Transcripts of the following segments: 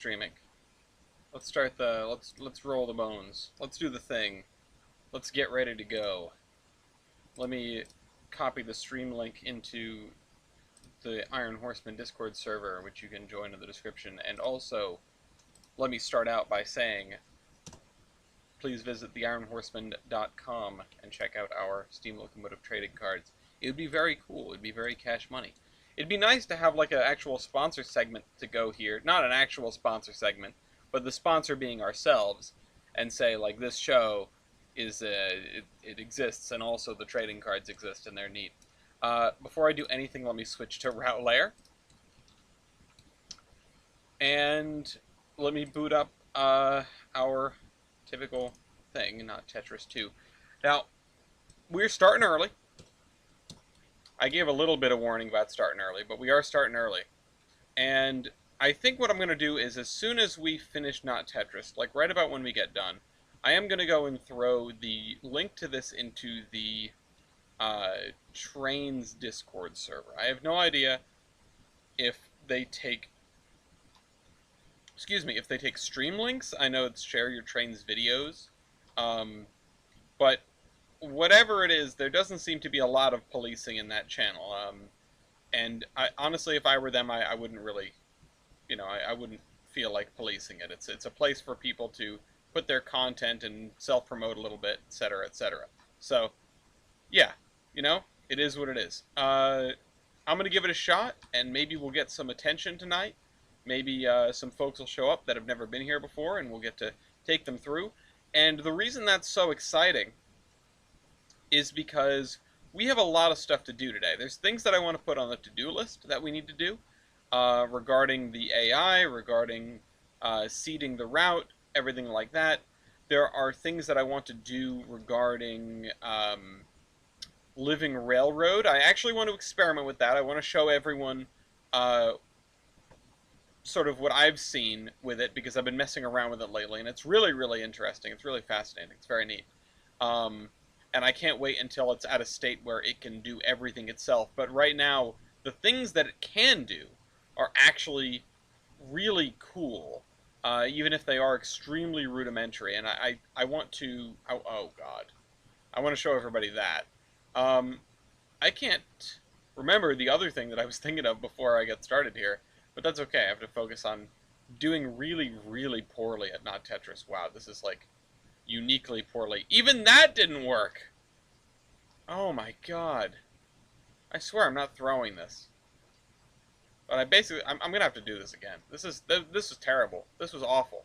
streaming. Let's start the let's roll the bones. Let's do the thing. Let's get ready to go. Let me copy the stream link into the Iron Horseman Discord server, which you can join in the description. And also, let me start out by saying, please visit theironhorseman.com and check out our Steam Locomotive trading cards. It would be very cool. It would be very cash money. It'd be nice to have like an actual sponsor segment to go here. Not an actual sponsor segment, but the sponsor being ourselves, and say like this show is it exists, and also the trading cards exist and they're neat. Before I do anything, let me switch to route layer, and let me boot up our typical thing, not Tetris 2. Now, we're starting early. I gave a little bit of warning about starting early, but we are starting early. And I think what I'm going to do is, as soon as we finish Not Tetris, like right about when we get done, I am going to go and throw the link to this into the Trainz Discord server. I have no idea if they take, if they take stream links. I know it's share your Trainz videos, but whatever it is, there doesn't seem to be a lot of policing in that channel. And honestly, if I were them, I wouldn't really, I wouldn't feel like policing it. It's a place for people to put their content and self-promote a little bit, etc., etc. So, yeah, it is what it is. I'm going to give it a shot, and maybe we'll get some attention tonight. Maybe some folks will show up that have never been here before, and we'll get to take them through. And the reason that's so exciting is because we have a lot of stuff to do today. There's things that I want to put on the to-do list that we need to do regarding the AI, regarding seeding the route, everything like that. There are things that I want to do regarding Living Railroad. I actually want to experiment with that. I want to show everyone sort of what I've seen with it, because I've been messing around with it lately, and it's really, really interesting. It's really fascinating. It's very neat. And I can't wait until it's at a state where it can do everything itself. But right now, the things that it can do are actually really cool, even if they are extremely rudimentary. And I want to... Oh, God. I want to show everybody that. I can't remember the other thing that I was thinking of before I got started here, but that's okay. I have to focus on doing really, really poorly at Not Tetris. Wow, this is like uniquely poorly. Even that didn't work! Oh my god. I swear I'm not throwing this. But I'm gonna have to do this again. This is terrible. This was awful.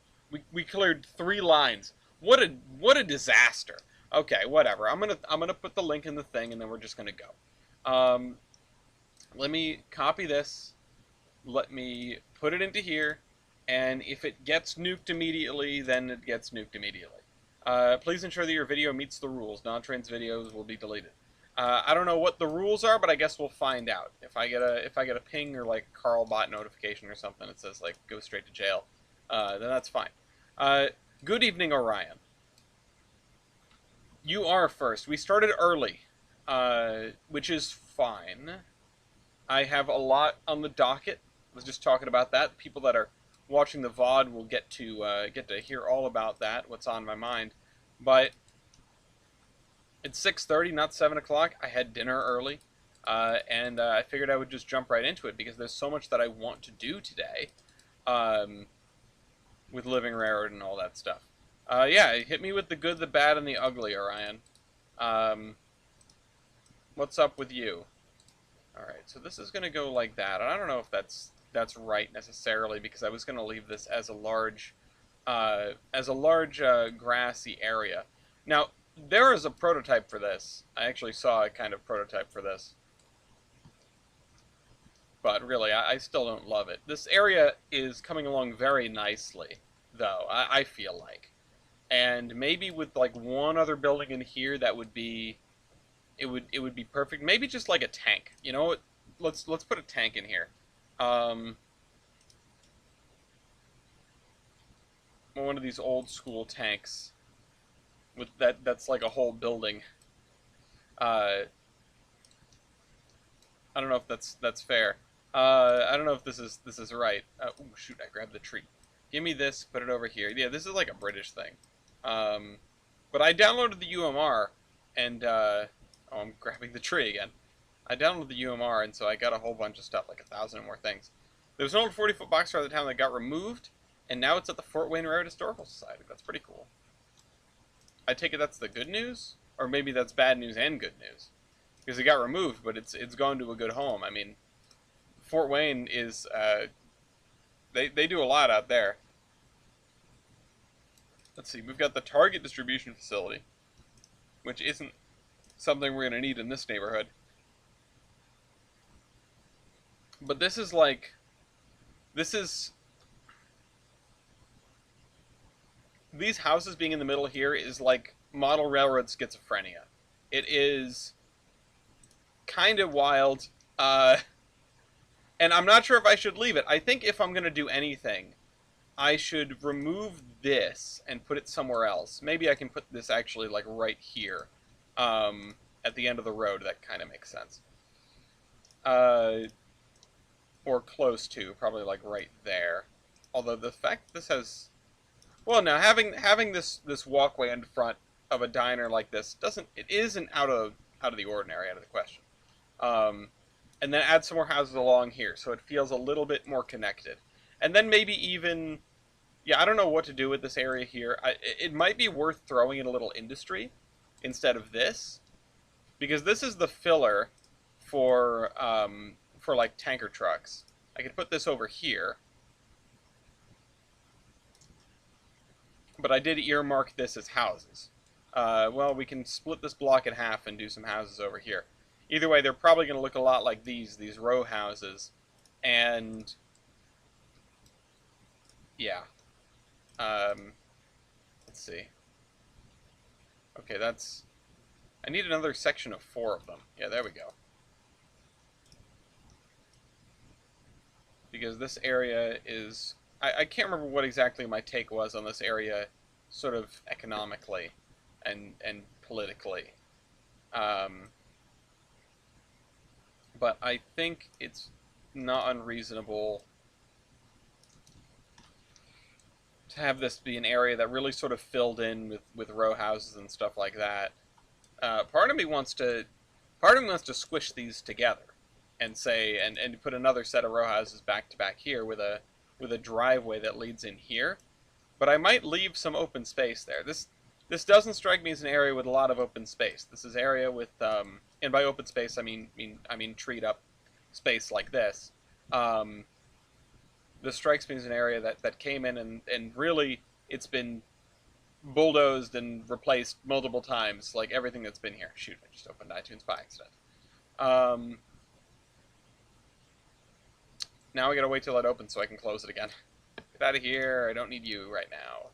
We cleared 3 lines. What a disaster. Okay, whatever. I'm gonna put the link in the thing, and then we're just gonna go. Let me copy this. Let me put it into here, and if it gets nuked immediately, then it gets nuked immediately. Please ensure that your video meets the rules. Non-Trainz videos will be deleted. I don't know what the rules are, but I guess we'll find out. If I get a ping or like Carl bot notification or something that says like go straight to jail, then that's fine. Good evening, Orion. You are first. We started early, which is fine. I have a lot on the docket. I was just talking about that. People that are watching the VOD will get to hear all about that, what's on my mind. But it's 6:30, not 7 o'clock. I had dinner early, and I figured I would just jump right into it, because there's so much that I want to do today with Living Railroad and all that stuff. Yeah, hit me with the good, the bad, and the ugly, Orion. What's up with you? Alright, so this is going to go like that. And I don't know if that's right necessarily, because I was going to leave this as a large grassy area. Now, there is a prototype for this. I actually saw a kind of prototype for this. But really, I still don't love it. This area is coming along very nicely, though, I feel like. And maybe with like one other building in here, that would be... It would be perfect. Maybe just like a tank. You know what? Let's put a tank in here. One of these old school tanks with that's like a whole building. I don't know if that's fair. I don't know if this is right. Oh shoot! I grabbed the tree. Give me this, put it over here. Yeah, this is like a British thing. But I downloaded the UMR, and, oh, I'm grabbing the tree again. I downloaded the UMR, and so I got a whole bunch of stuff, like 1,000 more things. There was an old 40-foot boxcar at the time that got removed, and now it's at the Fort Wayne Railroad Historical Society. That's pretty cool. I take it that's the good news? Or maybe that's bad news and good news. Because it got removed, but it's gone to a good home. I mean, Fort Wayne is, they do a lot out there. Let's see, we've got the Target distribution facility, which isn't something we're going to need in this neighborhood. But this is like, these houses being in the middle here is like model railroad schizophrenia. It is kind of wild, and I'm not sure if I should leave it. I think if I'm going to do anything, I should remove this and put it somewhere else. Maybe I can put this actually like right here, at the end of the road. That kind of makes sense. Or close to, probably like right there. Although the fact this has, well, now having this walkway in front of a diner like this isn't out of the ordinary, out of the question. And then add some more houses along here, so it feels a little bit more connected. And then maybe even, yeah, I don't know what to do with this area here. It might be worth throwing in a little industry instead of this, because this is the filler for like tanker trucks. I could put this over here, but I did earmark this as houses. Well, we can split this block in half and do some houses over here. Either way, they're probably going to look a lot like these row houses, and yeah. Let's see. Okay, I need another section of 4 of them. Yeah, there we go. Because this area is, I can't remember what exactly my take was on this area, sort of economically and politically. But I think it's not unreasonable to have this be an area that really sort of filled in with row houses and stuff like that. Part of me wants to squish these together and say and put another set of row houses back to back here with a driveway that leads in here. But I might leave some open space there. This doesn't strike me as an area with a lot of open space. This is area with and by open space I mean treed up space like this. This strikes me as an area that came in and really it's been bulldozed and replaced multiple times, like everything that's been here. Shoot, I just opened iTunes by accident. Now I gotta wait till it opens so I can close it again. Get out of here, I don't need you right now.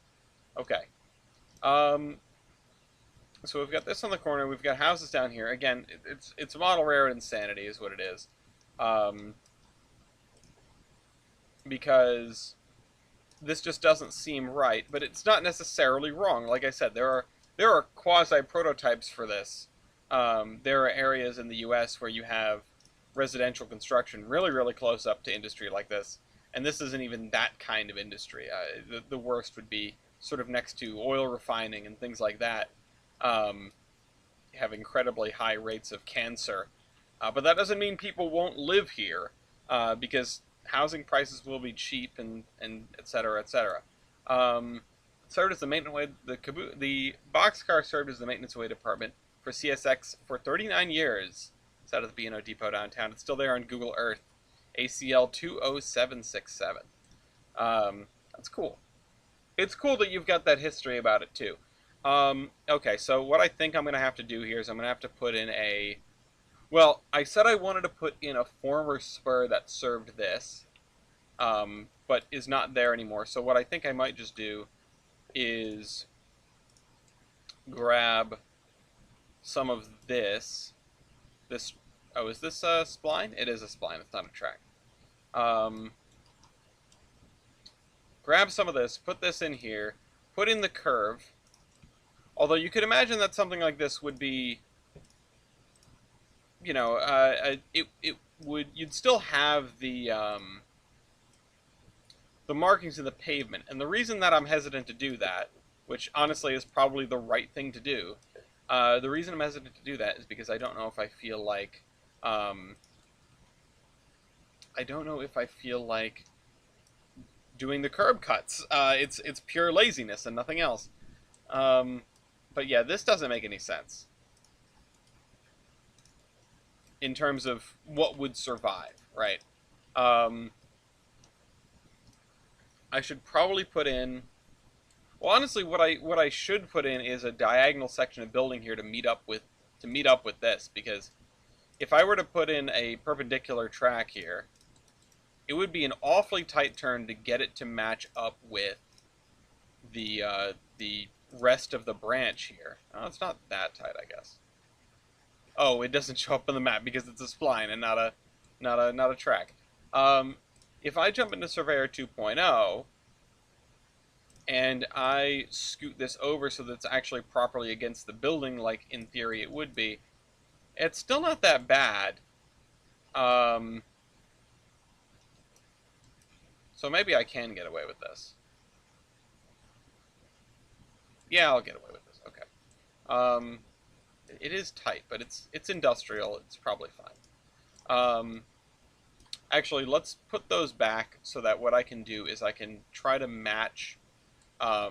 Okay. So we've got this on the corner, we've got houses down here. Again, it's model railroad insanity is what it is. Because this just doesn't seem right, but it's not necessarily wrong. Like I said, there are quasi-prototypes for this. There are areas in the U.S. where you have residential construction really, really close up to industry like this, and this isn't even that kind of industry. The worst would be sort of next to oil refining and things like that. Have incredibly high rates of cancer, but that doesn't mean people won't live here, because housing prices will be cheap and et cetera, et cetera. Served as the maintenance way. The boxcar served as the maintenance way department for CSX for 39 years. It's out of the B&O Depot downtown. It's still there on Google Earth. ACL 20767. That's cool. It's cool that you've got that history about it too. Okay, so what I think I'm going to have to do here is I'm going to have to put in a... Well, I said I wanted to put in a former spur that served this, but is not there anymore. So what I think I might just do is grab some of this. Oh, is this a spline? It is a spline, it's not a track. Grab some of this, put this in here, put in the curve. Although you could imagine that something like this would be, you know, you'd still have the the markings in the pavement. And the reason that I'm hesitant to do that, which honestly is probably the right thing to do, the reason I'm hesitant to do that is because I don't know if I feel like, I don't know if I feel like doing the curb cuts. It's pure laziness and nothing else. But yeah, this doesn't make any sense in terms of what would survive, right? I should probably put in. Well, honestly, what I should put in is a diagonal section of building here to meet up with this, because if I were to put in a perpendicular track here, it would be an awfully tight turn to get it to match up with the rest of the branch here. Oh, it's not that tight, I guess. Oh, it doesn't show up on the map because it's a spline and not a track. If I jump into Surveyor 2.0 and I scoot this over so that it's actually properly against the building, like in theory it would be, it's still not that bad. So maybe I can get away with this. Yeah, I'll get away with this. Okay. It is tight, but it's industrial. It's probably fine. Actually, let's put those back so that what I can do is I can try to match. I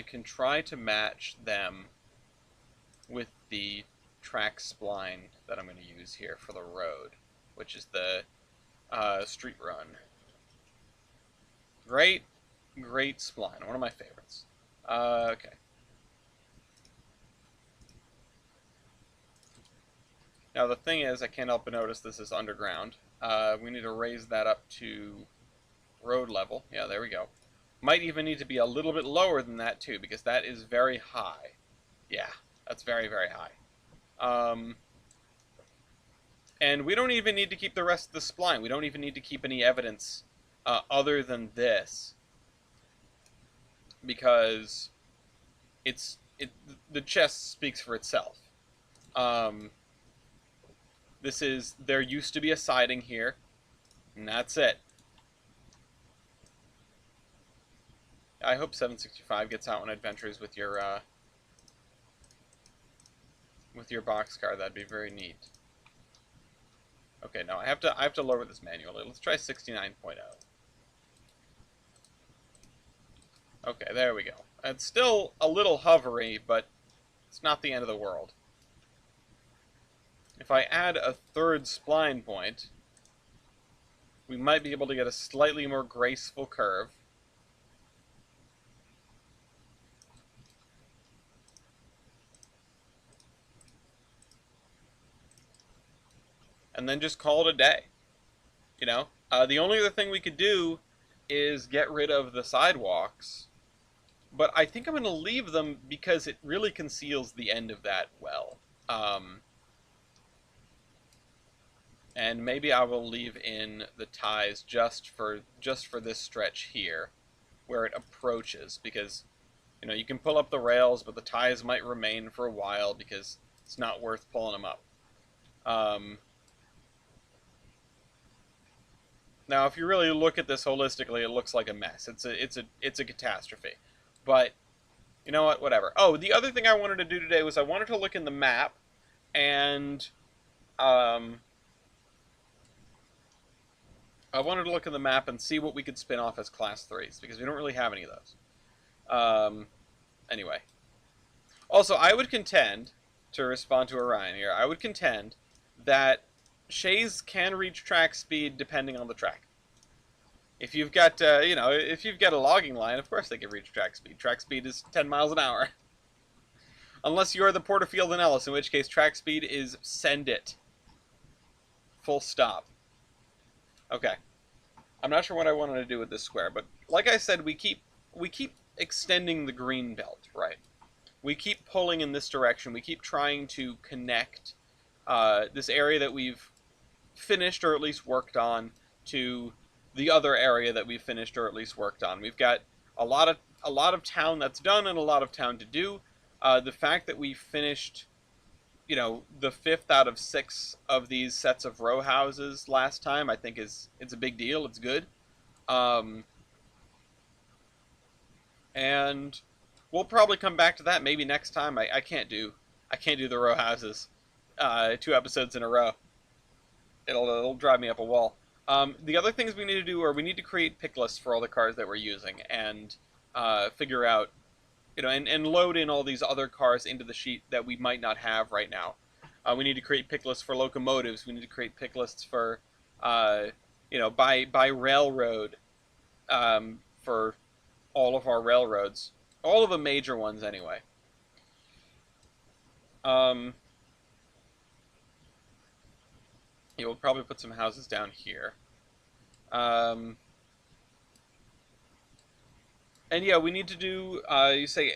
can try to match them with the track spline that I'm going to use here for the road, which is the street run. Great spline. One of my favorites. Okay. Now the thing is, I can't help but notice this is underground. We need to raise that up to road level. Yeah, there we go. Might even need to be a little bit lower than that too, because that is very high. Yeah, that's very, very high. And we don't even need to keep the rest of the spline. We don't even need to keep any evidence other than this, because the chest speaks for itself. There used to be a siding here, and that's it. I hope 765 gets out on adventures with your boxcar. That'd be very neat. Okay, no, I have to lower this manually. Let's try 69.0. Okay, there we go. It's still a little hovery, but it's not the end of the world. If I add a third spline point, we might be able to get a slightly more graceful curve. And then just call it a day. You know? The only other thing we could do is get rid of the sidewalks. But I think I'm going to leave them because it really conceals the end of that well. And maybe I will leave in the ties just for this stretch here, where it approaches, because you can pull up the rails, but the ties might remain for a while because it's not worth pulling them up. Now, if you really look at this holistically, it looks like a mess. It's a catastrophe. But you know what? Whatever. Oh, the other thing I wanted to do today was I wanted to look in the map and I wanted to look in the map and see what we could spin off as class 3s, because we don't really have any of those. Anyway. Also, I would contend, to respond to Orion here, I would contend that Shays can reach track speed depending on the track. If you've got, if you've got a logging line, of course they can reach track speed. Track speed is 10 miles an hour. Unless you're the Porterfield and Ellis, in which case track speed is send it. Full stop. Okay. I'm not sure what I wanted to do with this square, but like I said, we keep extending the green belt, right? We keep pulling in this direction. We keep trying to connect this area that we've finished or at least worked on to the other area that we've finished or at least worked on. We've got a lot of town that's done and a lot of town to do. The fact that we finished, the 5th out of 6 of these sets of row houses last time, I think it's a big deal. It's good. Um, and we'll probably come back to that maybe next time. I can't do the row houses 2 episodes in a row. It'll drive me up a wall. The other things we need to do are we need to create pick lists for all the cars that we're using and figure out, and load in all these other cars into the sheet that we might not have right now. We need to create pick lists for locomotives. We need to create pick lists for, by railroad, for all of our railroads, all of the major ones anyway. Um, we'll probably put some houses down here. Um, and yeah, we need to do.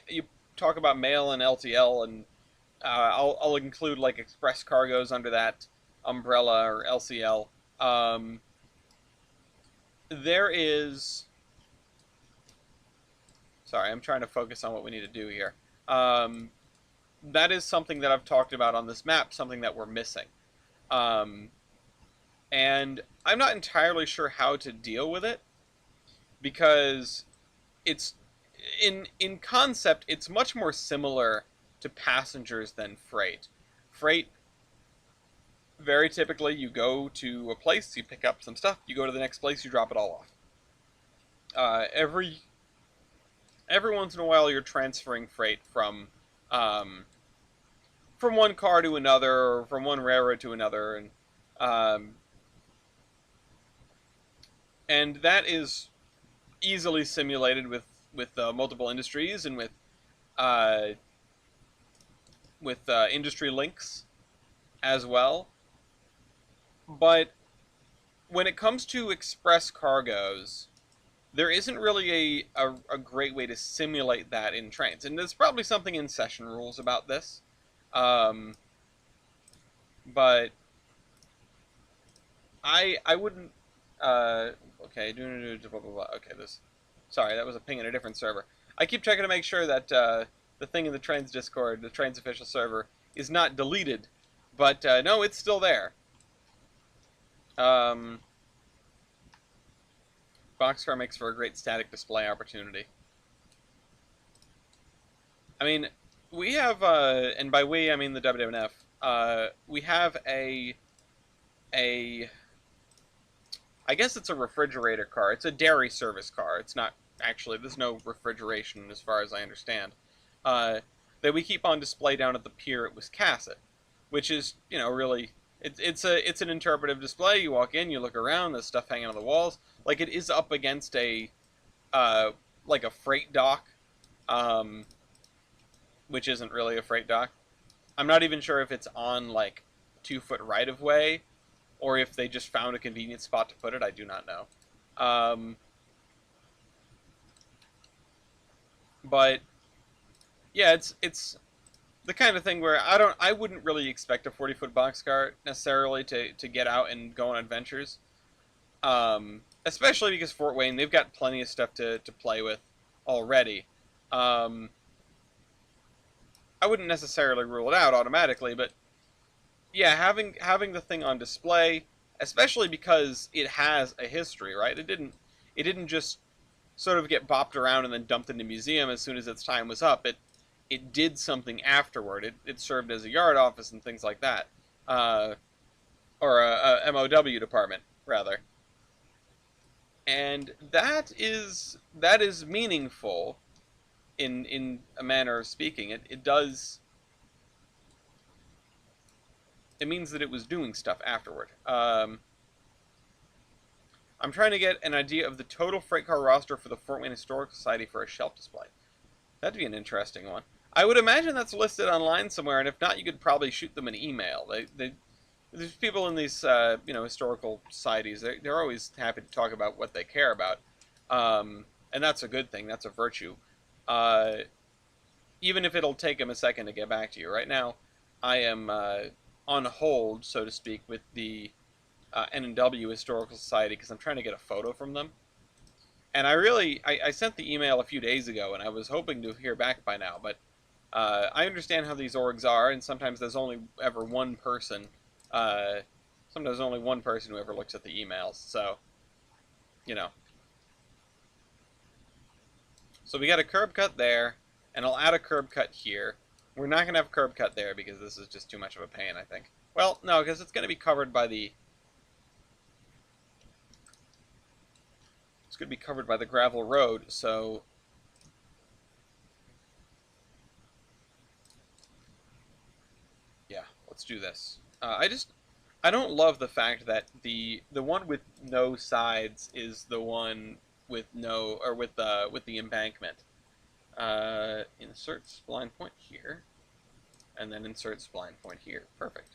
You talk about mail and LTL, and I'll include like express cargoes under that umbrella or LCL. There is. Sorry, I'm trying to focus on what we need to do here. That is something that I've talked about on this map, something that we're missing. Um, and I'm not entirely sure how to deal with it because it's in concept it's much more similar to passengers than freight. Freight, very typically you go to a place, you pick up some stuff, you go to the next place, you drop it all off. Every once in a while you're transferring freight um, from one car to another, or from one railroad to another, um, and that is easily simulated with multiple industries and uh, with industry links as well. But when it comes to express cargoes, there isn't really a great way to simulate that in Trainz. And there's probably something in session rules about this. Um, but I wouldn't. Okay, blah, blah, blah. Okay, this. Sorry, that was a ping in a different server. I keep checking to make sure that the thing in the Trainz Discord, the Trainz official server, is not deleted. But no, it's still there. Um, Boxcar makes for a great static display opportunity. I mean, we have, and by we I mean the WWF. We have a I guess it's a refrigerator car. It's a dairy service car. It's not actually. There's no refrigeration as far as I understand. Uh, that we keep on display down at the pier at Wiscasset, which is really it's an interpretive display. You walk in, you look around. There's stuff hanging on the walls. Like it is up against a like a freight dock, um, which isn't really a freight dock. I'm not even sure if it's on like 2 foot right of way or if they just found a convenient spot to put it. I do not know. But yeah, it's the kind of thing where I wouldn't really expect a 40-foot boxcar necessarily to get out and go on adventures. Especially because Fort Wayne, they've got plenty of stuff to play with already. Um, I wouldn't necessarily rule it out automatically, but yeah, having the thing on display, especially because it has a history, right? It didn't just sort of get bopped around and then dumped in the museum as soon as its time was up. It did something afterward. It served as a yard office and things like that, or a MOW department rather. And that is meaningful in a manner of speaking. It means that it was doing stuff afterward. I'm trying to get an idea of the total freight car roster for the Fort Wayne Historical Society for a shelf display. That'd be an interesting one. I would imagine that's listed online somewhere, and if not, you could probably shoot them an email. There's people in these historical societies. They're always happy to talk about what they care about, and that's a good thing. That's a virtue. Uh, Even if it'll take them a second to get back to you. Right now, I am on hold, so to speak, with the N&W Historical Society because I'm trying to get a photo from them. And I sent the email a few days ago, and I was hoping to hear back by now, but I understand how these orgs are, and sometimes there's only ever one person. Sometimes only one person who ever looks at the emails, so, you know. So we got a curb cut there, and I'll add a curb cut here. We're not going to have a curb cut there because this is just too much of a pain, I think. Well, no, because it's going to be covered by the... It's going to be covered by the gravel road, so... Yeah, let's do this. I don't love the fact that the one with no sides is the one with no, or with the embankment. Insert spline point here, and then insert spline point here. Perfect.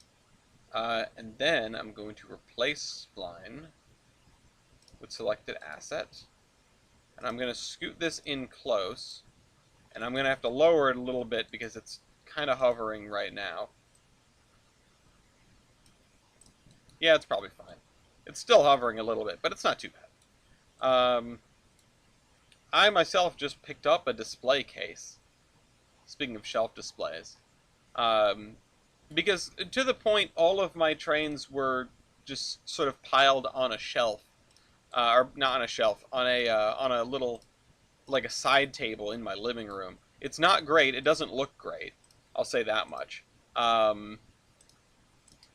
And then I'm going to replace spline with selected asset, and I'm going to scoot this in close, and I'm going to have to lower it a little bit because it's kind of hovering right now. Yeah, it's probably fine. It's still hovering a little bit, but it's not too bad. I myself just picked up a display case. Speaking of shelf displays. Because to the point, all of my trains were just sort of piled on a shelf. Or not on a shelf, on a little, like a side table in my living room. It's not great. It doesn't look great. I'll say that much. And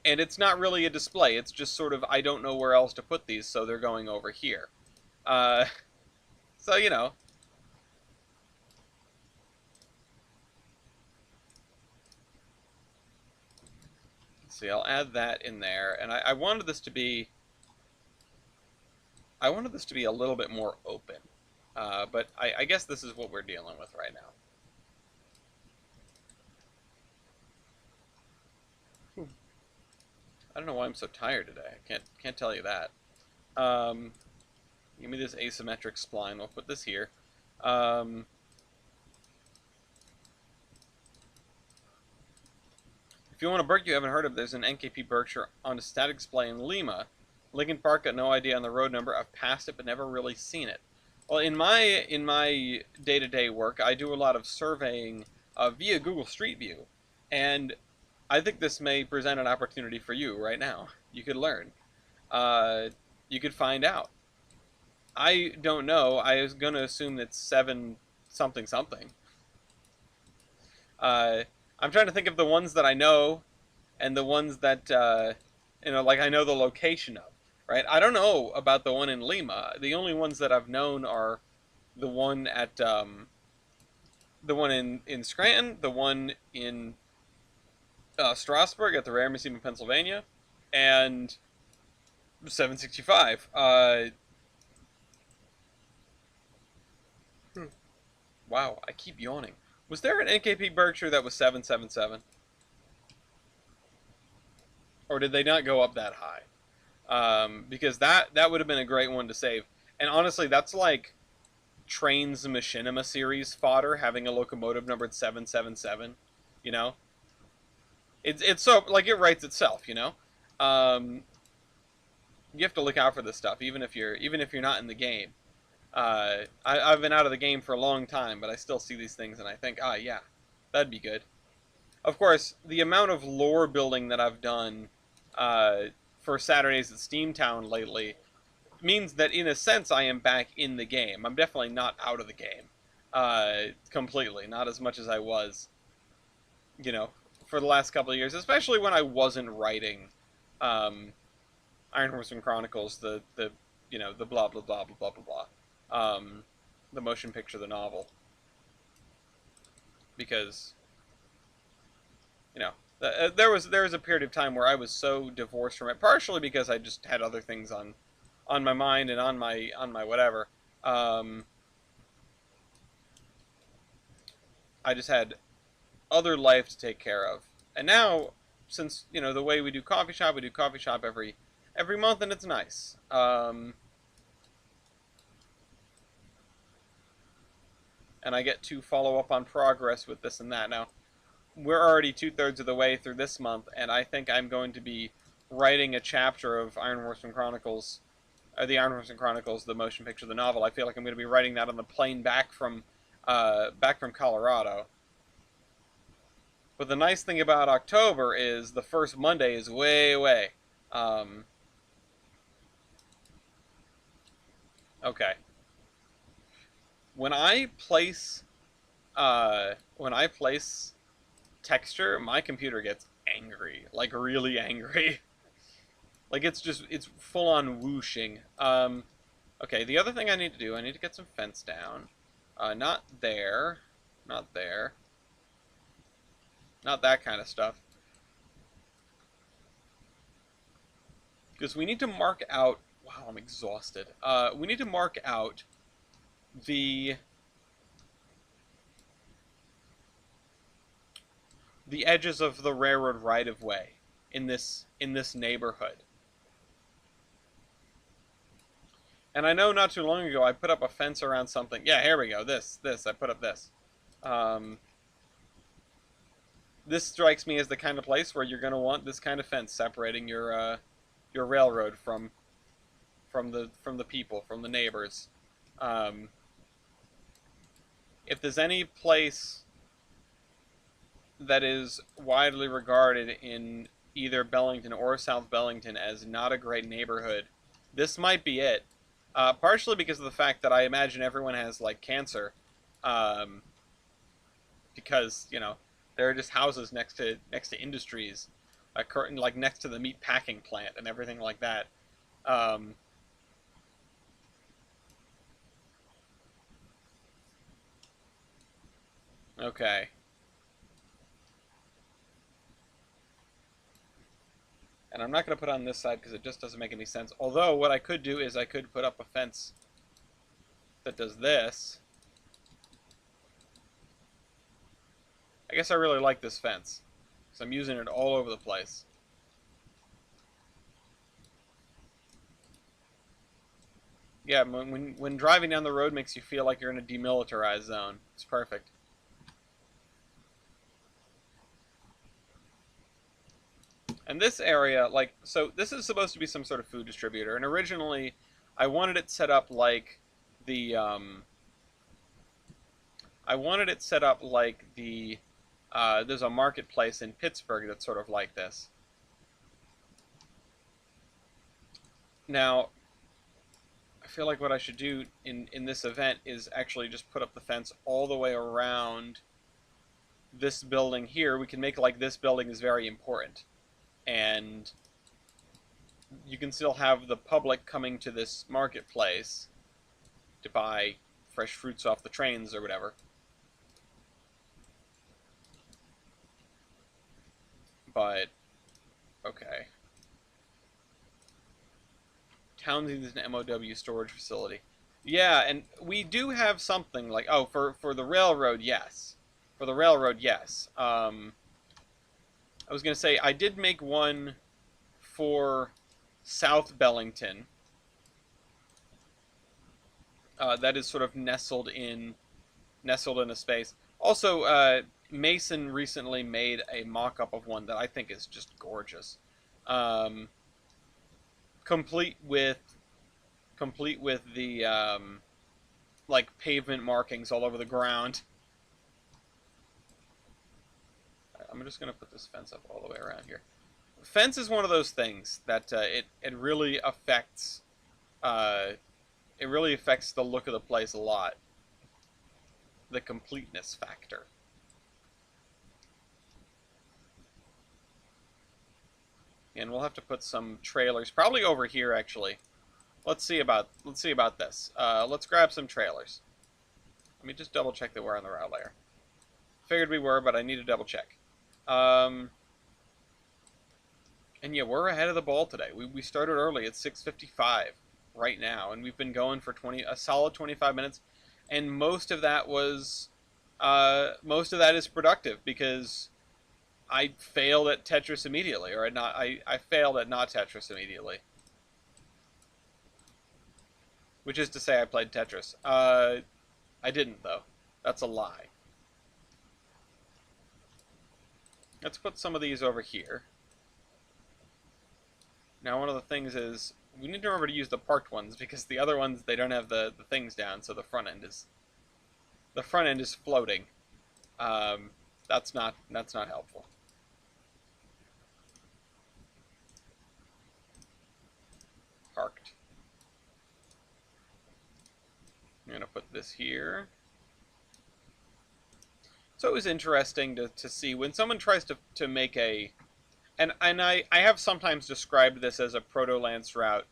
it's not really a display. It's just sort of, I don't know where else to put these, so they're going over here. So, you know. Let's see, I'll add that in there. And I wanted this to be... I wanted this to be a little bit more open. But I guess this is what we're dealing with right now. I don't know why I'm so tired today. I can't tell you that. Give me this asymmetric spline. We'll put this here. If you want a Berk you haven't heard of, there's an NKP Berkshire on a static display in Lima. Lincoln Park, got no idea on the road number. I've passed it but never really seen it. Well, in my day-to-day work, I do a lot of surveying via Google Street View, and I think this may present an opportunity for you right now. You could learn. You could find out. I don't know. I was going to assume it's 7 something something. I'm trying to think of the ones that I know and the ones that, like I know the location of, right? I don't know about the one in Lima. The only ones that I've known are the one at, the one in Scranton, the one in Strasburg at the Rare Museum in Pennsylvania, and 765. Wow, I keep yawning. Was there an NKP Berkshire that was 777? Or did they not go up that high? Because that would have been a great one to save. And honestly, that's like Trainz Machinima series fodder, having a locomotive numbered 777, you know? It's so, like, it writes itself, you know? You have to look out for this stuff, even if you're not in the game. I've been out of the game for a long time, but I still see these things and I think, yeah, that'd be good. Of course, the amount of lore building that I've done for Saturdays at Steamtown lately means that, in a sense, I am back in the game. I'm definitely not out of the game completely, not as much as I was, you know, for the last couple of years, especially when I wasn't writing Iron Horseman Chronicles, the you know, the blah blah blah blah blah blah blah. The motion picture, the novel, because, you know, there was a period of time where I was so divorced from it, partially because I just had other things on my mind and on my whatever. I just had other life to take care of, and now, since, you know, the way we do coffee shop every month, and it's nice. And I get to follow up on progress with this and that. Now, we're already 2/3 of the way through this month, and I think I'm going to be writing a chapter of Iron Horseman Chronicles, the Iron Horseman Chronicles, the motion picture, the novel. I feel like I'm going to be writing that on the plane back from Colorado. But the nice thing about October is the first Monday is way away. Okay. when I place texture, my computer gets angry, like really angry. Like it's full on whooshing. Okay, the other thing I need to do, I need to get some fence down. Not there, not there, not that kind of stuff. Because we need to mark out. Wow, I'm exhausted. We need to mark out the the edges of the railroad right of way in this neighborhood. And I know not too long ago I put up a fence around something. Yeah, here we go. This. I put up this. Um, this strikes me as the kind of place where you're going to want this kind of fence separating your railroad from the people, from the neighbors. Um, if there's any place that is widely regarded in either Bellington or South Bellington as not a great neighborhood, this might be it. Partially because of the fact that I imagine everyone has like cancer, um, because there are just houses next to industries, like next to the meat packing plant and everything like that. Um, okay, and I'm not going to put on this side because it just doesn't make any sense. Although what I could do is I could put up a fence that does this. I guess I really like this fence because I'm using it all over the place. Yeah, when driving down the road makes you feel like you're in a demilitarized zone. It's perfect. And this area, like, so this is supposed to be some sort of food distributor, and originally I wanted it set up like the, I wanted it set up like there's a marketplace in Pittsburgh that's sort of like this. Now, I feel like what I should do in this event is actually just put up the fence all the way around this building here. We can make like this building is very important. And you can still have the public coming to this marketplace to buy fresh fruits off the trains or whatever. But, okay. Townsend's an MOW storage facility. Yeah, and we do have something like, oh, for the railroad, yes. For the railroad, yes. I was going to say, I did make one for South Bellington. That is sort of nestled in a space. Also, Mason recently made a mock-up of one that I think is just gorgeous, um, complete with the like pavement markings all over the ground. I'm just gonna put this fence up all the way around here. Fence is one of those things that it really affects the look of the place a lot. The completeness factor. And we'll have to put some trailers, probably over here actually. Let's see about this. Let's grab some trailers. Let me just double check that we're on the route layer. Figured we were, but I need to double check. And yeah, we're ahead of the ball today. We started early at 6:55 right now, and we've been going for a solid 25 minutes, and most of that is productive because I failed at Tetris immediately, or I failed at not Tetris immediately. Which is to say I played Tetris. I didn't, though. That's a lie. Let's put some of these over here. Now, one of the things is, we need to remember to use the parked ones, because the other ones, they don't have the things down, so the front end is floating. That's not helpful. Parked. I'm going to put this here. So it was interesting to see when someone tries to make a... And I have sometimes described this as a proto-lance route,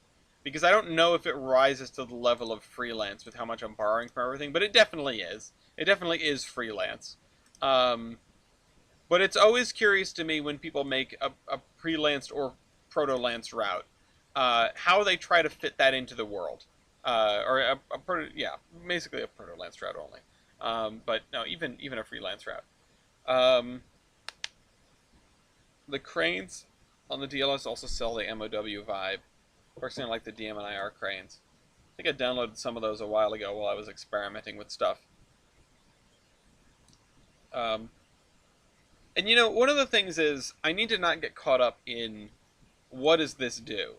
because I don't know if it rises to the level of freelance with how much I'm borrowing from everything, but it definitely is. It definitely is freelance. But it's always curious to me when people make a pre-lanced or proto-lance route, how they try to fit that into the world. Or yeah, basically a proto-lance route only. But no, even a freelance route. Um, the cranes on the DLS also sell the MOW vibe. Personally, I like the DM&IR cranes. I think I downloaded some of those a while ago while I was experimenting with stuff. Um, and you know, one of the things is I need to not get caught up in what does this do?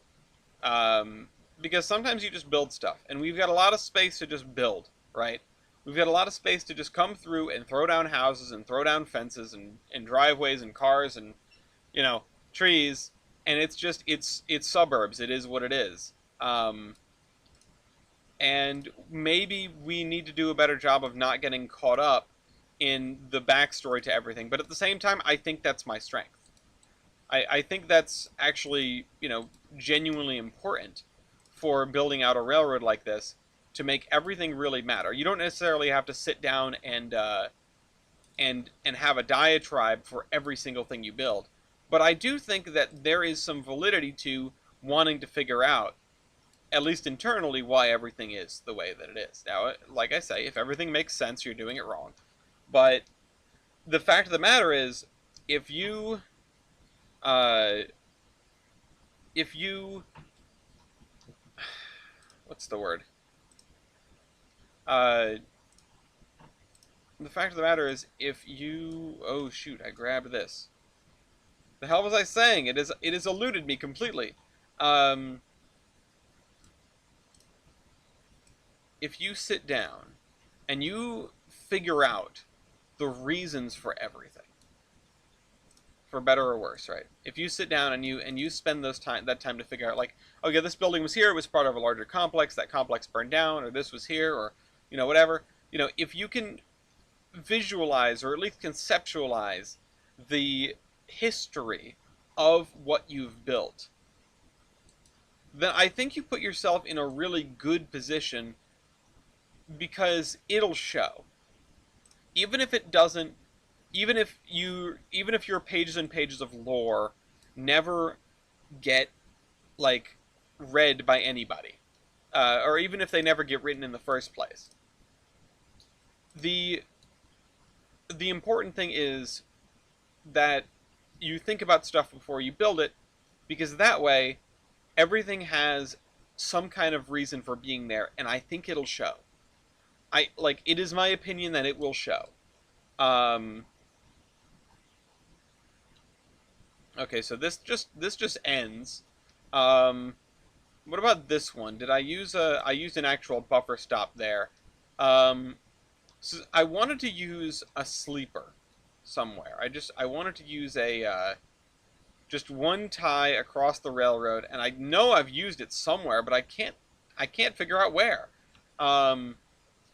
Um, because sometimes you just build stuff, and we've got a lot of space to just build, right? We've got a lot of space to just come through and throw down houses and throw down fences and driveways and cars and, you know, trees, and it's just it's suburbs. It is what it is. And maybe we need to do a better job of not getting caught up in the backstory to everything. But at the same time, I think that's my strength. I think that's actually, you know, genuinely important for building out a railroad like this, to make everything really matter. You don't necessarily have to sit down and have a diatribe for every single thing you build. But I do think that there is some validity to wanting to figure out, at least internally, why everything is the way that it is. Now, like I say, if everything makes sense, you're doing it wrong. But the fact of the matter is, if you uh, if you what's the word? Uh, the fact of the matter is, if you... Oh, shoot, I grabbed this. The hell was I saying? It has eluded me completely. If you sit down and you figure out the reasons for everything, for better or worse, right? If you sit down and you spend that time to figure out, like, okay, this building was here, it was part of a larger complex, that complex burned down, or this was here, or, you know, whatever. You know, if you can visualize or at least conceptualize the history of what you've built, then I think you put yourself in a really good position, because it'll show. Even if it doesn't, even if your pages and pages of lore never get, like, read by anybody, or even if they never get written in the first place, the important thing is that you think about stuff before you build it, because that way everything has some kind of reason for being there, and I think it'll show. It is my opinion that it will show. Okay, so this just ends. What about this one? Did I use I used an actual buffer stop there. So I wanted to use a sleeper somewhere. I wanted to use a just one tie across the railroad, and I know I've used it somewhere, but I can't figure out where.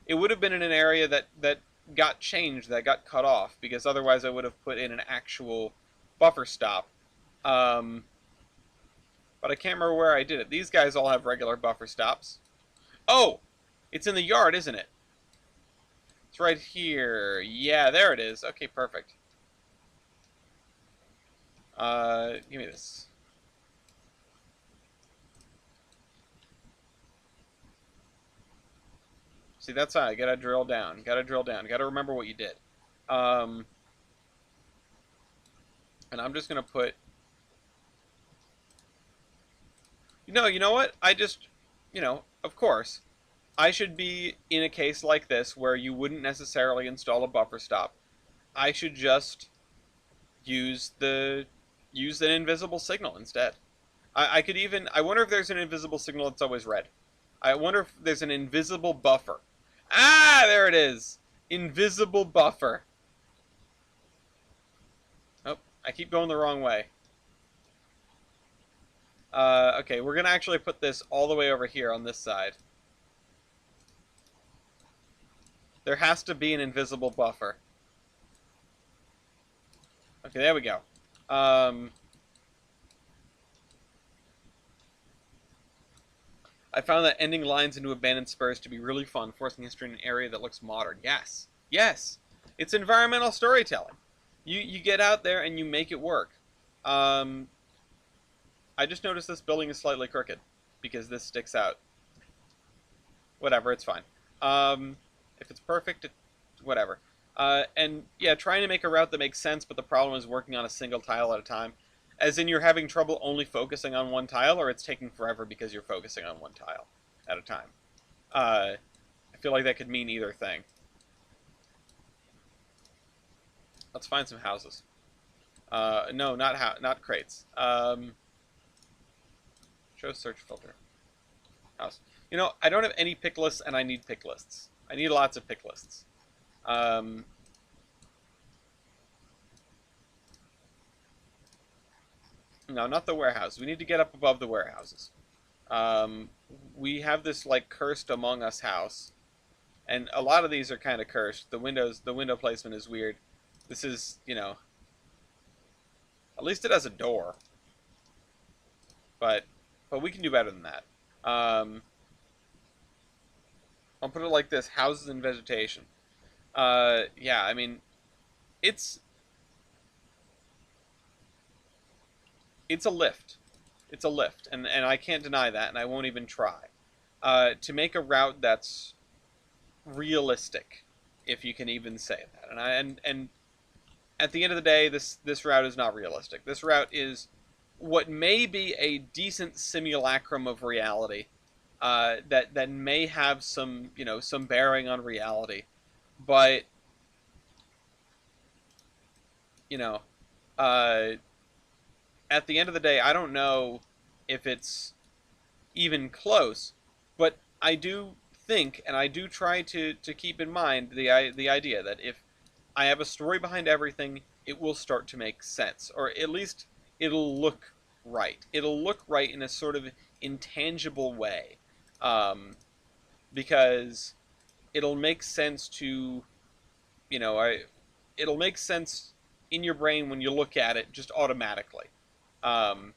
It would have been in an area that got changed, that got cut off, because otherwise I would have put in an actual buffer stop. But I can't remember where I did it. These guys all have regular buffer stops. Oh! It's in the yard, isn't it? It's right here. Yeah, there it is. Okay, perfect. Give me this. See, that's how I gotta drill down. Gotta drill down. Gotta remember what you did. And I'm just gonna put... You know what? Of course, I should be in a case like this where you wouldn't necessarily install a buffer stop. I should just use an invisible signal instead. I could even... I wonder if there's an invisible signal that's always red. I wonder if there's an invisible buffer. Ah, there it is. Invisible buffer. Oh, I keep going the wrong way. Okay, we're going to actually put this all the way over here on this side. There has to be an invisible buffer. Okay, there we go. I found that ending lines into abandoned spurs to be really fun, forcing history in an area that looks modern. Yes. Yes. It's environmental storytelling. You get out there and you make it work. Um, I just noticed this building is slightly crooked because this sticks out. Whatever, it's fine. If it's perfect, whatever. And yeah, trying to make a route that makes sense, but the problem is working on a single tile at a time. As in you're having trouble only focusing on one tile, or it's taking forever because you're focusing on one tile at a time. I feel like that could mean either thing. Let's find some houses. No, not crates. Show search filter. House. You know, I don't have any pick lists, and I need pick lists. I need lots of pick lists. No, not the warehouse. We need to get up above the warehouses. We have this, like, cursed Among Us house. And a lot of these are kind of cursed. The window placement is weird. This is, you know... At least it has a door. But we can do better than that. I'll put it like this. Houses and vegetation. Yeah, I mean... It's a lift. It's a lift, and I can't deny that, and I won't even try. To make a route that's realistic, if you can even say that. And at the end of the day, this route is not realistic. This route is what may be a decent simulacrum of reality, that may have some, you know, some bearing on reality, but you know, at the end of the day, I don't know if it's even close, but I do think, and I do try to keep in mind the idea that if I have a story behind everything, it will start to make sense, or at least it'll look right. It'll look right in a sort of intangible way, because it'll make sense to, you know, it'll make sense in your brain when you look at it just automatically. Um,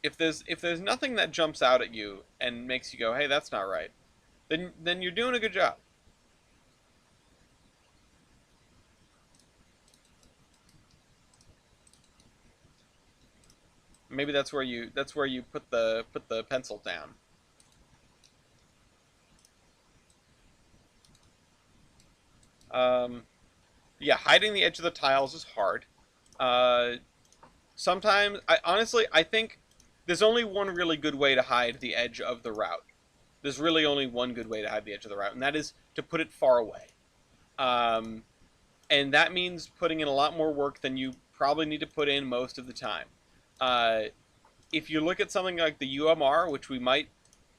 if there's nothing that jumps out at you and makes you go, "Hey, that's not right," then you're doing a good job. Maybe that's where you put the pencil down. Yeah, hiding the edge of the tiles is hard. Uh, Sometimes, I think there's only one really good way to hide the edge of the route. There's really only one good way to hide the edge of the route, and that is to put it far away. Um, and that means putting in a lot more work than you probably need to put in most of the time. Uh, if you look at something like the UMR, which we might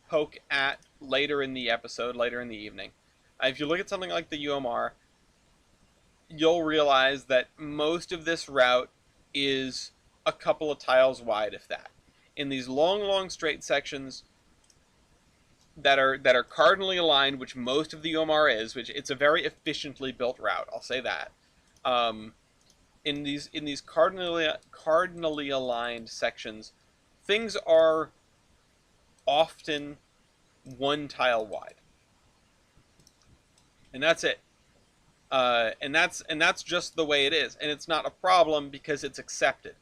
poke at later in the episode, later in the evening, if you look at something like the UMR, you'll realize that most of this route is a couple of tiles wide, if that. In these long straight sections that are cardinally aligned, which most of the UMR is, which it's a very efficiently built route, I'll say that. In these cardinally aligned sections, things are often one tile wide, and that's it. And that's just the way it is, and it's not a problem because it's accepted.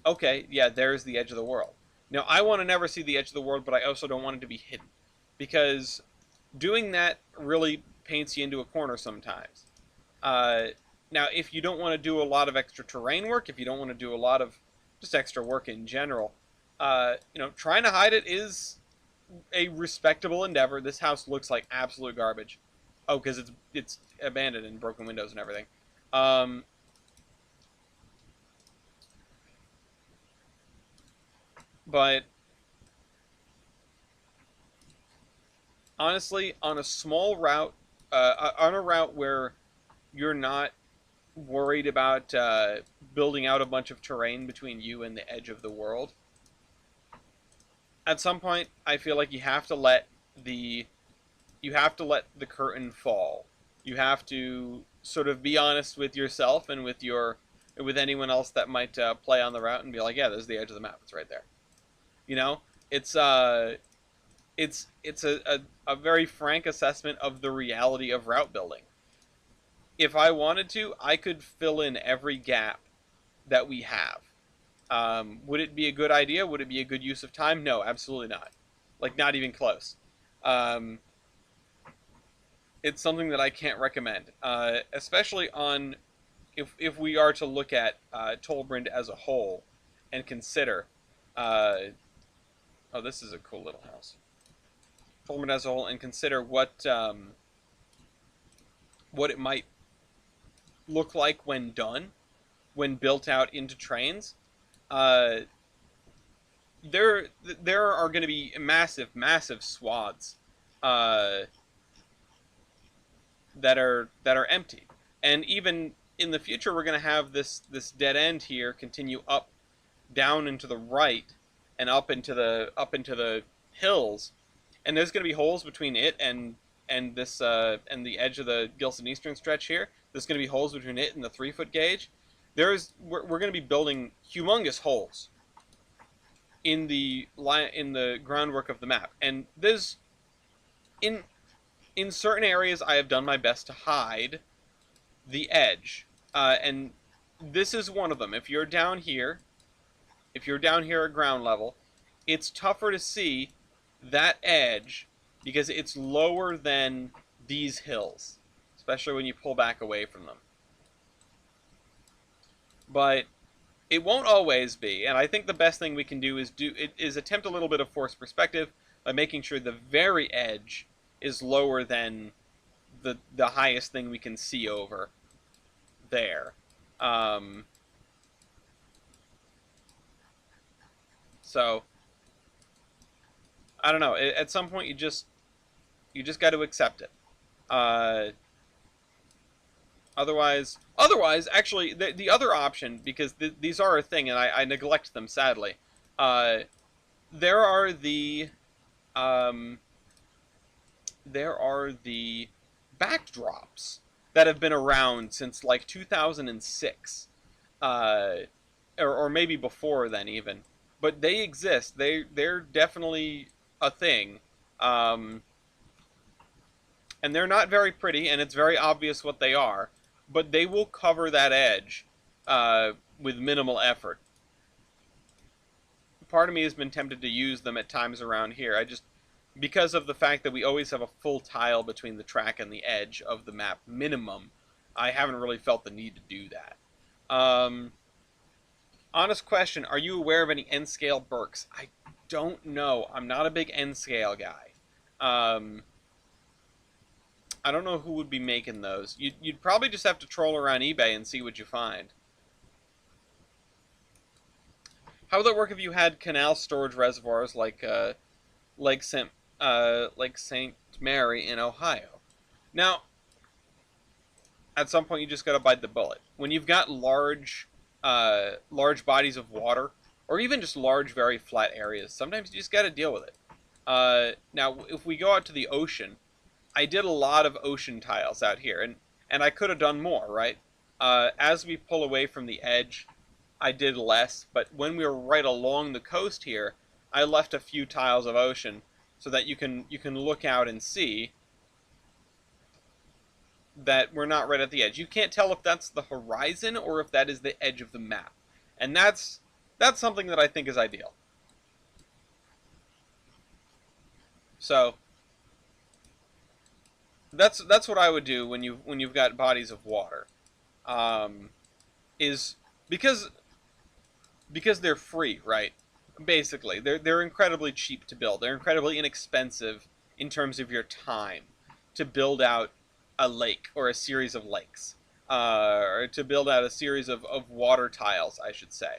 Okay, yeah, there's the edge of the world. Now, I want to never see the edge of the world, but I also don't want it to be hidden, because doing that really paints you into a corner sometimes. Now, if you don't want to do a lot of extra terrain work, if you don't want to do a lot of just extra work in general, you know, trying to hide it is a respectable endeavor. This house looks like absolute garbage. Oh, because it's abandoned and broken windows and everything. But honestly, on a small route, on a route where you're not worried about building out a bunch of terrain between you and the edge of the world, At some point, I feel like the you have to let the curtain fall. You have to sort of be honest with yourself and with anyone else that might play on the route and be like, yeah, there's the edge of the map. It's right there. You know, it's a very frank assessment of the reality of route building. If I wanted to, I could fill in every gap that we have. Would it be a good idea? Would it be a good use of time? No, absolutely not. Like, not even close. Um, it's something that I can't recommend, especially on if we are to look at Tolbrand as a whole and consider. Uh, oh, this is a cool little house. Tolbrand as a whole and consider what it might look like when done, when built out into Trainz. Uh, there are going to be massive swaths uh, that are empty, and even in the future we're going to have this dead end here continue up down into the right and up into the hills, and there's going to be holes between it and this and the edge of the Gilson Eastern stretch here. There's going to be holes between it and the 3-foot gauge. We're going to be building humongous holes in the groundwork of the map, and there's in in certain areas I have done my best to hide the edge, and this is one of them. If you're down here at ground level, it's tougher to see that edge because it's lower than these hills, especially when you pull back away from them. But it won't always be, and I think the best thing we can do is attempt a little bit of forced perspective by making sure the very edge is lower than the highest thing we can see over there. Um, so I don't know. At some point, you just got to accept it. Uh, otherwise, actually, the other option, because these are a thing, and I neglect them sadly. Uh, there are the um, there are the backdrops that have been around since like 2006, uh, or maybe before then even. But they exist. They're definitely a thing, um, and they're not very pretty, and it's very obvious what they are. But they will cover that edge with minimal effort. Part of me has been tempted to use them at times around here. Because of the fact that we always have a full tile between the track and the edge of the map minimum, I haven't really felt the need to do that. Honest question, are you aware of any N-scale Berks? I don't know. I'm not a big N-scale guy. I don't know who would be making those. You'd probably just have to troll around eBay and see what you find. How would that work if you had canal storage reservoirs like Saint Mary in Ohio? Now, at some point, you just got to bite the bullet. When you've got large bodies of water, or even just large, very flat areas, sometimes you just got to deal with it. Now, if we go out to the ocean, I did a lot of ocean tiles out here, and I could have done more, right? As we pull away from the edge, I did less, but when we were right along the coast here, I left a few tiles of ocean so that you can look out and see that we're not right at the edge. You can't tell if that's the horizon or if that is the edge of the map. And that's something that I think is ideal. So that's what I would do when you've got bodies of water. Is because they're free, right? Basically, they're incredibly cheap to build. They're incredibly inexpensive in terms of your time to build out a lake or a series of lakes, or to build out a series of water tiles, I should say.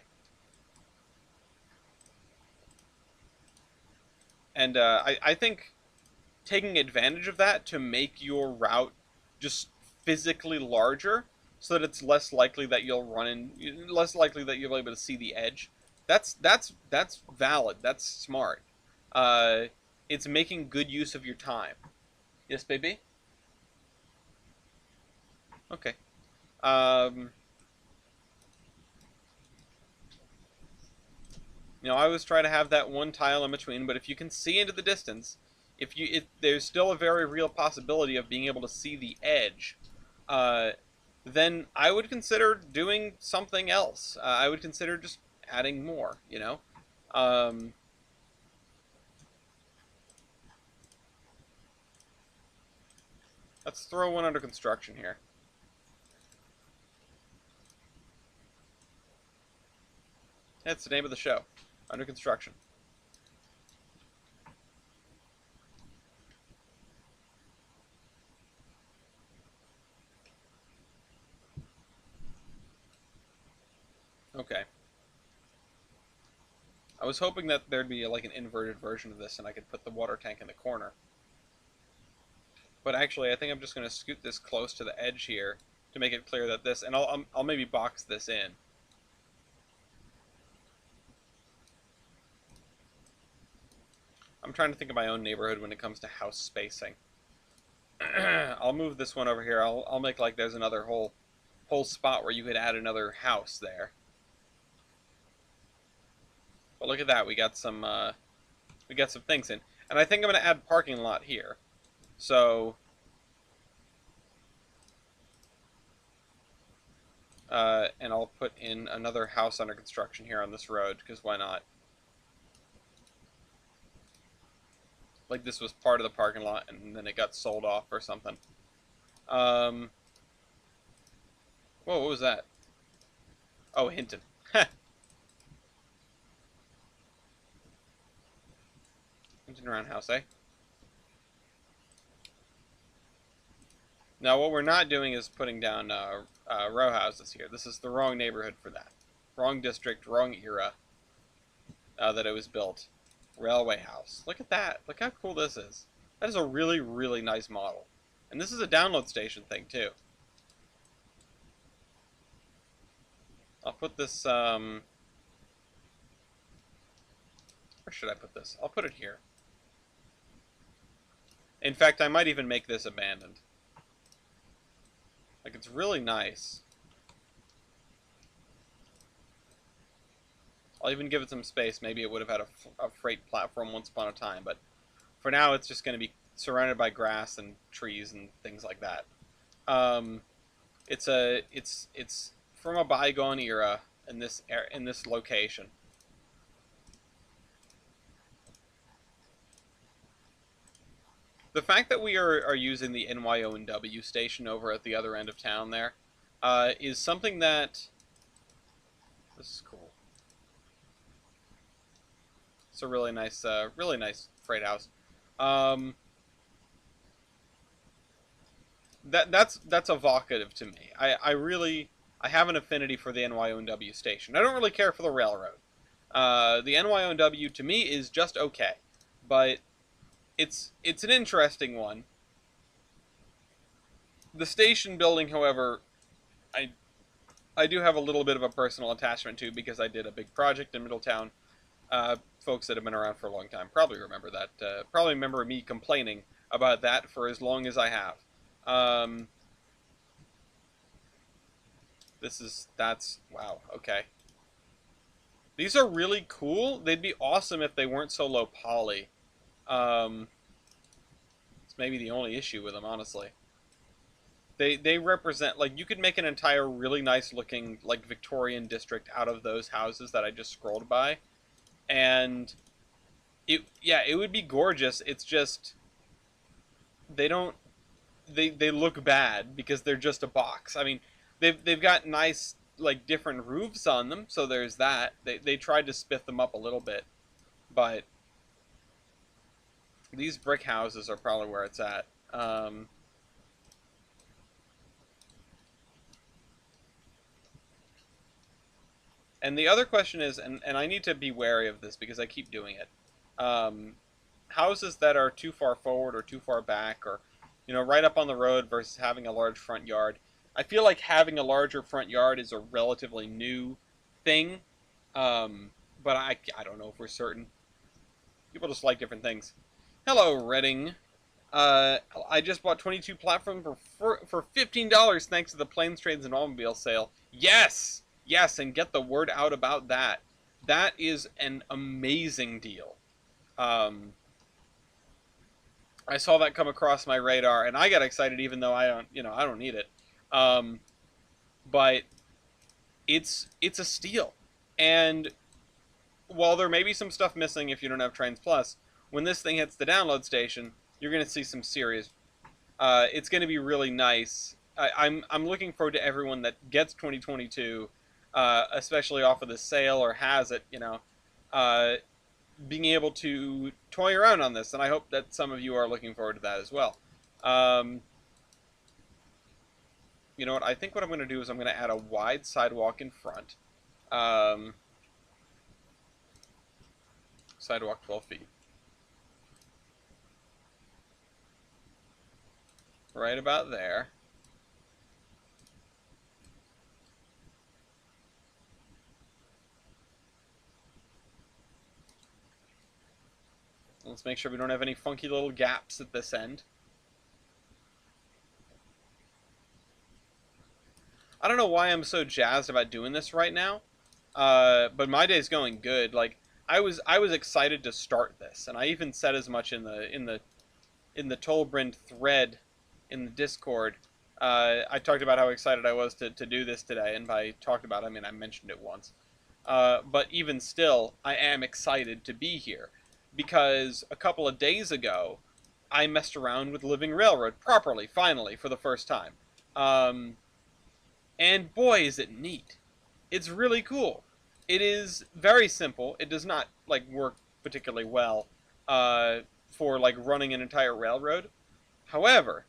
And I think taking advantage of that to make your route just physically larger, so that it's less likely that you'll run in, less likely that you'll be able to see the edge. That's valid. That's smart. Uh, it's making good use of your time. Yes, baby? Okay. Um, I always try to have that one tile in between, but if you can see into the distance, there's still a very real possibility of being able to see the edge, uh, then I would consider doing something else. I would consider just adding more. Um, let's throw one under construction here. That's the name of the show. Under construction. Okay. I was hoping that there'd be like an inverted version of this and I could put the water tank in the corner. But actually, I think I'm just going to scoot this close to the edge here to make it clear that this, and I'll maybe box this in. I'm trying to think of my own neighborhood when it comes to house spacing. I'll move this one over here. I'll make like there's another whole spot where you could add another house there. But look at that, we got some things in, and I think I'm going to add parking lot here. So, and I'll put in another house under construction here on this road because why not? Like this was part of the parking lot and then it got sold off or something. Whoa, what was that? Oh, Hinton. Hinton Roundhouse, eh? Now, what we're not doing is putting down row houses here. This is the wrong neighborhood for that. Wrong district, wrong era that it was built. Railway house. Look at that. Look how cool this is. That is a really, really nice model. And this is a download station thing, too. I'll put this, where should I put this? I'll put it here. In fact, I might even make this abandoned. Like, it's really nice. I'll even give it some space. Maybe it would have had a freight platform once upon a time, but for now it's just going to be surrounded by grass and trees and things like that. It's from a bygone era in this location. The fact that we are using the NYO&W station over at the other end of town there is something that... This is cool. It's a really nice freight house. That's evocative to me. I have an affinity for the NYO&W station. I don't really care for the railroad. The NYO&W to me is just okay, but it's an interesting one. The station building, however, I do have a little bit of a personal attachment to because I did a big project in Middletown. Folks that have been around for a long time probably remember that. Probably remember me complaining about that for as long as I have. Wow, okay. These are really cool. They'd be awesome if they weren't so low poly. It's maybe the only issue with them, honestly. They represent, like, you could make an entire really nice looking, like, Victorian district out of those houses that I just scrolled by. And it would be gorgeous. It's just they look bad because they're just a box. I mean, they've got nice like different roofs on them, so there's that. They tried to spiff them up a little bit, but these brick houses are probably where it's at. And the other question is, and I need to be wary of this because I keep doing it. Houses that are too far forward or too far back, or right up on the road versus having a large front yard. I feel like having a larger front yard is a relatively new thing, but I don't know for certain. People just like different things. Hello, Redding. I just bought 22 platform for $15 thanks to the Planes, Trains, and Automobile sale. Yes! Yes, and get the word out about that. That is an amazing deal. Um, I saw that come across my radar, and I got excited even though I don't need it. Um, but it's a steal. And while there may be some stuff missing if you don't have Trainz Plus, when this thing hits the download station, you're going to see some serious. It's going to be really nice. I'm looking forward to everyone that gets 2022, especially off of the sale or has it. Uh, being able to toy around on this, and I hope that some of you are looking forward to that as well. Um, you know what? I think what I'm going to do is I'm going to add a wide sidewalk in front. Sidewalk 12 feet. Right about there. Let's make sure we don't have any funky little gaps at this end. I don't know why I'm so jazzed about doing this right now, but my day's going good. Like I was excited to start this, and I even said as much in the Tolbrand thread in the Discord. I talked about how excited I was to do this today, and by talked about, I mean I mentioned it once. But even still, I am excited to be here because a couple of days ago, I messed around with Living Railroad properly, finally, for the first time. Um, and boy, is it neat. It's really cool. It is very simple. It does not like work particularly well for like running an entire railroad. However,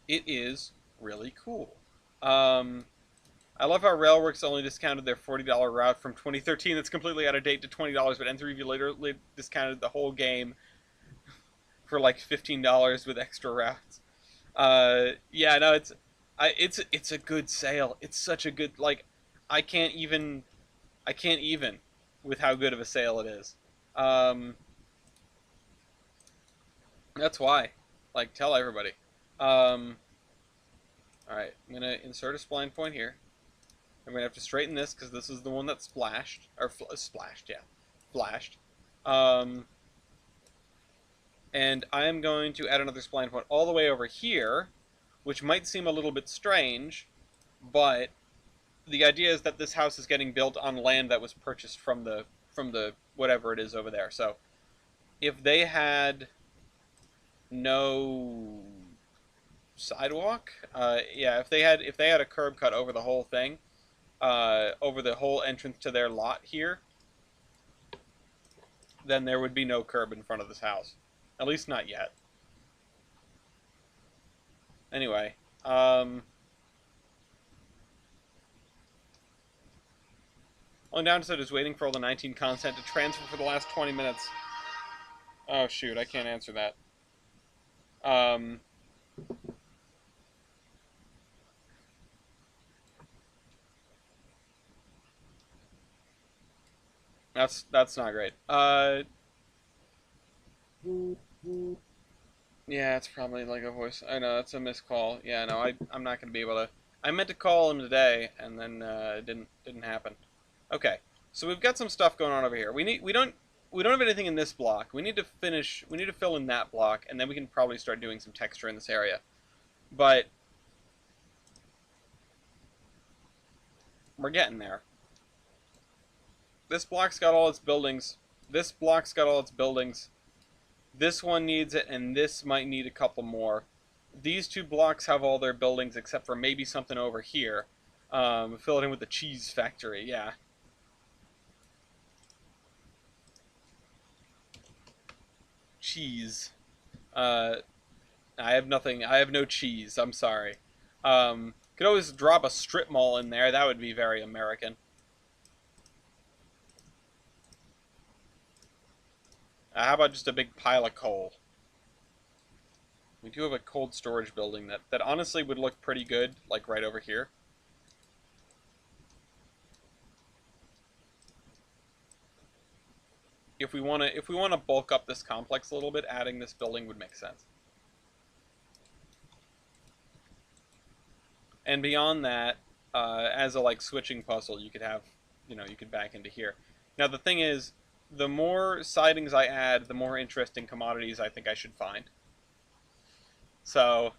it is really cool. Um, I love how Railworks only discounted their $40 route from 2013 that's completely out of date to $20, but N3V later discounted the whole game for like $15 with extra routes. Yeah, no, it's a good sale. It's such a good like I can't even I can't even with how good of a sale it is. Um, that's why. Like tell everybody. Um, all right, I'm gonna insert a spline point here. I'm gonna have to straighten this because this is the one that splashed or splashed, yeah, flashed. Um, and I am going to add another spline point all the way over here, which might seem a little bit strange, but the idea is that this house is getting built on land that was purchased from the whatever it is over there. So if they had no sidewalk, yeah, if they had a curb cut over the whole thing, over the whole entrance to their lot here, then there would be no curb in front of this house. At least not yet. Anyway, only downside is waiting for all the 19 content to transfer for the last 20 minutes. Oh shoot, I can't answer that. That's not great. Yeah, it's probably like a voice. I know that's a missed call. Yeah, no, I'm not gonna be able to. I meant to call him today, and then it didn't happen. Okay, so we've got some stuff going on over here. We don't have anything in this block. We need to finish. We need to fill in that block, and then we can probably start doing some texture in this area. But we're getting there. This block's got all its buildings. This block's got all its buildings. This one needs it, and this might need a couple more. These two blocks have all their buildings except for maybe something over here. Fill it in with the cheese factory, yeah. Cheese. I have nothing. I have no cheese. I'm sorry. Could always drop a strip mall in there. That would be very American. How about just a big pile of coal? We do have a cold storage building that honestly would look pretty good, like right over here. if we wanna bulk up this complex a little bit, adding this building would make sense. And beyond that, as a like switching puzzle, you could have, you could back into here. Now the thing is, the more sidings I add, the more interesting commodities I think I should find. So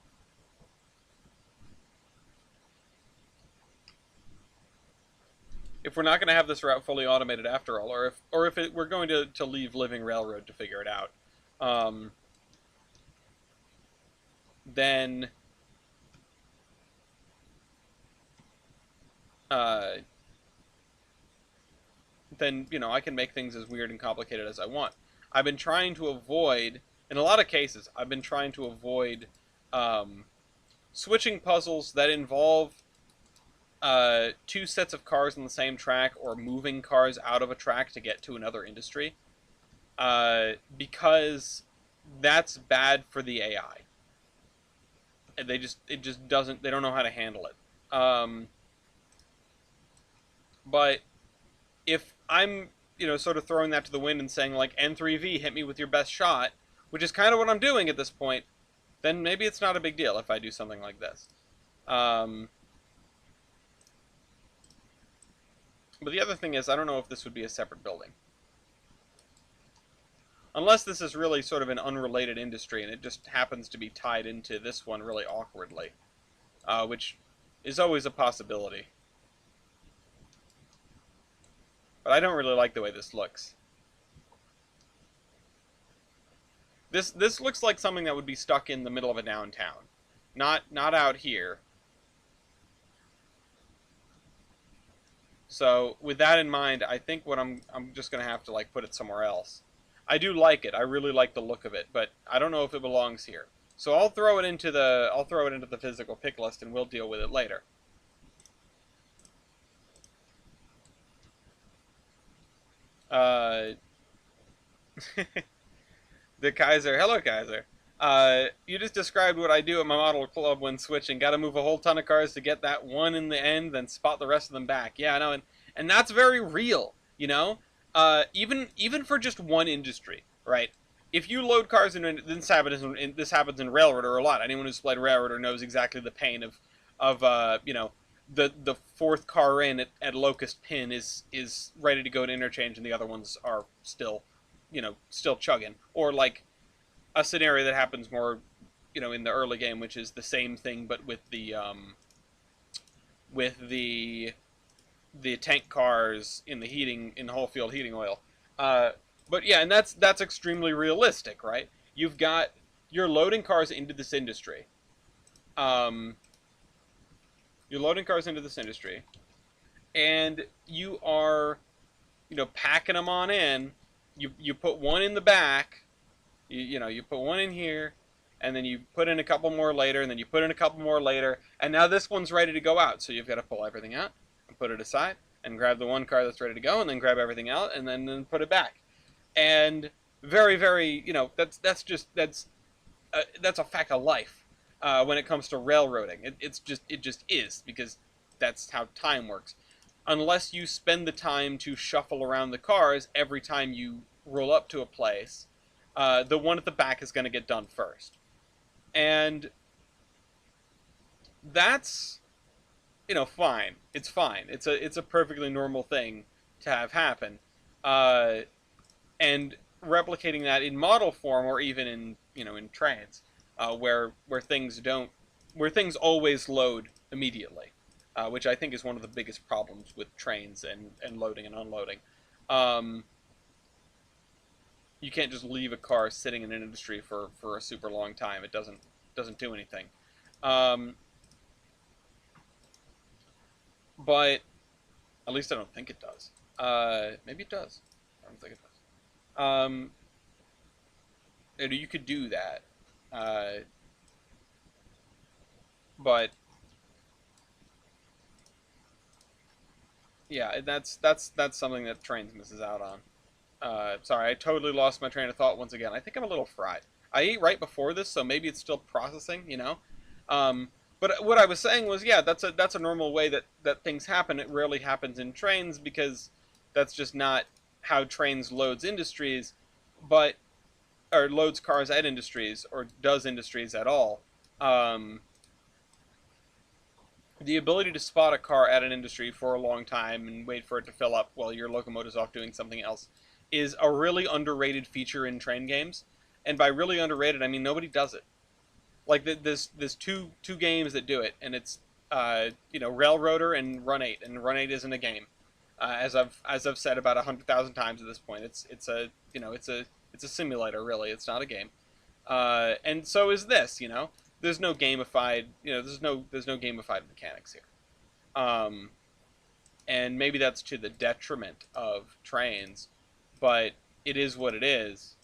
if we're not going to have this route fully automated after all, or if we're going to leave living railroad to figure it out, um, then uh, I can make things as weird and complicated as I want. I've been trying to avoid, in a lot of cases, I've been trying to avoid um, switching puzzles that involve two sets of cars on the same track or moving cars out of a track to get to another industry, because that's bad for the AI. It just doesn't, they don't know how to handle it. But if I'm, sort of throwing that to the wind and saying, like, N3V, hit me with your best shot, which is kind of what I'm doing at this point, then maybe it's not a big deal if I do something like this. But the other thing is, I don't know if this would be a separate building. Unless this is really sort of an unrelated industry and it just happens to be tied into this one really awkwardly, which is always a possibility. But I don't really like the way this looks. This looks like something that would be stuck in the middle of a downtown. Not out here. So with that in mind, I think I'm just gonna have to like put it somewhere else. I do like it. I really like the look of it, but I don't know if it belongs here. So I'll throw it into the physical pick list and we'll deal with it later. The Kaiser, hello Kaiser. You just described what I do at my model club when switching. Got to move a whole ton of cars to get that one in the end, then spot the rest of them back. Yeah, I know, and that's very real. Even for just one industry, right? If you load cars in, this happens in Railroader a lot. Anyone who's played Railroader knows exactly the pain of the fourth car in at Locust Pin is ready to go to interchange and the other ones are still chugging, or like a scenario that happens more, in the early game, which is the same thing but with the tank cars in the whole field heating oil. But yeah, and that's extremely realistic, right? You're loading cars into this industry. You're loading cars into this industry, and you are, packing them on in. You put one in the back. You put one in here, and then you put in a couple more later, and then you put in a couple more later, and now this one's ready to go out. So you've got to pull everything out and put it aside, and grab the one car that's ready to go, and then grab everything out, and then put it back. And very, very, that's a fact of life when it comes to railroading. It just is, because that's how time works. Unless you spend the time to shuffle around the cars every time you roll up to a place, the one at the back is going to get done first. And that's, fine. It's fine. It's a perfectly normal thing to have happen. And replicating that in model form, or even in Trainz, where things always load immediately, which I think is one of the biggest problems with Trainz and loading and unloading. You can't just leave a car sitting in an industry for a super long time. It doesn't do anything. But at least I don't think it does. Maybe it does. I don't think it does. You could do that. But yeah, that's something that Trainz misses out on. Sorry, I totally lost my train of thought once again. I think I'm a little fried. I ate right before this, so maybe it's still processing, But what I was saying was, yeah, that's a normal way that things happen. It rarely happens in Trainz because that's just not how Trainz loads industries, but or loads cars at industries, or does industries at all. Um, the ability to spot a car at an industry for a long time and wait for it to fill up while your locomotive's off doing something else is a really underrated feature in train games. And by really underrated, I mean nobody does it. Like there's two games that do it, and it's Railroader and Run 8, and Run 8 isn't a game. As I've said about 100,000 times at this point, it's a it's a simulator really. It's not a game. And so is this. There's no gamified there's no gamified mechanics here. And maybe that's to the detriment of Trainz, but it is what it is.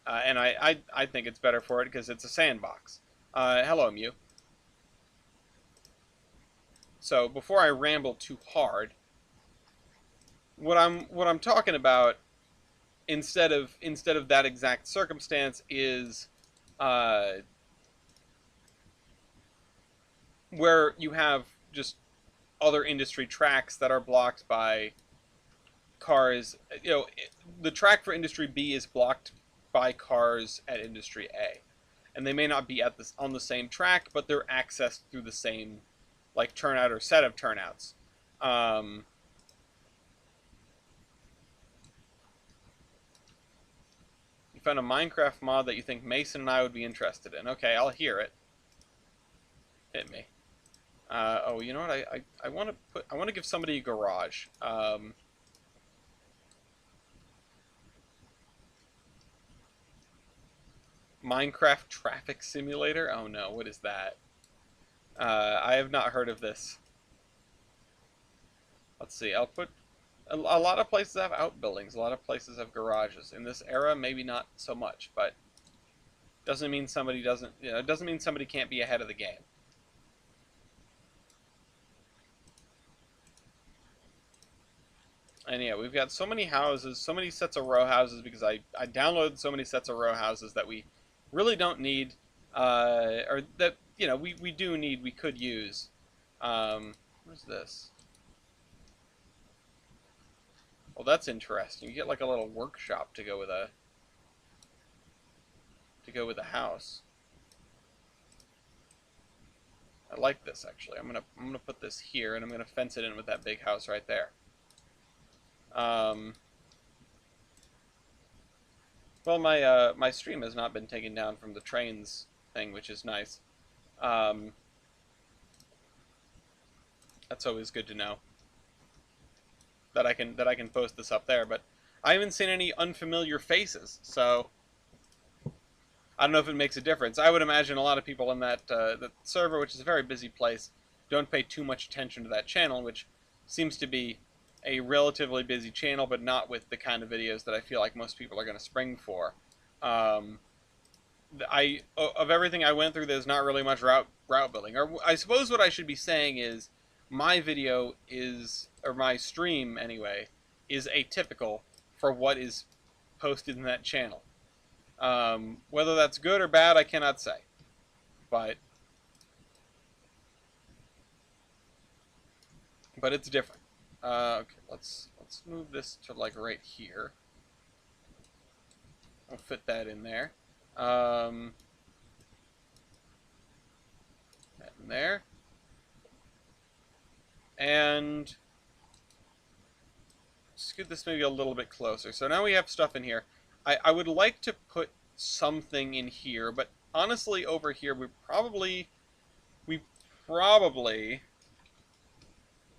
And I think it's better for it because it's a sandbox. Hello, Mew. So before I ramble too hard, what I'm talking about instead of that exact circumstance is where you have just other industry tracks that are blocked by cars. The track for Industry B is blocked by cars at Industry A, and they may not be on the same track, but they're accessed through the same like turnout or set of turnouts. Um, you found a Minecraft mod that you think Mason and I would be interested in. Okay, I'll hear it. Hit me. Oh, you know what? I want to give somebody a garage. Minecraft Traffic Simulator? Oh no, what is that? I have not heard of this. Let's see, I'll put... A lot of places have outbuildings, a lot of places have garages. In this era, maybe not so much, but doesn't mean somebody doesn't... it doesn't mean somebody can't be ahead of the game. And yeah, we've got so many houses, so many sets of row houses, because I downloaded so many sets of row houses that we really don't need, or that, we do need, we could use. What's this? Well, that's interesting. You get like a little workshop to go with a house. I like this actually. I'm gonna put this here, and I'm gonna fence it in with that big house right there. Well, my stream has not been taken down from the Trainz thing, which is nice. That's always good to know that I can post this up there. But I haven't seen any unfamiliar faces, so I don't know if it makes a difference. I would imagine a lot of people in that server, which is a very busy place, don't pay too much attention to that channel, which seems to be a relatively busy channel, but not with the kind of videos that I feel like most people are going to spring for. Of everything I went through, there's not really much route building. Or I suppose what I should be saying is, my video is, or my stream anyway, is atypical for what is posted in that channel. Whether that's good or bad, I cannot say. But it's different. Okay, let's move this to like right here. I'll fit that in there. That in there. And scoot this maybe a little bit closer. So now we have stuff in here. I would like to put something in here, but honestly over here we probably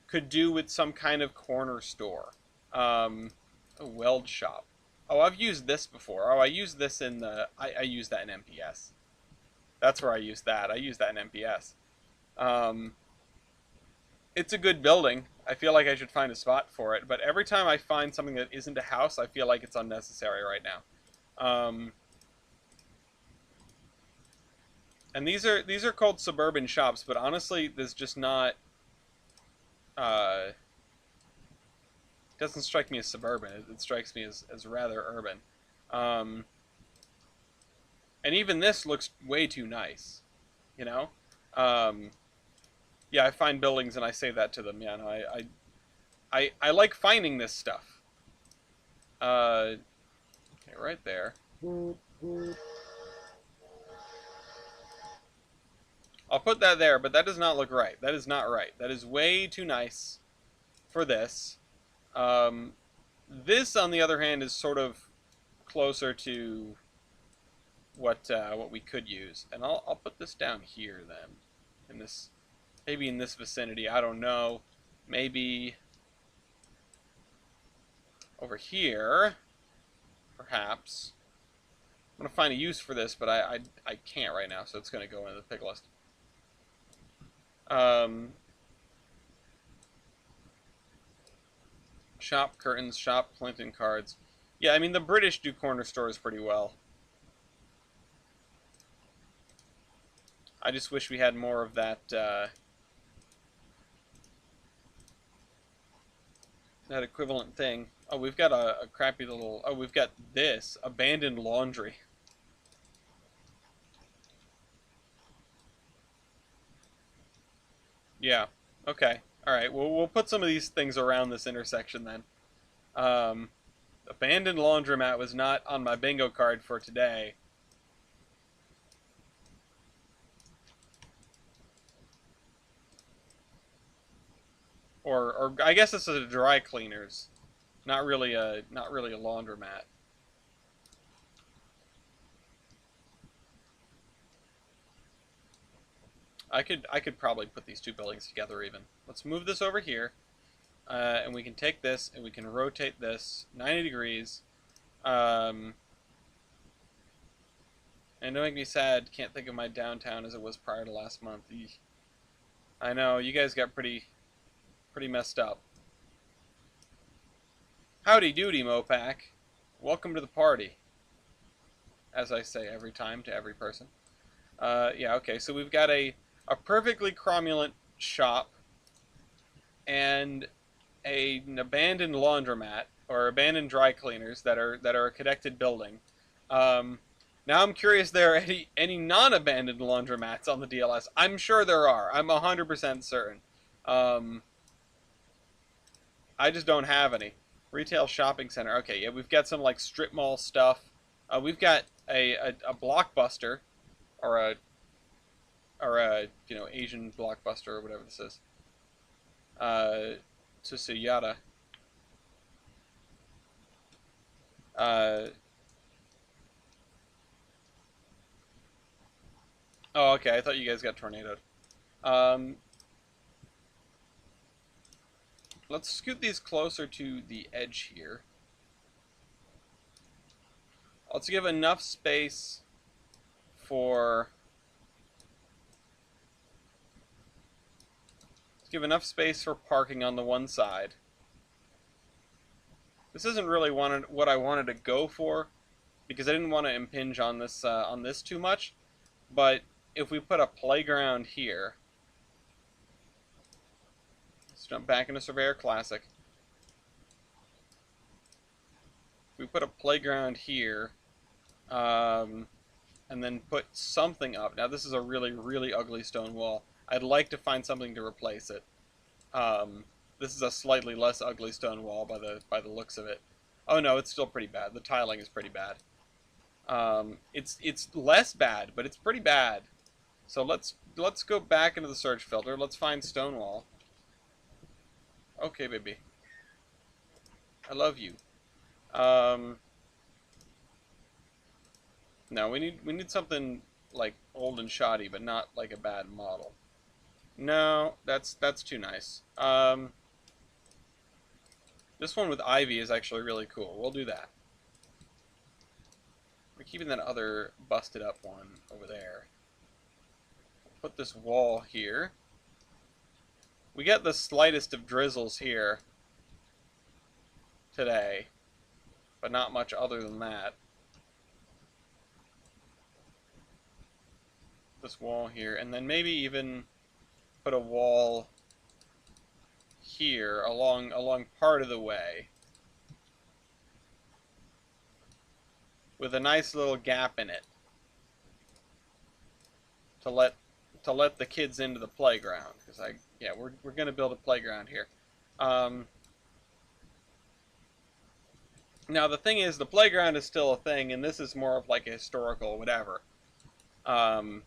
could do with some kind of corner store. A weld shop. Oh, I've used this before. Oh, I used this in the... I used that in MPS. That's where I used that. I used that in MPS. It's a good building. I feel like I should find a spot for it, but every time I find something that isn't a house, I feel like it's unnecessary right now. And these are called suburban shops, but honestly, there's just not... doesn't strike me as suburban. It strikes me as rather urban. And even this looks way too nice, you know? Yeah, I find buildings and I say that to them. Yeah, no, I like finding this stuff. Okay, right there. I'll put that there, but that does not look right. That is not right. That is way too nice for this. Um, this, on the other hand, is sort of closer to what we could use, and I'll put this down here then, in this, maybe in this vicinity. I don't know. Maybe over here, perhaps. I'm gonna find a use for this, but I can't right now, so it's gonna go into the pick list. Shop curtains, shop Clinton cards. Yeah, I mean the British do corner stores pretty well. I just wish we had more of that that equivalent thing. Oh, we've got a crappy little. Oh, we've got this abandoned laundry. Yeah. Okay. All right. Well, we'll put some of these things around this intersection then. Um, abandoned laundromat was not on my bingo card for today. Or I guess this is a dry cleaners, not really a laundromat. I could probably put these two buildings together even. Let's move this over here, and we can take this and we can rotate this 90 degrees. And don't make me sad. Can't think of my downtown as it was prior to last month. Eesh. I know you guys got pretty messed up. Howdy doody, Mopac. Welcome to the party. As I say every time to every person. Yeah, okay, so we've got a perfectly cromulent shop and an abandoned laundromat or abandoned dry cleaners that are a connected building. Now I'm curious, there are any non-abandoned laundromats on the DLS? I'm sure there are. I'm 100% certain. I just don't have any. Retail shopping center. Okay, yeah, we've got some like strip mall stuff. We've got a Blockbuster or a Asian Blockbuster or whatever this is. Tsusuyada. Oh, okay. I thought you guys got tornadoed. Let's scoot these closer to the edge here. Let's give enough space for... parking on the one side. This isn't really what I wanted to go for, because I didn't want to impinge on this too much. But if we put a playground here, let's jump back into Surveyor Classic. If we put a playground here, and then put something up. Now this is a really ugly stone wall. I'd like to find something to replace it. This is a slightly less ugly stone wall by the looks of it. Oh no, it's still pretty bad. The tiling is pretty bad. It's less bad, but it's pretty bad. So let's go back into the search filter. Let's find stone wall. Okay, baby. I love you. No, we need something like old and shoddy, but not like a bad model. No, that's too nice. This one with ivy is actually really cool. We'll do that. We're keeping that other busted up one over there. Put this wall here. We get the slightest of drizzles here today, but not much other than that. This wall here, and then maybe even put a wall here along part of the way with a nice little gap in it to let the kids into the playground, because we're gonna build a playground here. Now, the thing is, the playground is still a thing, and this is more of like a historical whatever. Um,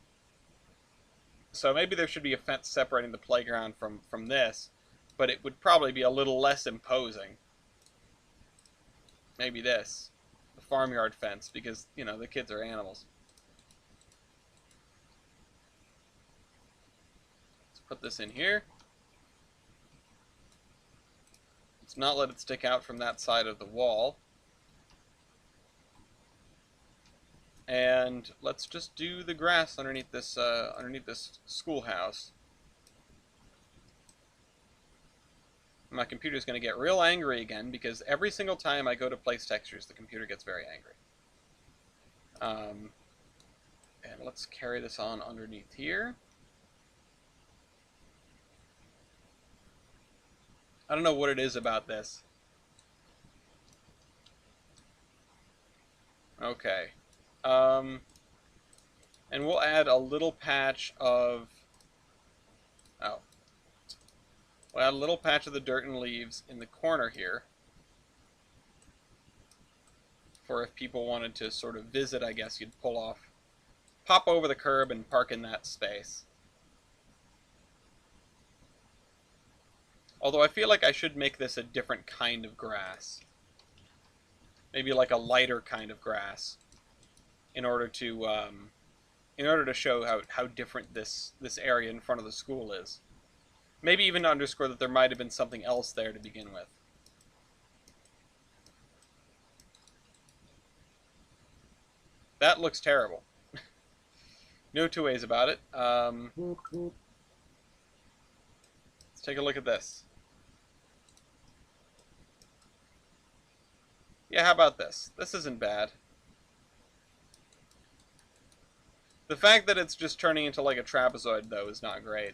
so maybe there should be a fence separating the playground from this, but it would probably be a little less imposing. Maybe this, the farmyard fence, because, you know, the kids are animals. Let's put this in here. Let's not let it stick out from that side of the wall. And let's just do the grass underneath this schoolhouse. My computer's going to get real angry again because every single time I go to place textures, the computer gets very angry. And let's carry this on underneath here. I don't know what it is about this. Okay. And we'll add a little patch of... Oh. We'll add a little patch of the dirt and leaves in the corner here. For if people wanted to sort of visit, I guess you'd pop over the curb and park in that space. Although I feel like I should make this a different kind of grass. Maybe like a lighter kind of grass. In order to show how different this area in front of the school is. Maybe even to underscore that there might have been something else there to begin with. That looks terrible. No two ways about it. Let's take a look at this. Yeah, how about this? This isn't bad. The fact that it's just turning into like a trapezoid, though, is not great.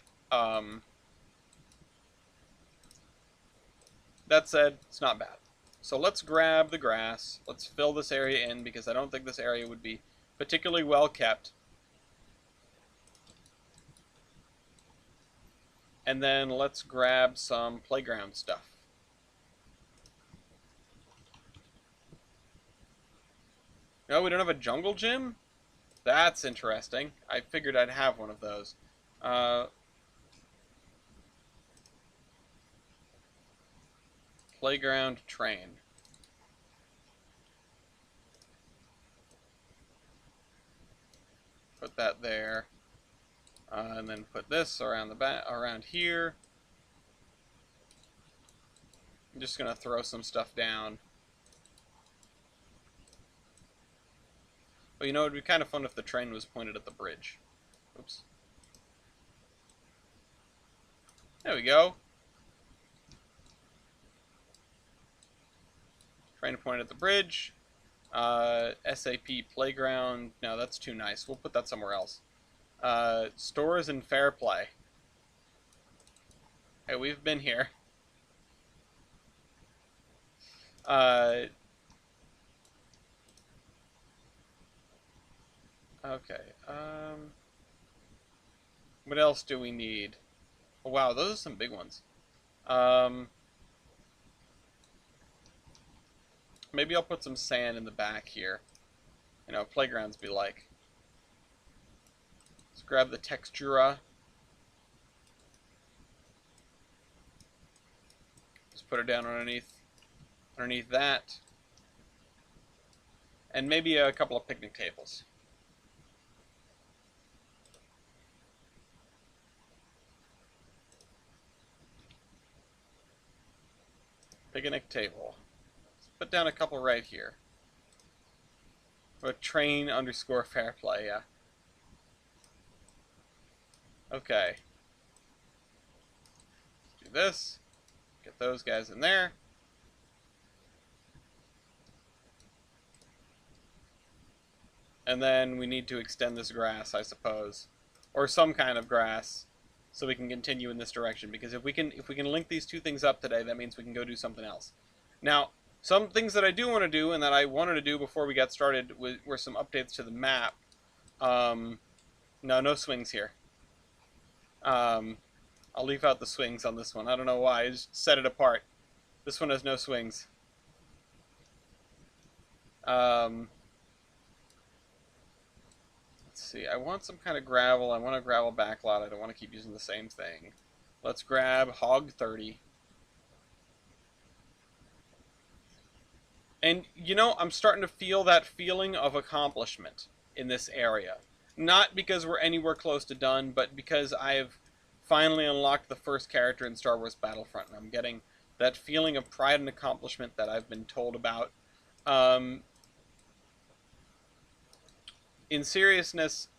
That said, it's not bad. So let's grab the grass. Let's fill this area in, because I don't think this area would be particularly well kept. And then let's grab some playground stuff. No, we don't have a jungle gym? That's interesting. I figured I'd have one of those. Playground train. Put that there. And then put this around the back, around here. I'm just gonna throw some stuff down. But you know, it'd be kind of fun if the train was pointed at the bridge. Oops. There we go. Train pointed at the bridge. SAP playground. No, that's too nice. We'll put that somewhere else. Stores and fair play. Hey, we've been here. Okay. What else do we need? Oh, wow, those are some big ones. Maybe I'll put some sand in the back here. You know, playgrounds be like. Let's grab the textura. Just put it down underneath that. And maybe a couple of picnic tables. Picnic table. Let's put down a couple right here. Or train underscore fair play, yeah. Okay. Let's do this. Get those guys in there. And then we need to extend this grass, I suppose. Or some kind of grass. So we can continue in this direction, because if we can link these two things up today, that means we can go do something else. Now, some things that I do want to do, and that I wanted to do before we got started, were some updates to the map. No swings here. I'll leave out the swings on this one. I don't know why. I just set it apart. This one has no swings. Um, let's see. I want some kind of gravel. I want a gravel backlot. I don't want to keep using the same thing. Let's grab hog 30. And, you know, I'm starting to feel that feeling of accomplishment in this area. Not because we're anywhere close to done, but because I've finally unlocked the first character in Star Wars Battlefront, and I'm getting that feeling of pride and accomplishment that I've been told about. Um, in seriousness,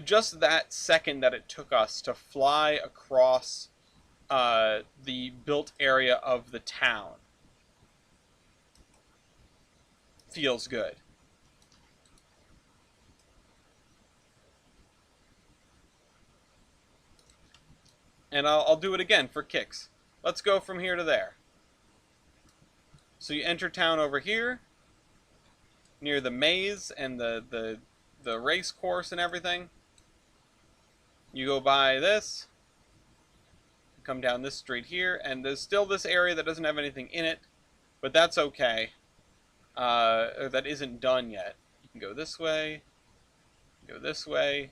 just that second that it took us to fly across the built area of the town feels good. And I'll do it again for kicks. Let's go from here to there. So you enter town over here, near the maze and the race course and everything. You go by this, come down this street here, and there's still this area that doesn't have anything in it, but that's okay. That isn't done yet. You can go this way, go this way,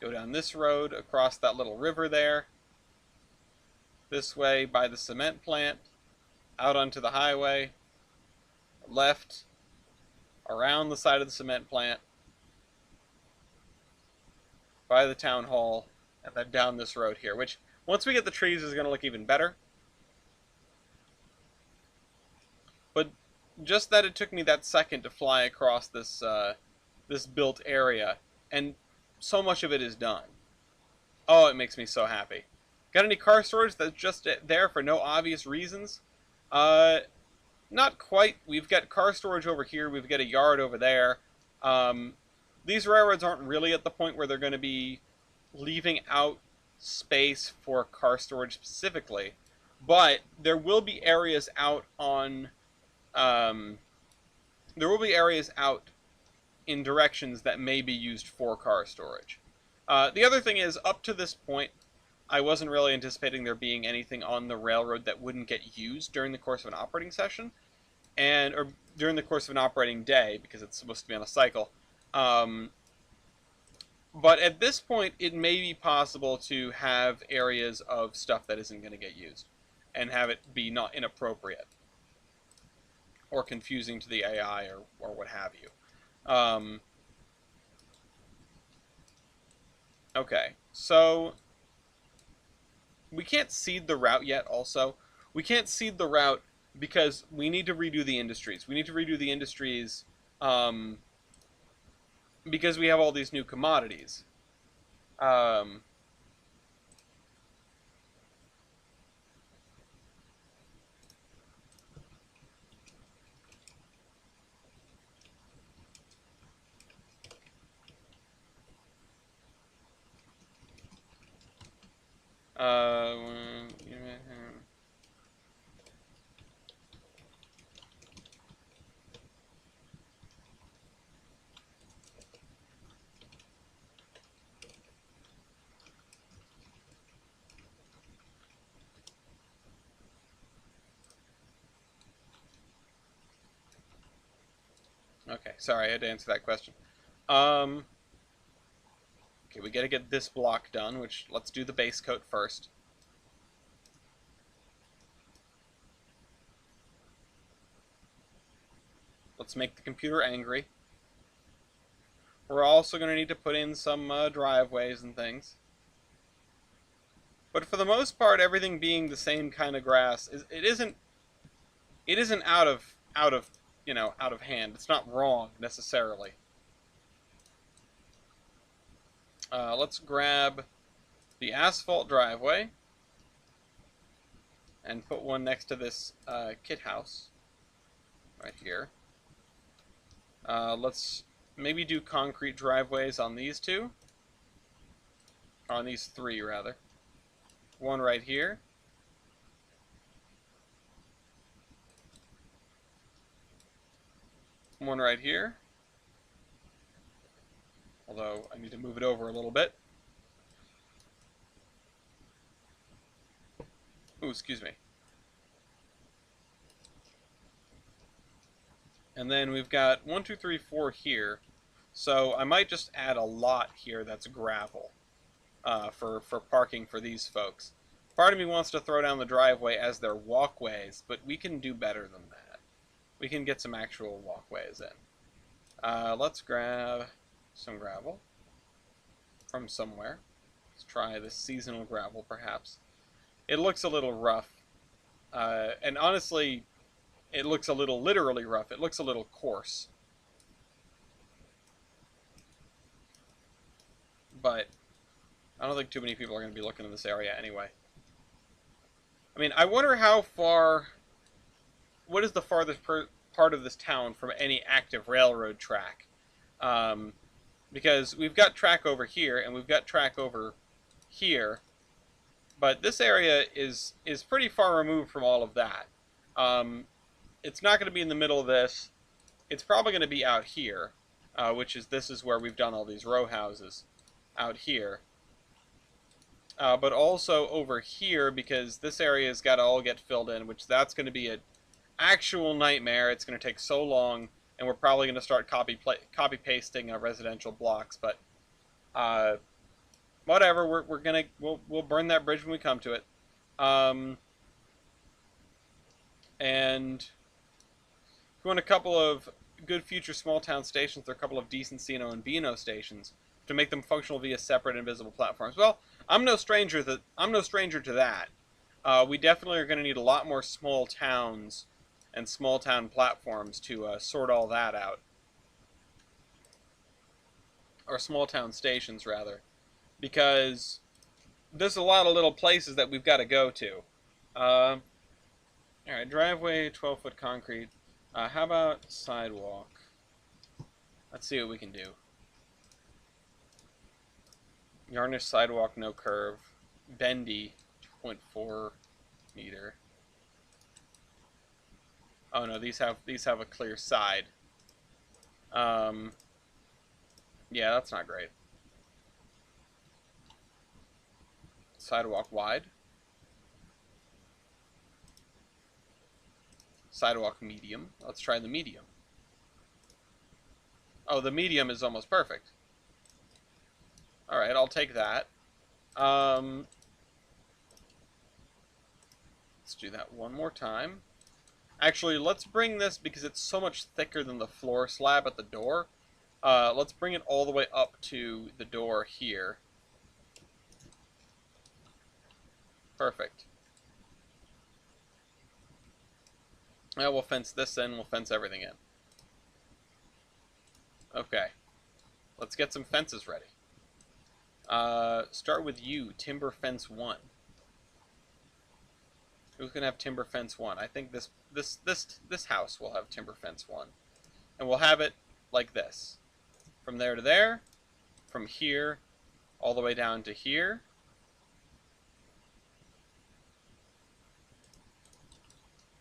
go down this road, across that little river there, this way by the cement plant, out onto the highway, left, around the side of the cement plant, by the town hall, and then down this road here, which, once we get the trees, is going to look even better. But just that it took me that second to fly across this this built area, and so much of it is done. Oh, it makes me so happy. Got any car storage that's just there for no obvious reasons? Uh, Not quite. We've got car storage over here. We've got a yard over there. Um, these railroads aren't really at the point where they're going to be leaving out space for car storage specifically, but there will be areas out on um, there will be areas out in directions that may be used for car storage. The other thing is, up to this point, I wasn't really anticipating there being anything on the railroad that wouldn't get used during the course of an operating session, or during the course of an operating day, because it's supposed to be on a cycle. Um, but at this point, it may be possible to have areas of stuff that isn't going to get used, and have it be not inappropriate or confusing to the AI or what have you. Okay, so we can't seed the route yet, also. We can't seed the route because we need to redo the industries. We need to redo the industries um, because we have all these new commodities. Um, uh, okay, sorry, I had to answer that question. Um, okay, we gotta get this block done, which, let's do the base coat first. Let's make the computer angry. We're also going to need to put in some driveways and things. But for the most part, everything being the same kind of grass, it isn't out of hand. It's not wrong necessarily. Let's grab the asphalt driveway and put one next to this kit house right here. Let's maybe do concrete driveways on these two. On these three, rather. One right here. One right here. Although, I need to move it over a little bit. Ooh, excuse me. And then we've got 1, 2, 3, 4 here. So I might just add a lot here that's gravel for parking for these folks. Part of me wants to throw down the driveway as their walkways, but we can do better than that. We can get some actual walkways in. Let's grab some gravel from somewhere. Let's try this seasonal gravel, perhaps. It looks a little rough. And honestly, it looks a little literally rough. It looks a little coarse. But I don't think too many people are going to be looking in this area anyway. I mean, I wonder how far... What is the farthest part of this town from any active railroad track? Because we've got track over here, and we've got track over here. But this area is pretty far removed from all of that. It's not going to be in the middle of this. It's probably going to be out here, this is where we've done all these row houses, out here. But also over here, because this area has got to all get filled in, which that's going to be an actual nightmare. It's going to take so long, and we're probably going to start copy-pasting residential blocks, but whatever, we'll burn that bridge when we come to it. And if you want a couple of good future small town stations, there are a couple of decent C&O and B&O stations to make them functional via separate and visible platforms. Well, I'm no stranger to that. We definitely are going to need a lot more small towns and small town platforms to sort all that out. Or small town stations, rather. Because there's a lot of little places that we've got to go to. Alright, driveway, 12-foot concrete. How about sidewalk? Let's see what we can do. Yarnish sidewalk, no curve. Bendy, 2.4 meter. Oh no, these have a clear side. Yeah, that's not great. Sidewalk wide. Sidewalk medium. Let's try the medium. Oh, the medium is almost perfect. Alright, I'll take that. Let's do that one more time. Actually, let's bring this, because it's so much thicker than the floor slab at the door, let's bring it all the way up to the door here. Perfect. Now we'll fence this in, we'll fence everything in. Okay. Let's get some fences ready. Start with you, timber fence 1. Who's gonna have timber fence 1? I think this house will have timber fence 1. And we'll have it like this. From there to there, from here, all the way down to here.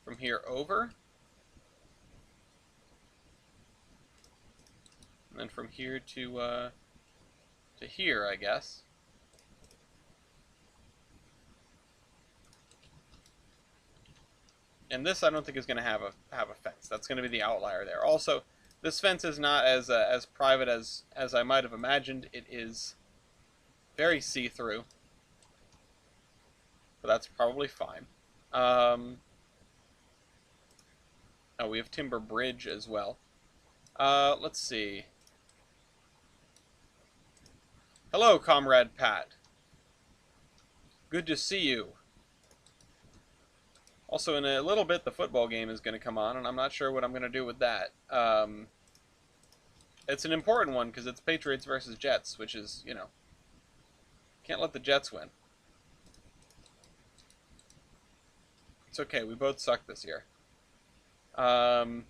From here over. And then from here to here, I guess. And this I don't think is going to have a fence. That's going to be the outlier there. Also, this fence is not as private as I might have imagined. It is very see-through, but that's probably fine. Oh, we have timber bridge as well. Let's see. Hello, Comrade Pat. Good to see you. Also, in a little bit, the football game is going to come on, and I'm not sure what I'm going to do with that. It's an important one, because it's Patriots versus Jets, which is, you know, can't let the Jets win. It's okay, we both suck this year. Right,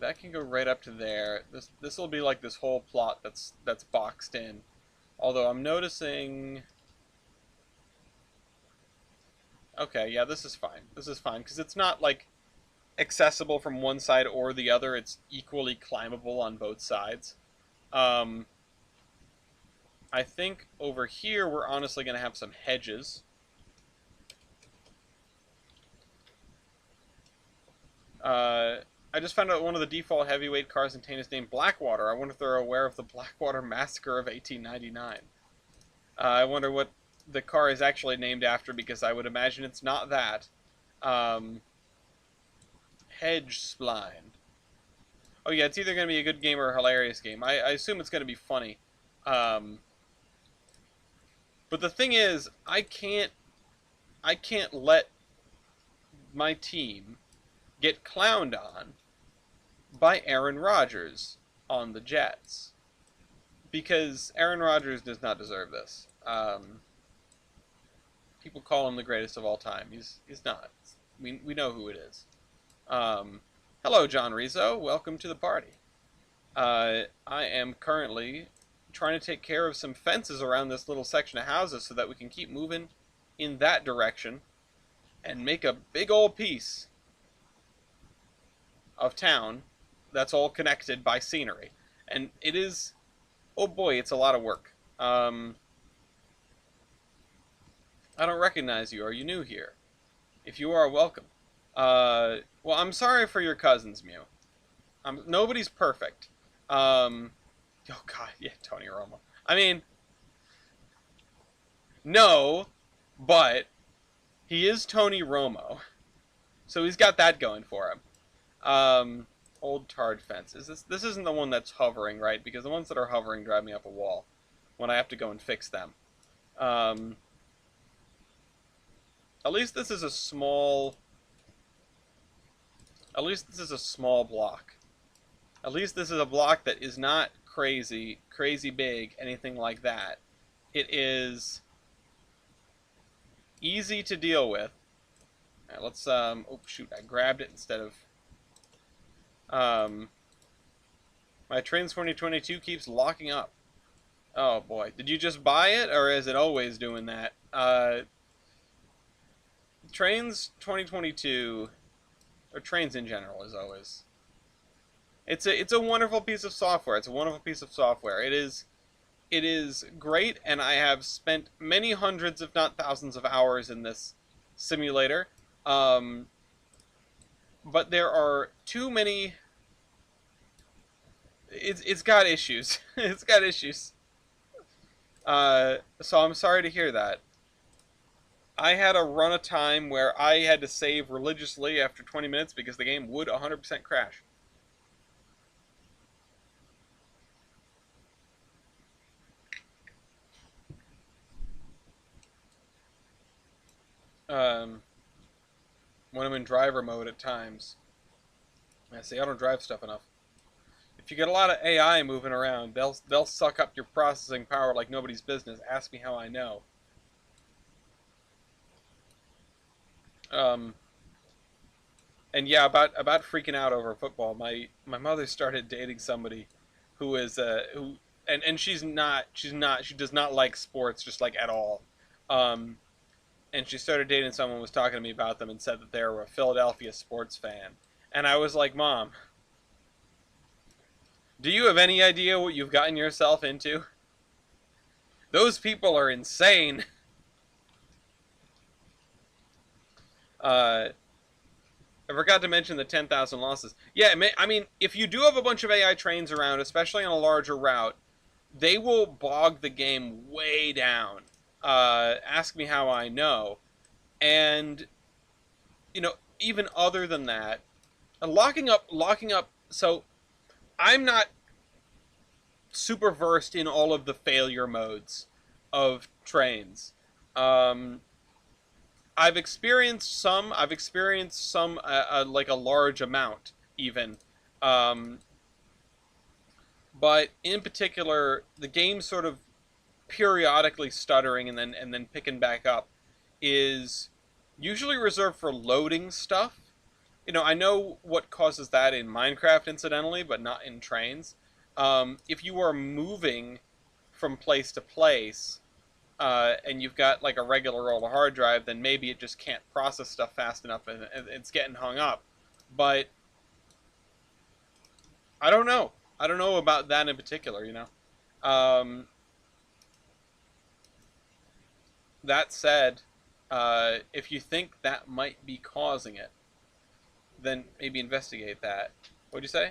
that can go right up to there. This will be like this whole plot that's boxed in. Although I'm noticing... Okay, yeah, this is fine. This is fine, because it's not, like, accessible from one side or the other. It's equally climbable on both sides. I think over here we're honestly going to have some hedges. I I just found out one of the default heavyweight cars in Tane is named Blackwater. I wonder if they're aware of the Blackwater Massacre of 1899. I wonder what the car is actually named after, because I would imagine it's not that. Um, Hedge Spline. Oh yeah, it's either going to be a good game or a hilarious game. I assume it's going to be funny. Um, but the thing is, I can't let my team get clowned on by Aaron Rodgers on the Jets, because Aaron Rodgers does not deserve this. People call him the greatest of all time. He's not. We know who it is. Hello, John Rizzo. Welcome to the party. I am currently trying to take care of some fences around this little section of houses so that we can keep moving in that direction and make a big old piece of town that's all connected by scenery. And it is, oh boy, it's a lot of work. I don't recognize you. Are you new here? If you are, welcome. Well, I'm sorry for your cousins, Mew. Nobody's perfect. Oh god, yeah, Tony Romo. I mean, no, but he is Tony Romo, so he's got that going for him. Old tarred fences. This isn't the one that's hovering, right? Because the ones that are hovering drive me up a wall when I have to go and fix them. At least this is a small... At least this is a small block. At least this is a block that is not crazy big, anything like that. It is easy to deal with. Alright, let's, oh shoot, I grabbed it instead of... my Trainz 2022 keeps locking up. Oh boy, did you just buy it, or is it always doing that? Trainz 2022, or Trainz in general, is always... It's a wonderful piece of software. It's a wonderful piece of software. It is great, and I have spent many hundreds, if not thousands, of hours in this simulator. But there are too many... It's got issues. It's got issues. So I'm sorry to hear that. I had a run of time where I had to save religiously after 20 minutes because the game would 100% crash. When I'm in driver mode at times. I see, I don't drive stuff enough. If you get a lot of AI moving around, they'll suck up your processing power like nobody's business. Ask me how I know. And yeah, about freaking out over football. My mother started dating somebody who is and she does not like sports, just like at all. And she started dating someone who was talking to me about them and said that they were a Philadelphia sports fan. And I was like, Mom, do you have any idea what you've gotten yourself into? Those people are insane. I forgot to mention the 10,000 losses. Yeah, I mean, if you do have a bunch of AI trains around, especially on a larger route, they will bog the game way down. Ask me how I know. And, you know, even other than that, locking up, so I'm not super versed in all of the failure modes of trains. I've experienced some, like a large amount, even. But in particular, the game sort of periodically stuttering and then picking back up is usually reserved for loading stuff. You know, I know what causes that in Minecraft, incidentally, but not in trains. If you are moving from place to place, and you've got like a regular old hard drive, then maybe it just can't process stuff fast enough and it's getting hung up. But I don't know. I don't know about that in particular, you know. That said, if you think that might be causing it, then maybe investigate that. What'd you say?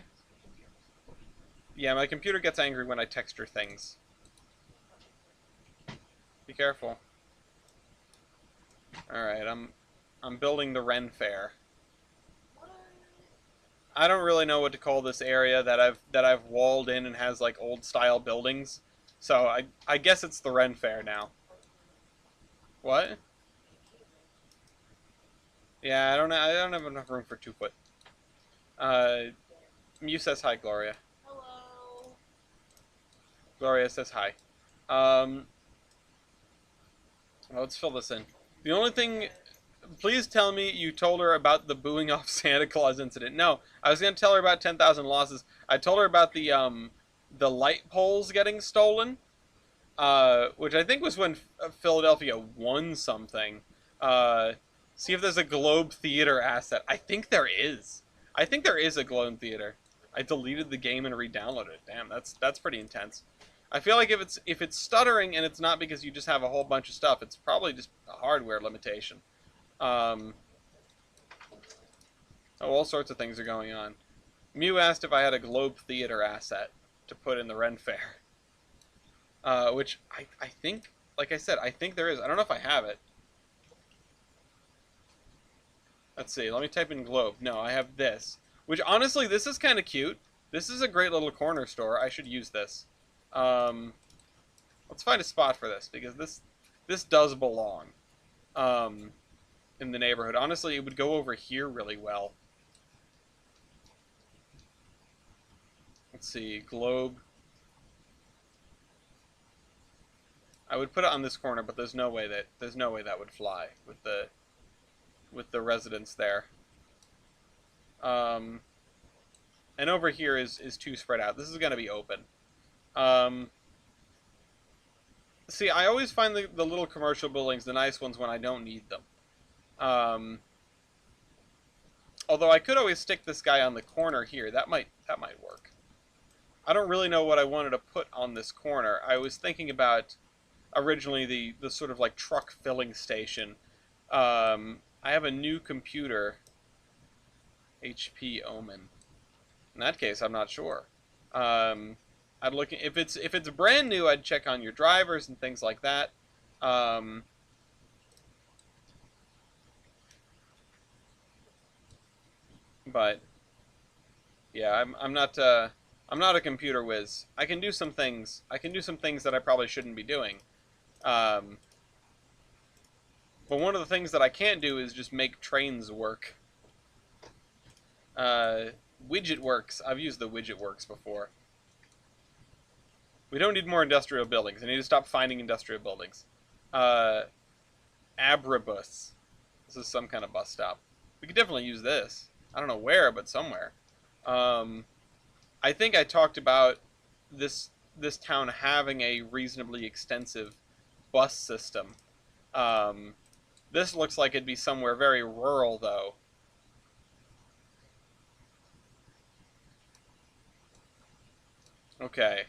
Yeah, my computer gets angry when I texture things. Be careful. Alright, I'm building the Ren Fair. I don't really know what to call this area that I've walled in and has like old style buildings. So I guess it's the Ren Fair now. What? Yeah, I don't have enough room for 2 foot. Uh Mew says hi, Gloria. Hello. Gloria says hi. Um well, let's fill this in. The only thing, please tell me you told her about the booing off Santa Claus incident. No, I was gonna tell her about 10,000 losses. I told her about the light poles getting stolen, which I think was when Philadelphia won something. Uh, See if there's a Globe Theater asset. I think there is. I think there is a Globe Theater. I deleted the game and re-downloaded it. Damn, that's pretty intense. I feel like if it's stuttering and it's not because you just have a whole bunch of stuff, it's probably just a hardware limitation. Um, oh, all sorts of things are going on. Mew asked if I had a Globe Theater asset to put in the Ren Fair, which I think, like I said, I think there is. I don't know if I have it. Let's see. Let me type in Globe. No, I have this. Which, honestly, this is kind of cute. This is a great little corner store. I should use this. Um, let's find a spot for this, because this does belong in the neighborhood. Honestly, it would go over here really well. Let's see. Globe. I would put it on this corner, but there's no way that would fly with the residents there. Um, and over here is too spread out. This is going to be open. Um, See, I always find the little commercial buildings the nice ones when I don't need them. Um, Although I could always stick this guy on the corner here. That might work. I don't really know what I wanted to put on this corner. I was thinking about originally the sort of like truck filling station. I have a new computer, HP Omen. In that case, I'm not sure. I'd look if it's brand new. I'd check on your drivers and things like that. Um, but yeah, I'm not a computer whiz. I can do some things. I can do some things that I probably shouldn't be doing. Um, but one of the things that I can't do is just make Trainz work. Uh, Widget works. I've used the widget works before. We don't need more industrial buildings. I need to stop finding industrial buildings. Uh, Abribus. This is some kind of bus stop. We could definitely use this. I don't know where, but somewhere. Um, I think I talked about this town having a reasonably extensive bus system. Um, this looks like it'd be somewhere very rural, though. Okay.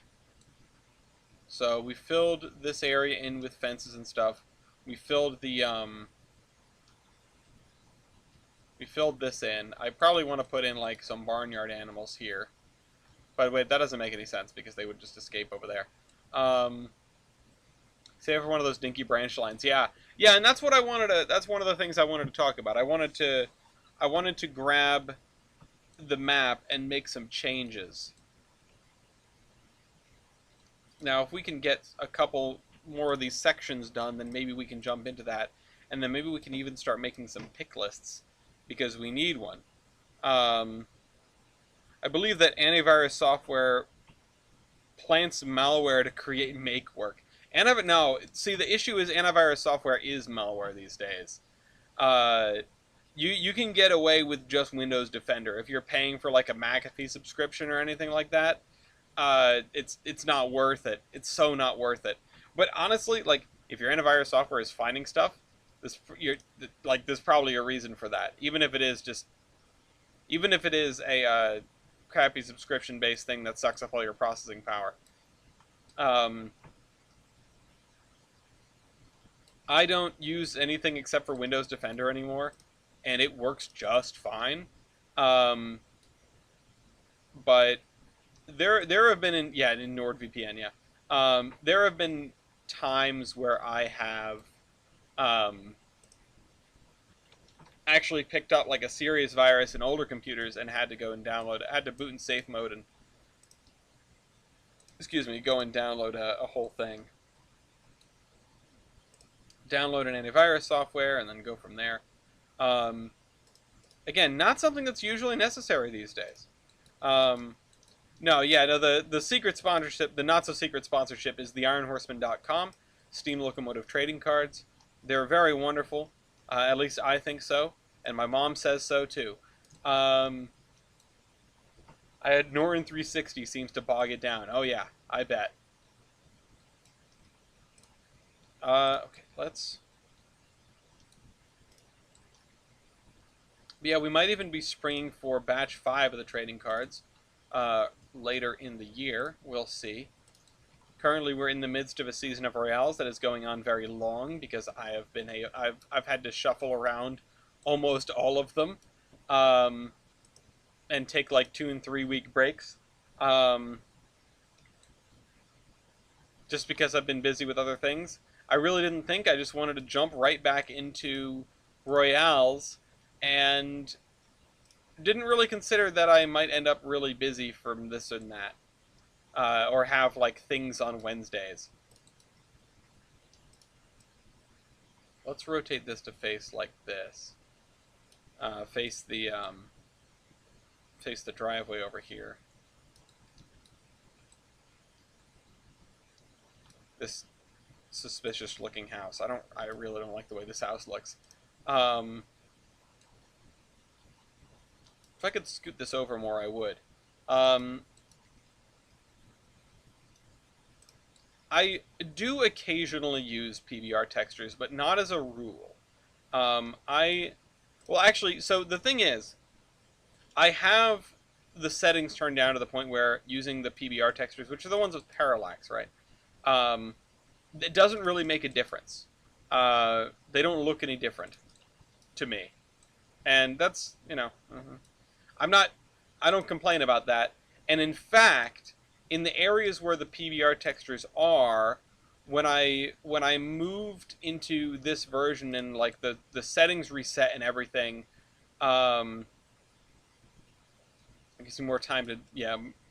So we filled this area in with fences and stuff. We filled we filled this in. I probably want to put in like some barnyard animals here. By the way, that doesn't make any sense because they would just escape over there. Um, Save for one of those dinky branch lines. Yeah, yeah, and that's what I wanted to. That's one of the things I wanted to talk about. I wanted to grab the map and make some changes. Now, if we can get a couple more of these sections done, then maybe we can jump into that, and then maybe we can even start making some pick lists because we need one. Um, I believe that antivirus software plants malware to create make work. No, see, the issue is antivirus software is malware these days. Uh, you can get away with just Windows Defender if you're paying for like a McAfee subscription or anything like that. It's not worth it. It's so not worth it. But honestly, like if your antivirus software is finding stuff, there's probably a reason for that. Even if it is a crappy subscription based thing that sucks up all your processing power. Um, I don't use anything except for Windows Defender anymore, and it works just fine. Um, but there have been in NordVPN, yeah. There have been times where I have um, actually picked up like a serious virus in older computers and had to go and download it. I had to boot in safe mode and go and download a whole thing. Download an antivirus software and then go from there. Um, Again, not something that's usually necessary these days. Um, no, yeah, no. The secret sponsorship, the not so secret sponsorship, is the IronHorseman.com, Steam Locomotive trading cards. They're very wonderful. At least I think so, and my mom says so too. Um, I had Norton 360 seems to bog it down. Oh yeah, I bet. Okay, let's. Yeah, we might even be springing for batch 5 of the trading cards later in the year. We'll see. Currently, we're in the midst of a season of Royales that is going on very long because I've had to shuffle around almost all of them, um, and take like 2 and 3 week breaks, um, just because I've been busy with other things. I really didn't think. I just wanted to jump right back into Royales, and didn't really consider that I might end up really busy from this and that, or have like things on Wednesdays. Let's rotate this to face like this. Face the driveway over here. This suspicious looking house. I really don't like the way this house looks. Um, if I could scoot this over more, I would. Um, I do occasionally use PBR textures, but not as a rule. Well, actually, so the thing is, I have the settings turned down to the point where using the PBR textures, which are the ones with parallax, right? Um, it doesn't really make a difference. They don't look any different to me, and that's I'm not, I don't complain about that. And in fact, in the areas where the PBR textures are, when I moved into this version and like the settings reset and everything, I guess more time to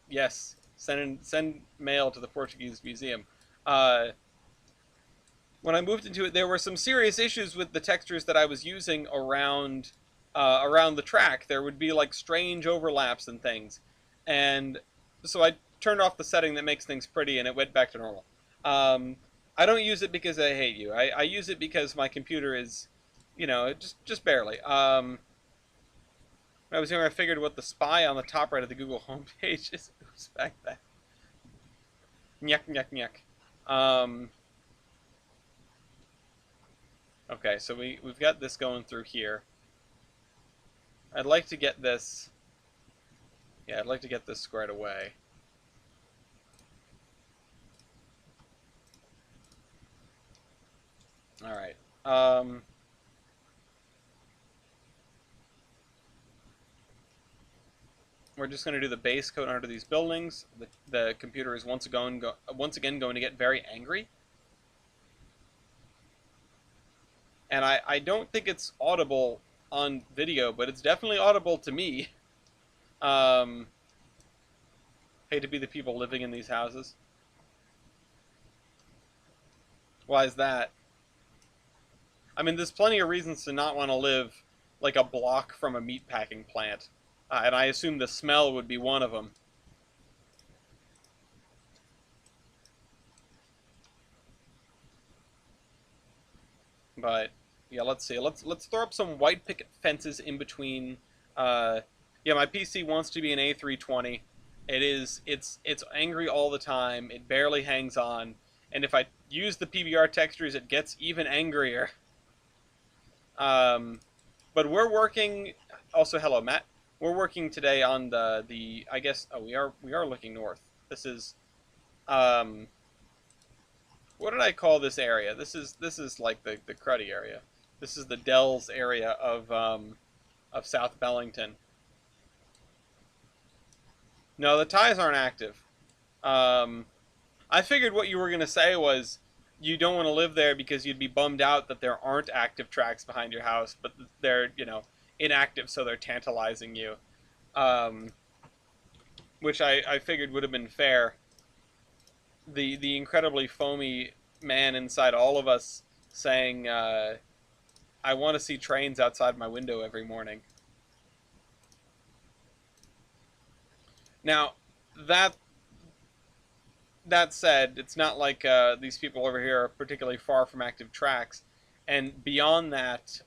yes, send mail to the Portuguese Museum. Uh, when I moved into it, there were some serious issues with the textures that I was using around the track. There would be like strange overlaps and things, and so I turned off the setting that makes things pretty, and it went back to normal. Um, I don't use it because I hate you. I use it because my computer is, just barely. When I was here, I figured what the spy on the top right of the Google homepage is. Oops, back that. Nyuk nyuk nyuk. Okay, so we've got this going through here. I'd like to get this. Yeah, I'd like to get this squared away. All right. We're just going to do the base coat under these buildings. The computer is once again going to get very angry. And I don't think it's audible on video, but it's definitely audible to me. Hate to be the people living in these houses. Why is that? I mean, there's plenty of reasons to not want to live like a block from a meatpacking plant. And I assume the smell would be one of them. But yeah, let's see. Let's throw up some white picket fences in between. Yeah, my PC wants to be an A320. It's angry all the time. It barely hangs on. And if I use the PBR textures, it gets even angrier. But we're working. Also, hello, Matt. We're working today on the I guess. Oh, we are looking north. This is what did I call this area? This is like the cruddy area. This is the Dells area of South Bellington. No, the ties aren't active. Um, I figured what you were gonna say was you don't want to live there because you'd be bummed out that there aren't active tracks behind your house, but they're, inactive, so they're tantalizing you. Um, which I figured would have been fair. The incredibly foamy man inside all of us saying, "I want to see trains outside my window every morning." Now, that that said, it's not like these people over here are particularly far from active tracks, and beyond that,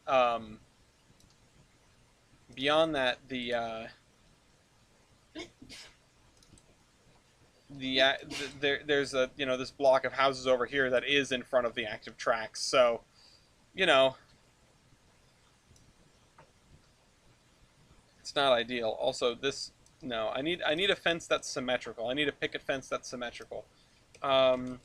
there's a this block of houses over here that is in front of the active tracks. So you know it's not ideal. Also, this no, I need a fence that's symmetrical. I need a picket fence that's symmetrical. Um,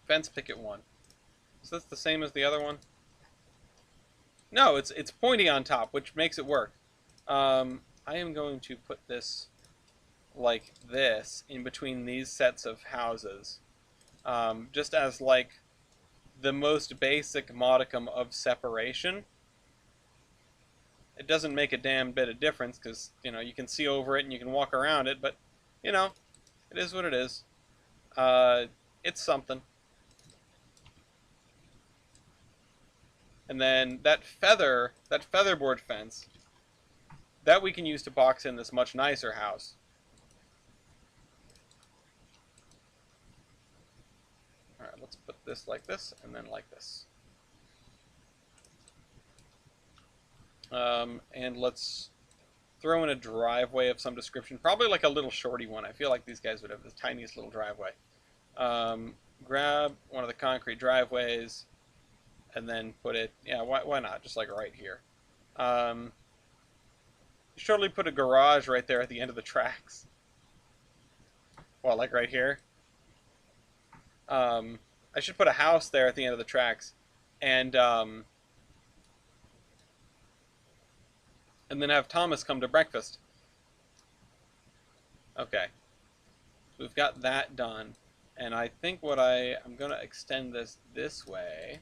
Fence picket one. So that's the same as the other one. No, it's pointy on top, which makes it work. I am going to put this like this in between these sets of houses, just as like the most basic modicum of separation. It doesn't make a damn bit of difference because you can see over it and you can walk around it, but you know it is what it is. Uh, it's something. And then that featherboard fence, that we can use to box in this much nicer house. All right, let's put this like this and then like this. And let's throw in a driveway of some description, probably like a little shorty one. I feel like these guys would have the tiniest little driveway. Um, Grab one of the concrete driveways and then put it, yeah, why not? Just like right here. Um, you should totally put a garage right there at the end of the tracks. Well, like right here. Um, I should put a house there at the end of the tracks, and and then have Thomas come to breakfast. Okay, we've got that done, and I think I'm gonna extend this way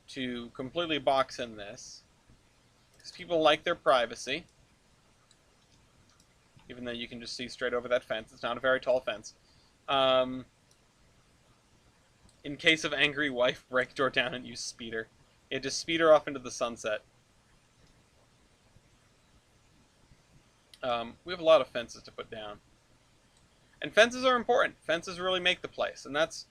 to completely box in this, because people like their privacy, even though you can just see straight over that fence. It's not a very tall fence. Um, in case of angry wife, break door down and use speeder. Yeah, just speed her off into the sunset. We have a lot of fences to put down. And fences are important. Fences really make the place, and that's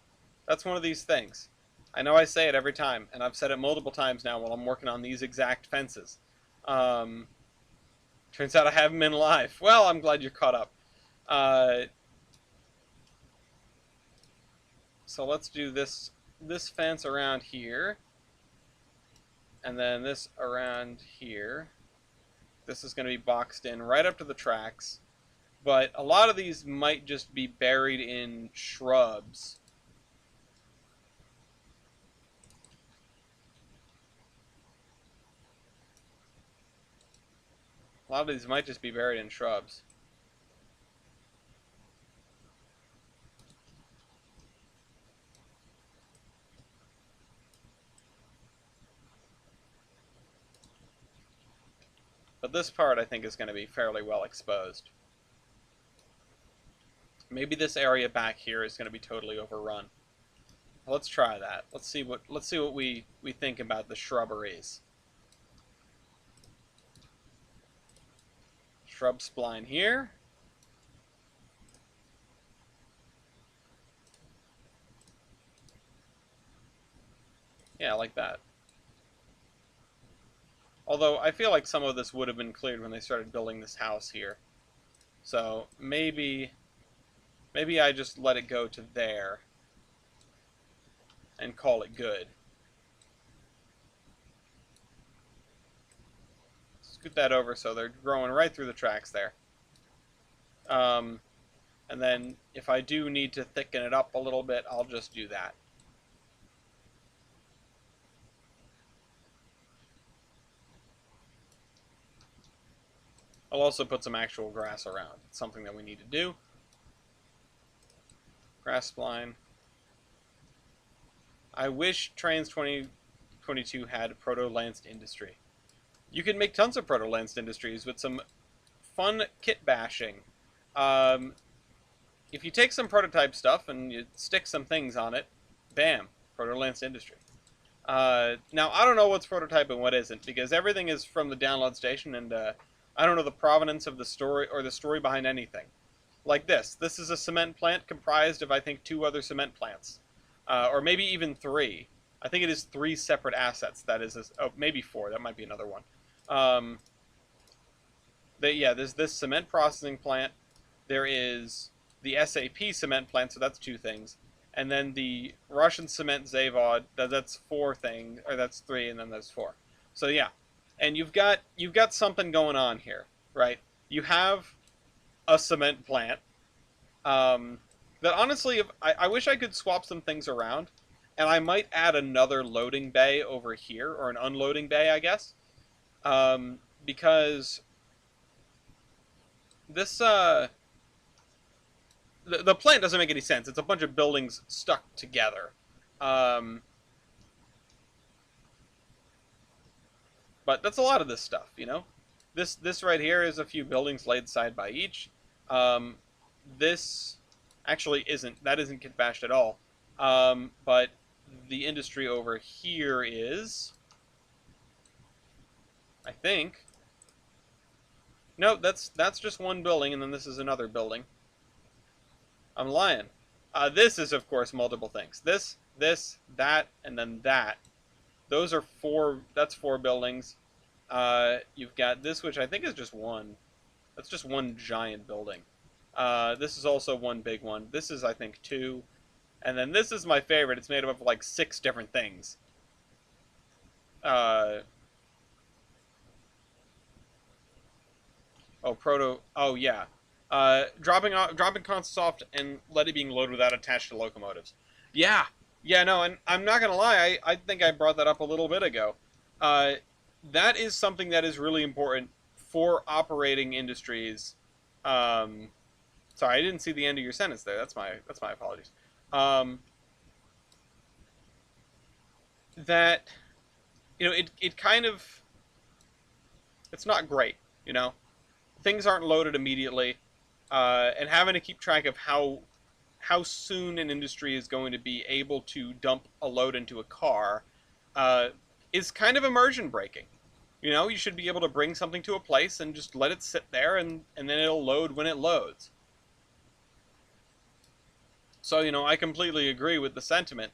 one of these things. I know I say it every time, and I've said it multiple times now while I'm working on these exact fences. Um, Turns out I have them in live. Well, I'm glad you're caught up. Uh, so let's do this fence around here, and then this around here. This is going to be boxed in right up to the tracks, but a lot of these might just be buried in shrubs. A lot of these might just be buried in shrubs. But this part, I think, is going to be fairly well exposed. Maybe this area back here is going to be totally overrun. Let's try that. Let's see what we think about the shrubberies. Shrub spline here. Yeah, like that. Although I feel like some of this would have been cleared when they started building this house here. So maybe I just let it go to there and call it good. Scoot that over so they're growing right through the tracks there. And then if I do need to thicken it up a little bit, I'll just do that. I'll also put some actual grass around. It's something that we need to do. Grass spline. I wish Trainz 2022 had proto-lanced industry. You can make tons of proto-lanced industries with some fun kit bashing. If you take some prototype stuff and you stick some things on it, bam, proto-lanced industry. Now, I don't know what's prototype and what isn't, because everything is from the download station, and I don't know the provenance of the story or the story behind anything. Like this. This is a cement plant comprised of, I think, 2 other cement plants. Or maybe even 3. I think it is 3 separate assets. That is, maybe 4. That might be another one. Yeah, there's this cement processing plant. There is the SAP cement plant, so that's 2 things. And then the Russian cement Zavod, that's 4 things, or that's 3, and then there's 4. So yeah, and you've got something going on here, right? You have a cement plant that honestly, if I wish I could swap some things around, and I might add another loading bay over here, or an unloading bay, I guess, because this the plant doesn't make any sense. It's a bunch of buildings stuck together. But that's a lot of this stuff, you know? This right here is a few buildings laid side by each. This actually isn't kit bashed at all. But the industry over here is, I think. No, that's just one building, and then this is another building. I'm lying. This is, of course, multiple things. This, that, and then that. Those are 4. That's 4 buildings. You've got this, which I think is just one. That's just one giant building. This is also one big one. This is, I think, 2. And then this is my favorite. It's made up of like 6 different things. Oh, yeah. Dropping Consoft and let it being loaded without attached to locomotives. Yeah, no, and I'm not gonna lie, I think I brought that up a little bit ago. That is something that is really important for operating industries. Sorry, I didn't see the end of your sentence there. That's my apologies. That, you know, it kind of, it's not great, you know? Things aren't loaded immediately. And having to keep track of how soon an industry is going to be able to dump a load into a car is kind of immersion breaking. You know, you should be able to bring something to a place and just let it sit there, and then it'll load when it loads. So, you know, I completely agree with the sentiment.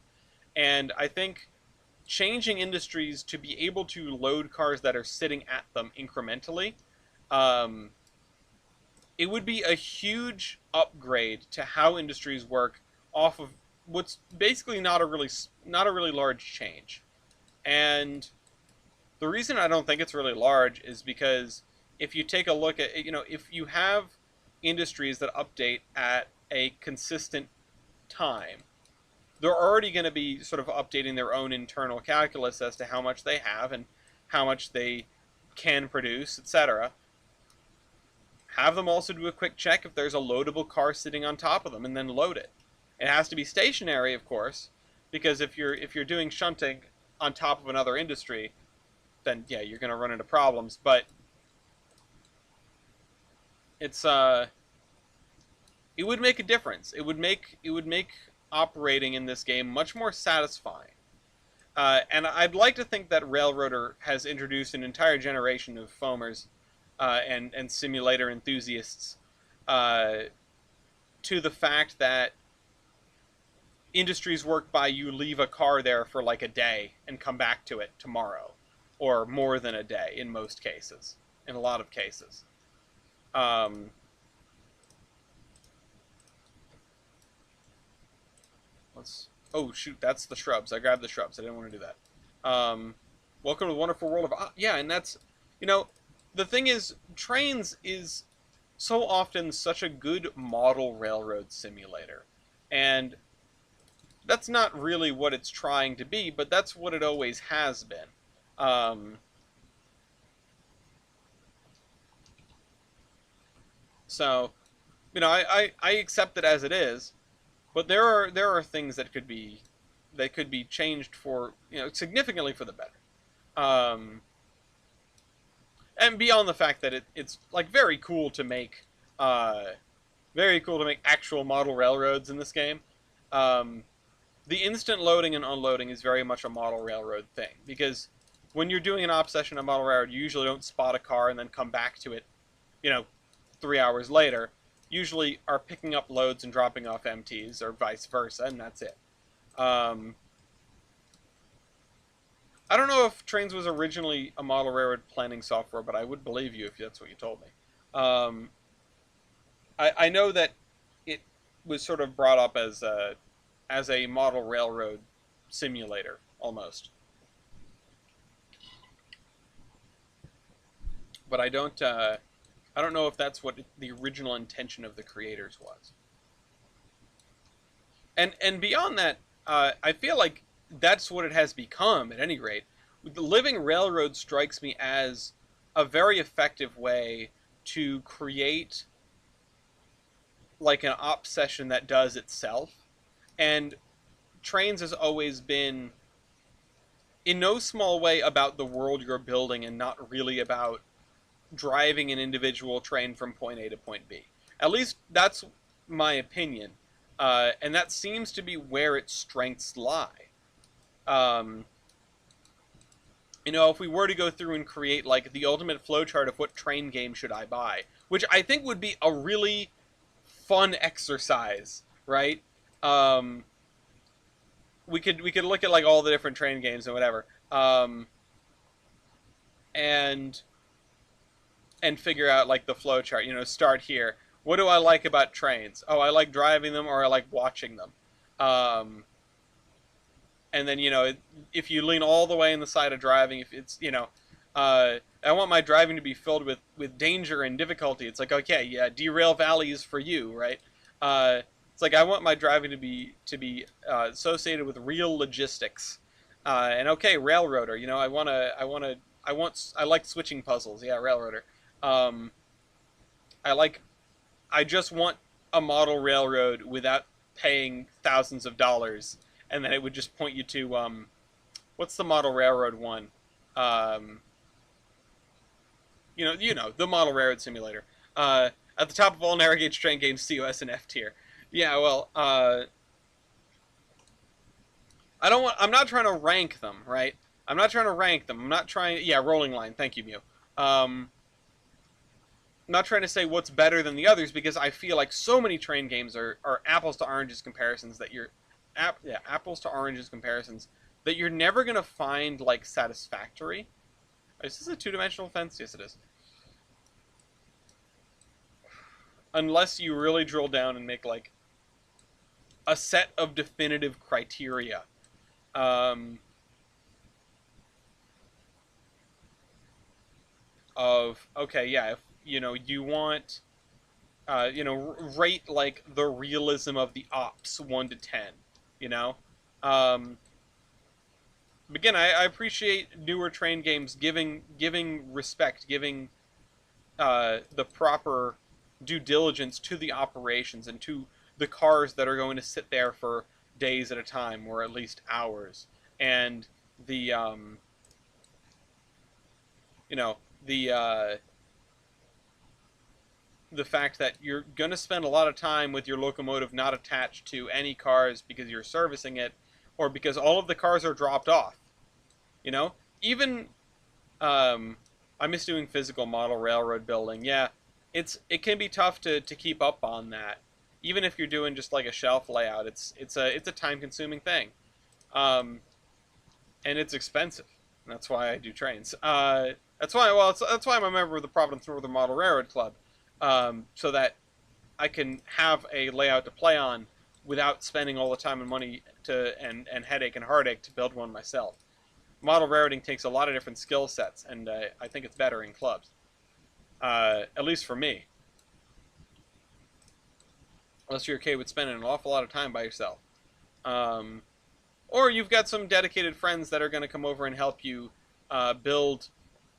And I think changing industries to be able to load cars that are sitting at them incrementally, it would be a huge upgrade to how industries work off of what's basically not a really large change. And the reason I don't think it's really large is because if you take a look at, you know, if you have industries that update at a consistent time, they're already going to be sort of updating their own internal calculus as to how much they have and how much they can produce, etc. Have them also do a quick check if there's a loadable car sitting on top of them, and then load it. It has to be stationary, of course, because if you're doing shunting on top of another industry, then yeah, you're going to run into problems. But it's it would make a difference. It would make operating in this game much more satisfying. And I'd like to think that Railroader has introduced an entire generation of foamers and simulator enthusiasts to the fact that industries work by you leave a car there for like a day and come back to it tomorrow, or more than a day in most cases, in a lot of cases. Oh shoot, that's the shrubs. I grabbed the shrubs. I didn't want to do that. Welcome to the wonderful world of... yeah, and that's... You know, the thing is, Trainz is so often such a good model railroad simulator. And that's not really what it's trying to be, but that's what it always has been. So, I accept it as it is, but there are things that could be changed for, significantly for the better. Um, and beyond the fact that it's like uh, very cool to make actual model railroads in this game. Um, the instant loading and unloading is very much a model railroad thing, because when you're doing an op session on model railroad, you usually don't spot a car and then come back to it, you know, 3 hours later. Usually are picking up loads and dropping off MTs, or vice versa, and that's it. Um, I don't know if Trainz was originally a model railroad planning software, but I would believe you if that's what you told me. Um, I know that it was sort of brought up as a model railroad simulator almost, but I don't know if that's what the original intention of the creators was. And beyond that, I feel like that's what it has become. At any rate, the living railroad strikes me as a very effective way to create like an op session that does itself. And Trainz has always been, in no small way, about the world you're building and not really about driving an individual train from point A to point B. At least that's my opinion. And that seems to be where its strengths lie. Um, if we were to go through and create like the ultimate flowchart of what train game should I buy, which I think would be a really fun exercise, right? Um, we could look at like all the different train games and whatever, and figure out like the flow chart. Start here. What do I like about trains? Oh, I like driving them, or I like watching them. Um, and then if you lean all the way in the side of driving, if it's I want my driving to be filled with danger and difficulty. It's like, okay, yeah, Derail Valley is for you, right? It's like I want my driving to be associated with real logistics. And okay, Railroader. I like switching puzzles. Yeah, Railroader. Um, I like I just want a model railroad without paying thousands of dollars, and then it would just point you to what's the model railroad one? Um, the model railroad simulator. At the top of all narrow gauge train games, COS and F tier. Yeah, well, I'm not trying to rank them, right? I'm not trying to rank them. I'm not trying. Yeah, rolling line. Thank you, Mew. I'm not trying to say what's better than the others, because I feel like so many train games are apples to oranges comparisons that apples to oranges comparisons that you're never gonna find like satisfactory. Is this a two-dimensional fence? Yes, it is. Unless you really drill down and make like a set of definitive criteria. Um, of okay, yeah, if you want rate like the realism of the ops 1 to 10. You know, um, again, I appreciate newer train games giving respect, giving the proper due diligence to the operations and to the cars that are going to sit there for days at a time, or at least hours, and the you know the the fact that you're going to spend a lot of time with your locomotive not attached to any cars because you're servicing it, or because all of the cars are dropped off. Even I miss doing physical model railroad building. Yeah, it can be tough to keep up on that. Even if you're doing just like a shelf layout, it's a time consuming thing, um, and it's expensive. And that's why I do trains. That's why I'm a member of the Providence Northern Model Railroad Club, so that I can have a layout to play on without spending all the time and money and headache and heartache to build one myself. Model railroading takes a lot of different skill sets, and I think it's better in clubs. At least for me. Unless you're okay with spending an awful lot of time by yourself. Um, or you've got some dedicated friends that are going to come over and help you build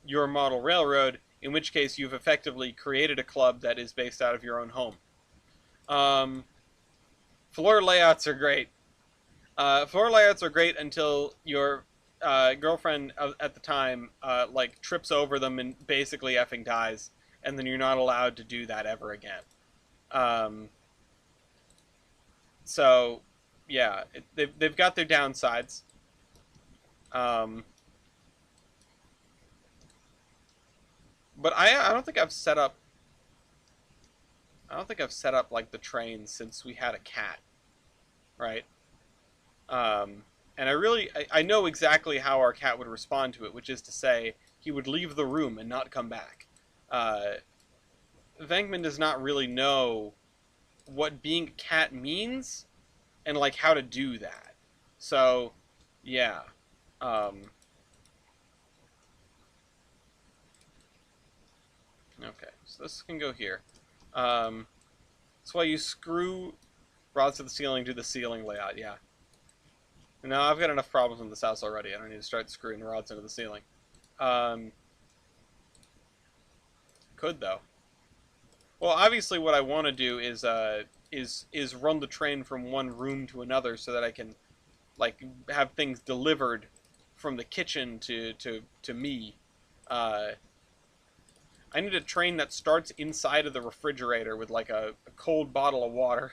your model railroad in which case you've effectively created a club that is based out of your own home. Um, Floor layouts are great. Floor layouts are great until your girlfriend at the time like trips over them and basically effing dies, and then you're not allowed to do that ever again. Um, so, yeah, they've got their downsides. Um, but I don't think I've set up. I don't think I've set up like the Trainz since we had a cat, right? Um, and I know exactly how our cat would respond to it, which is to say, he would leave the room and not come back. Uh, Venkman does not really know what being a cat means and like how to do that. So, yeah. Um, okay, so this can go here. That's why you screw rods to the ceiling, do the ceiling layout. Yeah. No, I've got enough problems in this house already. I don't need to start screwing rods into the ceiling. Um, could though. Well, obviously, what I want to do is run the train from one room to another so that I can like have things delivered from the kitchen to me. Uh, I need a train that starts inside of the refrigerator with like a cold bottle of water,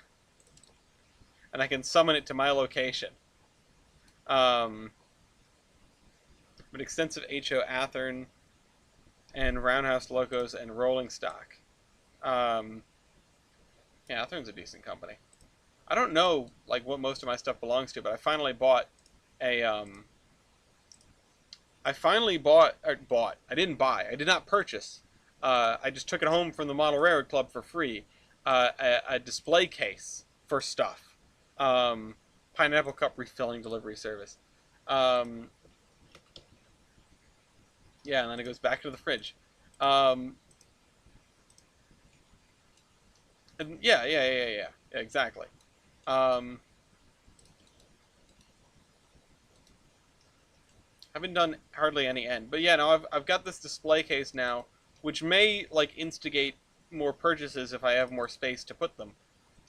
and I can summon it to my location. Um, but extensive HO Athern and Roundhouse Locos and Rolling Stock. Um, yeah, Athern's a decent company. I don't know like what most of my stuff belongs to, but I finally bought a I finally bought or bought. I didn't buy. I did not purchase. I just took it home from the Model Railroad Club for free. A display case for stuff. Pineapple cup refilling delivery service. Um, yeah, and then it goes back to the fridge. Um, and yeah, exactly. Um, haven't done hardly any end, but yeah, no, I've got this display case now, which may like instigate more purchases if I have more space to put them.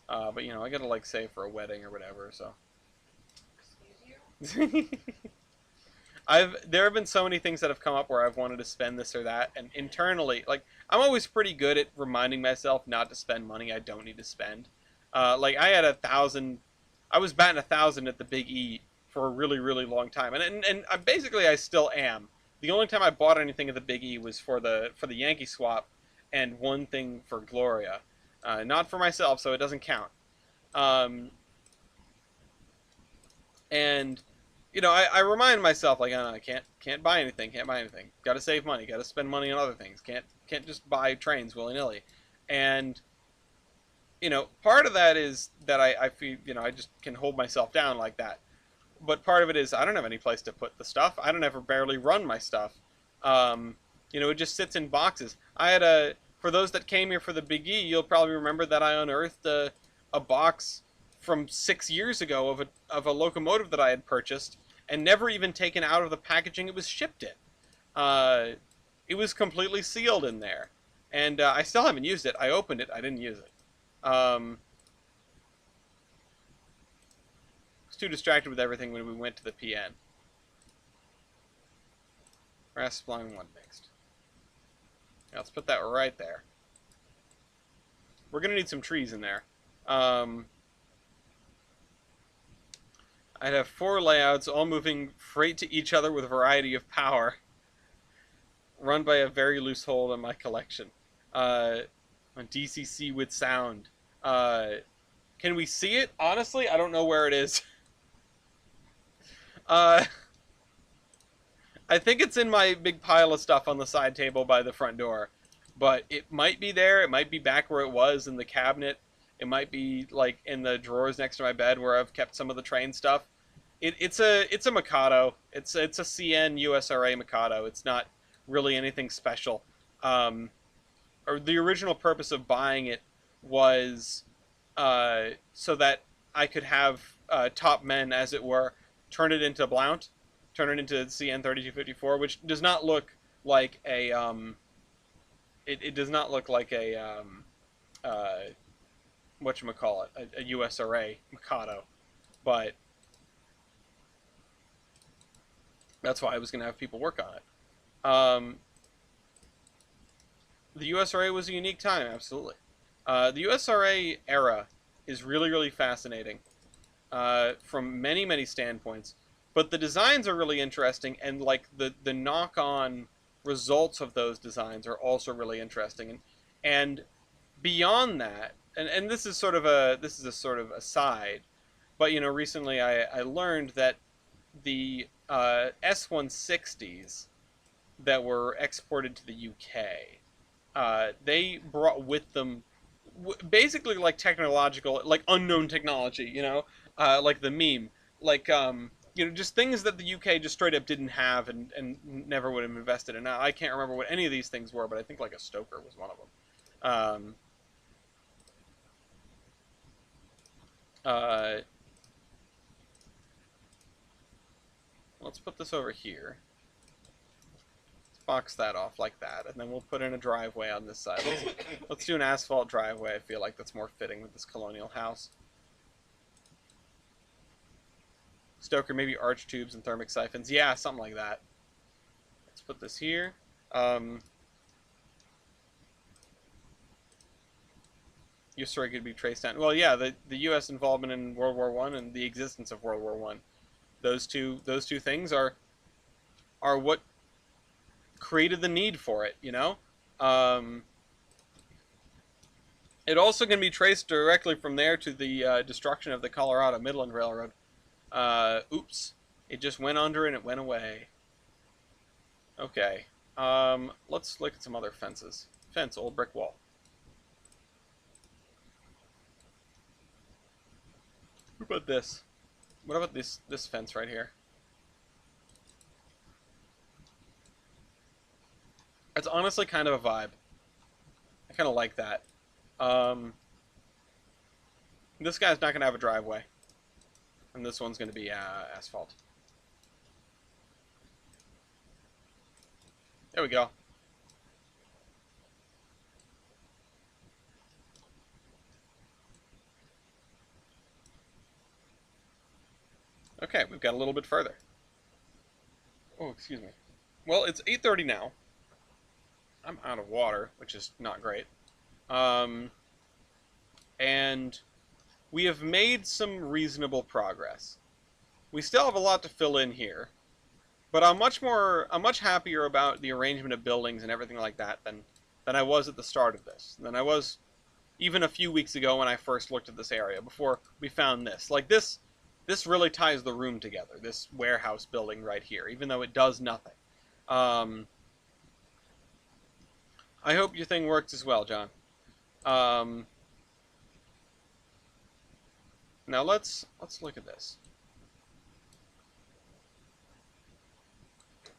But you know, I gotta like save for a wedding or whatever, so. Excuse you? There have been so many things that have come up where I've wanted to spend this or that, and internally, like I'm always pretty good at reminding myself not to spend money I don't need to spend. Like I had 1,000, I was batting 1,000 at the Big E for a really really long time, and basically I still am. The only time I bought anything at the Big E was for the Yankee swap, and one thing for Gloria, not for myself, so it doesn't count. Um, and you know, I remind myself like, oh, no, I can't buy anything, can't buy anything. Got to save money, got to spend money on other things. Can't just buy Trainz willy nilly. And you know, part of that is that I feel you know I just can hold myself down like that. But part of it is I don't have any place to put the stuff. I don't ever barely run my stuff. Um, you know, it just sits in boxes. I had for those that came here for the Big E, you'll probably remember that I unearthed a box from 6 years ago of a locomotive that I had purchased and never even taken out of the packaging it was shipped in. Uh, it was completely sealed in there, and I still haven't used it. I opened it, I didn't use it. I was too distracted with everything when we went to the PN. Brass spline 1 mixed. Yeah, let's put that right there. We're gonna need some trees in there. I'd have 4 layouts, all moving freight to each other with a variety of power, run by a very loose hole in my collection. On DCC with sound. Can we see it? Honestly, I don't know where it is. I think it's in my big pile of stuff on the side table by the front door. But it might be there. It might be back where it was in the cabinet. It might be like in the drawers next to my bed where I've kept some of the Trainz stuff. It's a Mikado. It's a CN USRA Mikado. It's not really anything special. Or the original purpose of buying it was so that I could have top men, as it were, turn it into Blount, turn it into CN 3254, which does not look like a it does not look like a whatchamacallit, a USRA Mikado, but that's why I was going to have people work on it. The USRA was a unique time, absolutely. The USRA era is really, really fascinating from many, many standpoints. But the designs are really interesting, and like the knock-on results of those designs are also really interesting. And beyond that, and this is a sort of aside, but you know, recently I learned that the S160s that were exported to the UK, they brought with them basically like technological, like unknown technology, you know, like the meme, like you know, just things that the UK just straight up didn't have and never would have invested in. Now I can't remember what any of these things were, but I think like a Stoker was one of them. Uh, let's put this over here. Let's box that off like that, and then we'll put in a driveway on this side. Let's do an asphalt driveway. I feel like that's more fitting with this colonial house. Stoker, maybe arch tubes and thermic siphons. Yeah, something like that. Let's put this here. USRA could be traced down. Well, yeah, the U.S. involvement in World War I and the existence of World War I. Those two things are what created the need for it. You know. It also can be traced directly from there to the destruction of the Colorado Midland Railroad. Oops. It just went under and it went away. Okay. Let's look at some other fences. Fence, old brick wall. What about this? What about this fence right here? It's honestly kind of a vibe. I kind of like that. This guy's not going to have a driveway. And this one's going to be asphalt. There we go. Okay, we've got a little bit further. Oh, excuse me. Well, it's 8:30 now. I'm out of water, which is not great. And we have made some reasonable progress. We still have a lot to fill in here, but I'm much happier about the arrangement of buildings and everything like that than I was at the start of this, than I was even a few weeks ago when I first looked at this area, before we found this. Like this really ties the room together, this warehouse building right here, even though it does nothing. I hope your thing works as well, John. Now let's look at this.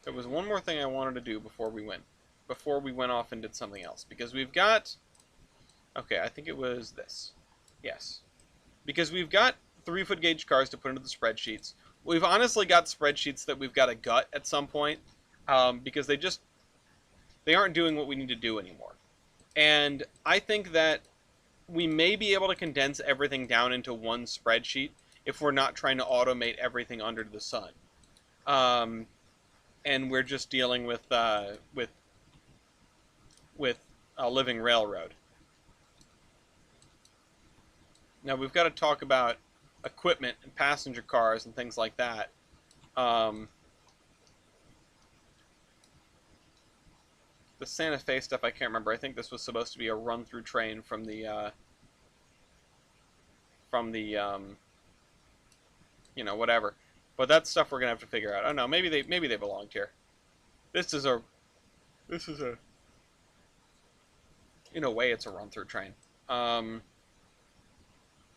There was one more thing I wanted to do before we went off and did something else, because we've got, okay, I think it was this. Yes. Because we've got 3-foot gauge cars to put into the spreadsheets. We've honestly got spreadsheets that we've got to gut at some point, because they aren't doing what we need to do anymore. And I think that we may be able to condense everything down into one spreadsheet if we're not trying to automate everything under the sun. And we're just dealing with a living railroad. Now we've got to talk about equipment and passenger cars and things like that. The Santa Fe stuff, I can't remember. I think this was supposed to be a run-through train from the you know, whatever. But that's stuff we're gonna have to figure out. Oh no, maybe they belonged here. This is a, in a way, it's a run-through train.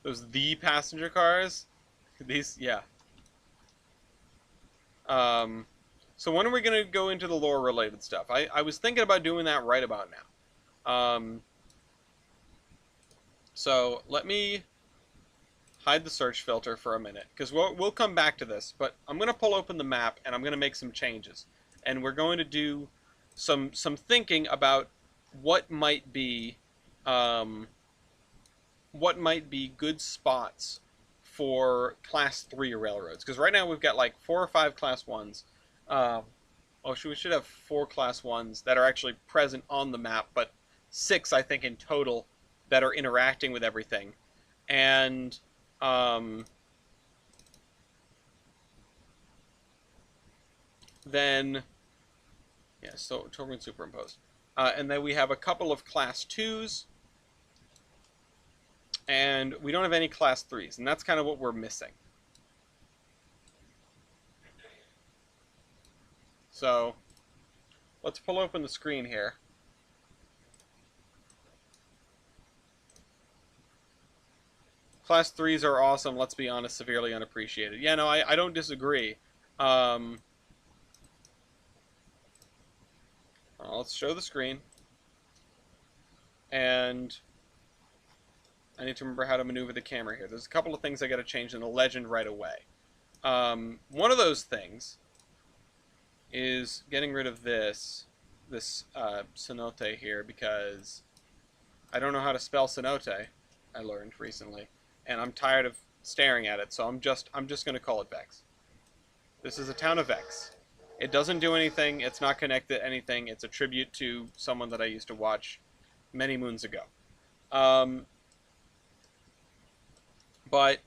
Those the passenger cars, these, yeah. So when are we gonna go into the lore-related stuff? I was thinking about doing that right about now. So let me hide the search filter for a minute, because we'll come back to this, but I'm going to pull open the map and I'm going to make some changes. And we're going to do some thinking about what might be um, good spots for class 3 railroads, because right now we've got like 4 or 5 class 1s. um, we should have 4 class 1s that are actually present on the map, but 6 I think in total that are interacting with everything. And um, then yeah, so totally superimposed. And then we have a couple of class 2s, and we don't have any class 3s, and that's kind of what we're missing. So let's pull open the screen here. Class 3s are awesome, let's be honest, severely unappreciated. Yeah, no, I don't disagree. Let's show the screen. And I need to remember how to maneuver the camera here. There's a couple of things I got to change in the legend right away. One of those things is getting rid of this cenote here, because I don't know how to spell cenote, I learned recently, and I'm tired of staring at it, so I'm just going to call it Vex. This is a town of Vex. It doesn't do anything. It's not connected to anything. It's a tribute to someone that I used to watch many moons ago. But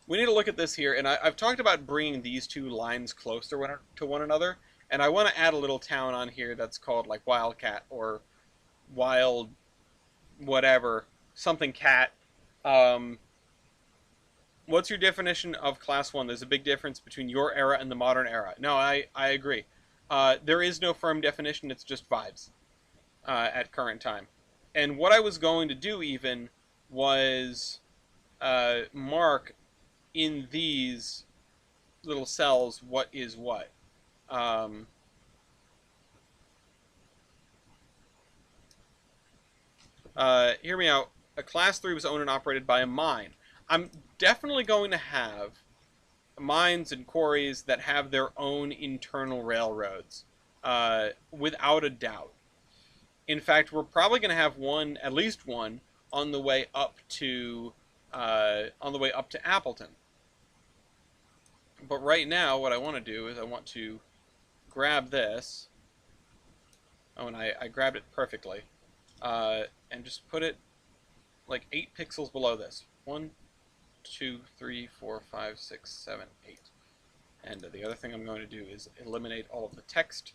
we need to look at this here, and I've talked about bringing these two lines closer to one another, and I want to add a little town on here that's called like Wildcat or Wild whatever, something cat. Um, what's your definition of class 1? There's a big difference between your era and the modern era. No, I agree. There is no firm definition, it's just vibes at current time. And what I was going to do even was mark in these little cells what is what. Hear me out. A class 3 was owned and operated by a mine. I'm definitely going to have mines and quarries that have their own internal railroads, without a doubt. In fact, we're probably going to have one, at least one, on the way up to Appleton. But right now, what I want to do is I want to grab this. Oh, and I grabbed it perfectly, and just put it like 8 pixels below this. 1, 2, 3, 4, 5, 6, 7, 8. And the other thing I'm going to do is eliminate all of the text,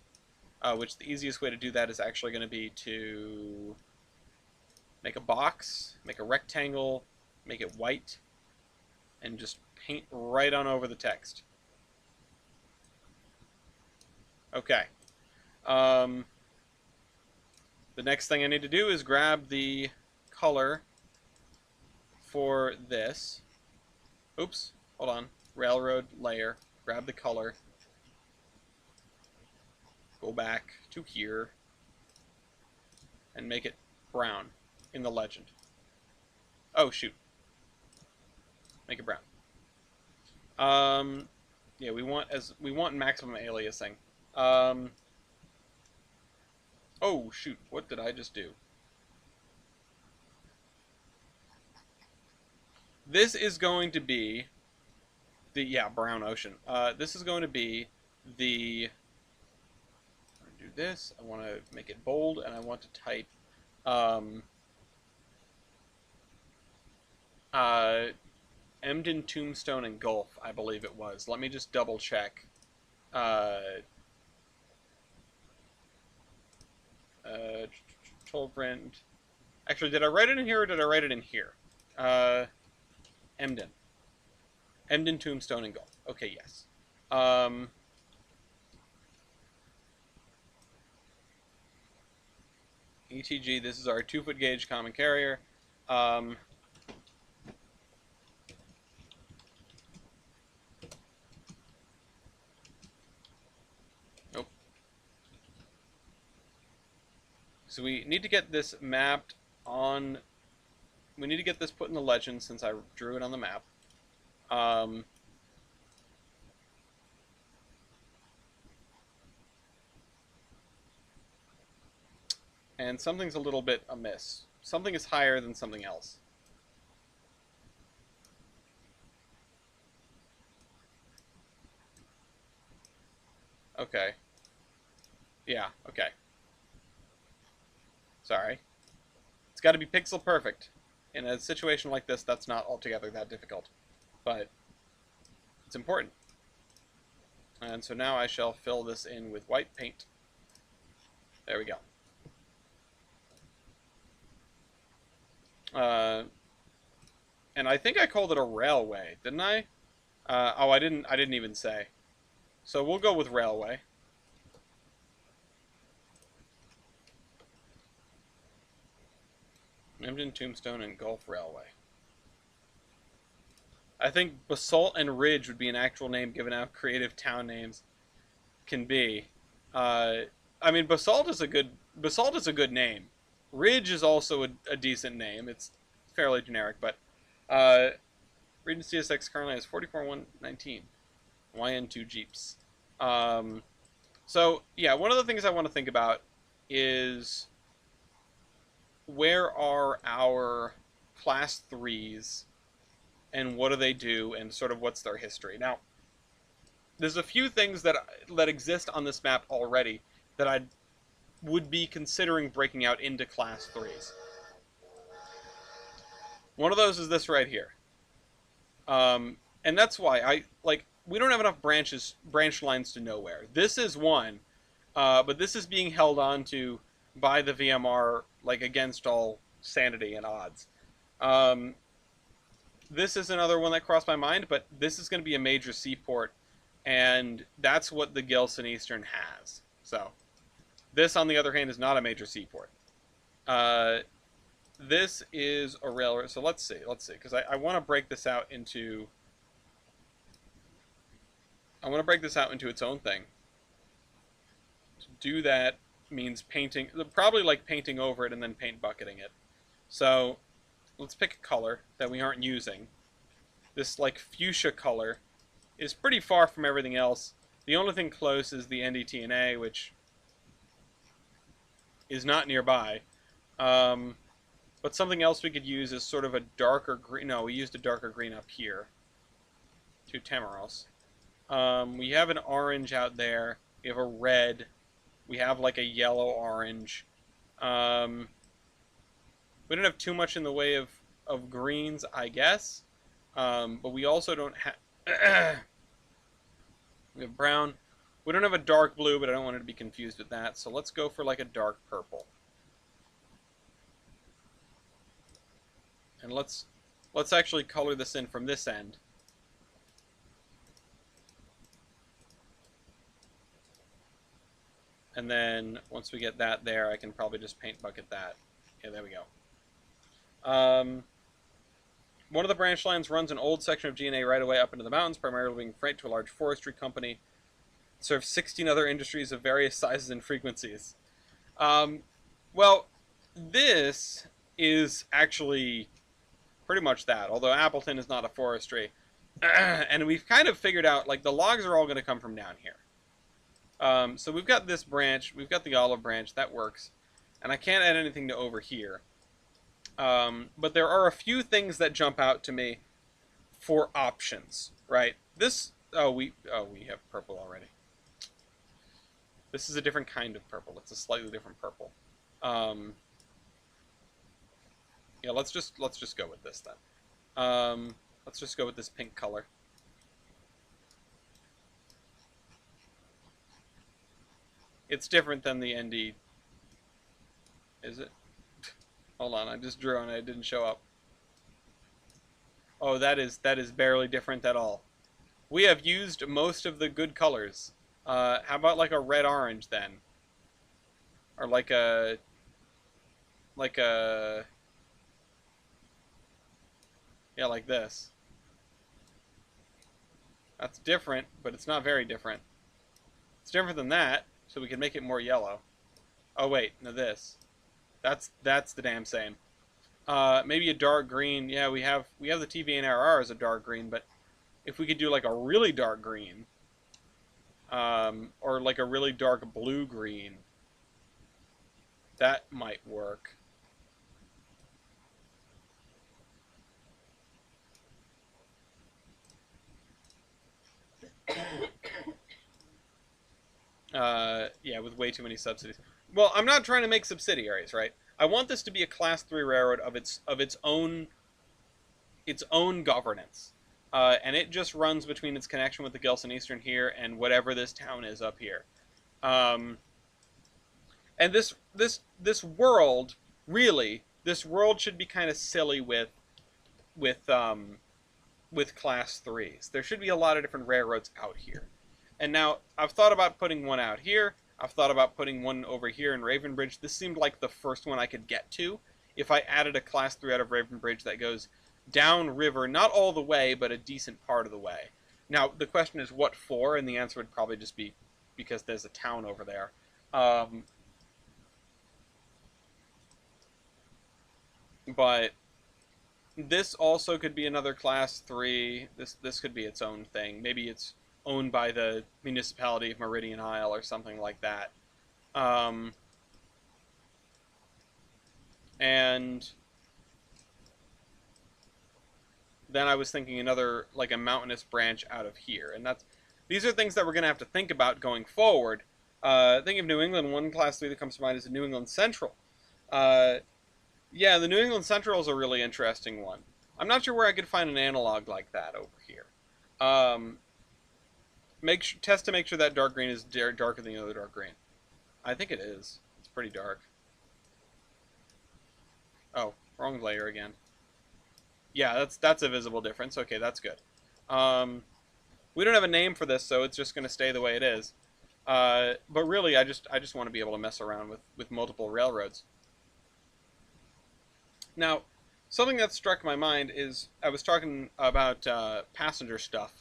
which the easiest way to do that is actually going to be to make a box, make a rectangle, make it white, and just paint right on over the text. Okay. The next thing I need to do is grab the color for this. Oops, hold on. Railroad layer. Grab the color. Go back to here. And make it brown in the legend. Oh, shoot. Make it brown. Yeah, we want maximum aliasing. Oh, shoot. What did I just do? This is going to be brown ocean. This is going to be the, I'm going to do this. I want to make it bold, and I want to type Emden, Tombstone, and Gulf, I believe it was. Let me just double check. Tolbrand. Actually, did I write it in here or did I write it in here? Emden. Emden, Tombstone, and Gulf. Okay, yes. ETG, this is our 2-foot gauge common carrier. Nope. So we need to get this mapped on... We need to get this put in the legend since I drew it on the map. And something's a little bit amiss. Something is higher than something else. Okay. Yeah, okay. Sorry. It's got to be pixel perfect. In a situation like this, that's not altogether that difficult. But it's important. And so now I shall fill this in with white paint. There we go. And I think I called it a railway, didn't I? Oh, I didn't even say. So we'll go with railway. Emden, Tombstone, and Gulf Railway. I think Basalt and Ridge would be an actual name given how creative town names can be. I mean, Basalt is a good name. Ridge is also a decent name. It's fairly generic, but Region CSX currently has 44,119 YN2 Jeeps. So yeah, one of the things I want to think about is where are our class 3s and what do they do and sort of what's their history. Now, there's a few things that exist on this map already that I would be considering breaking out into class 3s. One of those is this right here. And that's why we don't have enough branch lines to nowhere. This is one, but this is being held on to by the VMR, like, against all sanity and odds. This is another one that crossed my mind, but this is going to be a major seaport, and that's what the Gilson Eastern has. So, this, on the other hand, is not a major seaport. This is a railroad. So let's see, because I want to break this out into... I want to break this out into its own thing. To do that means painting, probably like painting over it and then paint bucketing it. So let's pick a color that we aren't using. This like fuchsia color is pretty far from everything else. The only thing close is the NDTNA, which is not nearby. But something else we could use is sort of a darker green. No, we used a darker green up here. To Tamaros. We have an orange out there. We have a red. We have like a yellow-orange. We don't have too much in the way of greens, I guess. But we also don't have... we have brown. We don't have a dark blue, but I don't want it to be confused with that. So let's go for like a dark purple. And let's actually color this in from this end. And then once we get that there, I can probably just paint bucket that. Yeah, there we go. One of the branch lines runs an old section of GNA right away up into the mountains, primarily being freight to a large forestry company. It serves 16 other industries of various sizes and frequencies. Well, this is actually pretty much that, although Appleton is not a forestry. And we've kind of figured out, like, the logs are all going to come from down here. So we've got this branch, we've got the olive branch, that works. And I can't add anything to over here. But there are a few things that jump out to me for options, right? This, we have purple already. This is a different kind of purple. It's a slightly different purple. Yeah, let's just go with this then. Let's just go with this pink color. It's different than the ND. Is it? Hold on, I just drew on it. It didn't show up. Oh, that is barely different at all. We have used most of the good colors. How about like a red-orange then? Or like a... Yeah, like this. That's different, but it's not very different. It's different than that, so we can make it more yellow. Oh wait, no, this. That's the damn same. Maybe a dark green. Yeah, we have the TVNRR as a dark green, but if we could do like a really dark green, or like a really dark blue green, That might work. Yeah, with way too many subsidies. Well, I'm not trying to make subsidiaries, right? I want this to be a Class 3 railroad of its own governance. And it just runs between its connection with the Gilson Eastern here and whatever this town is up here. Um, and this world, really, this world should be kind of silly with with class threes. There should be a lot of different railroads out here. And now I've thought about putting one out here. I've thought about putting one over here in Ravenbridge. This seemed like the first one I could get to if I added a class 3 out of Ravenbridge that goes down river, not all the way, but a decent part of the way. Now, the question is what for, and the answer would probably just be because there's a town over there. But this also could be another class 3. This could be its own thing. Maybe it's owned by the municipality of Meridian Isle or something like that. Um, and then I was thinking another, like a mountainous branch out of here. And these are things that we're going to have to think about going forward. Thinking of New England, one class 3 that comes to mind is the New England Central. Yeah, the New England Central is a really interesting one. I'm not sure where I could find an analog like that over here. Test to make sure that dark green is darker than the other dark green. I think it is. It's pretty dark. Oh, wrong layer again. Yeah, that's a visible difference. Okay, that's good. We don't have a name for this, so it's just going to stay the way it is. But really, I just want to be able to mess around with multiple railroads. Now, something that struck my mind is I was talking about passenger stuff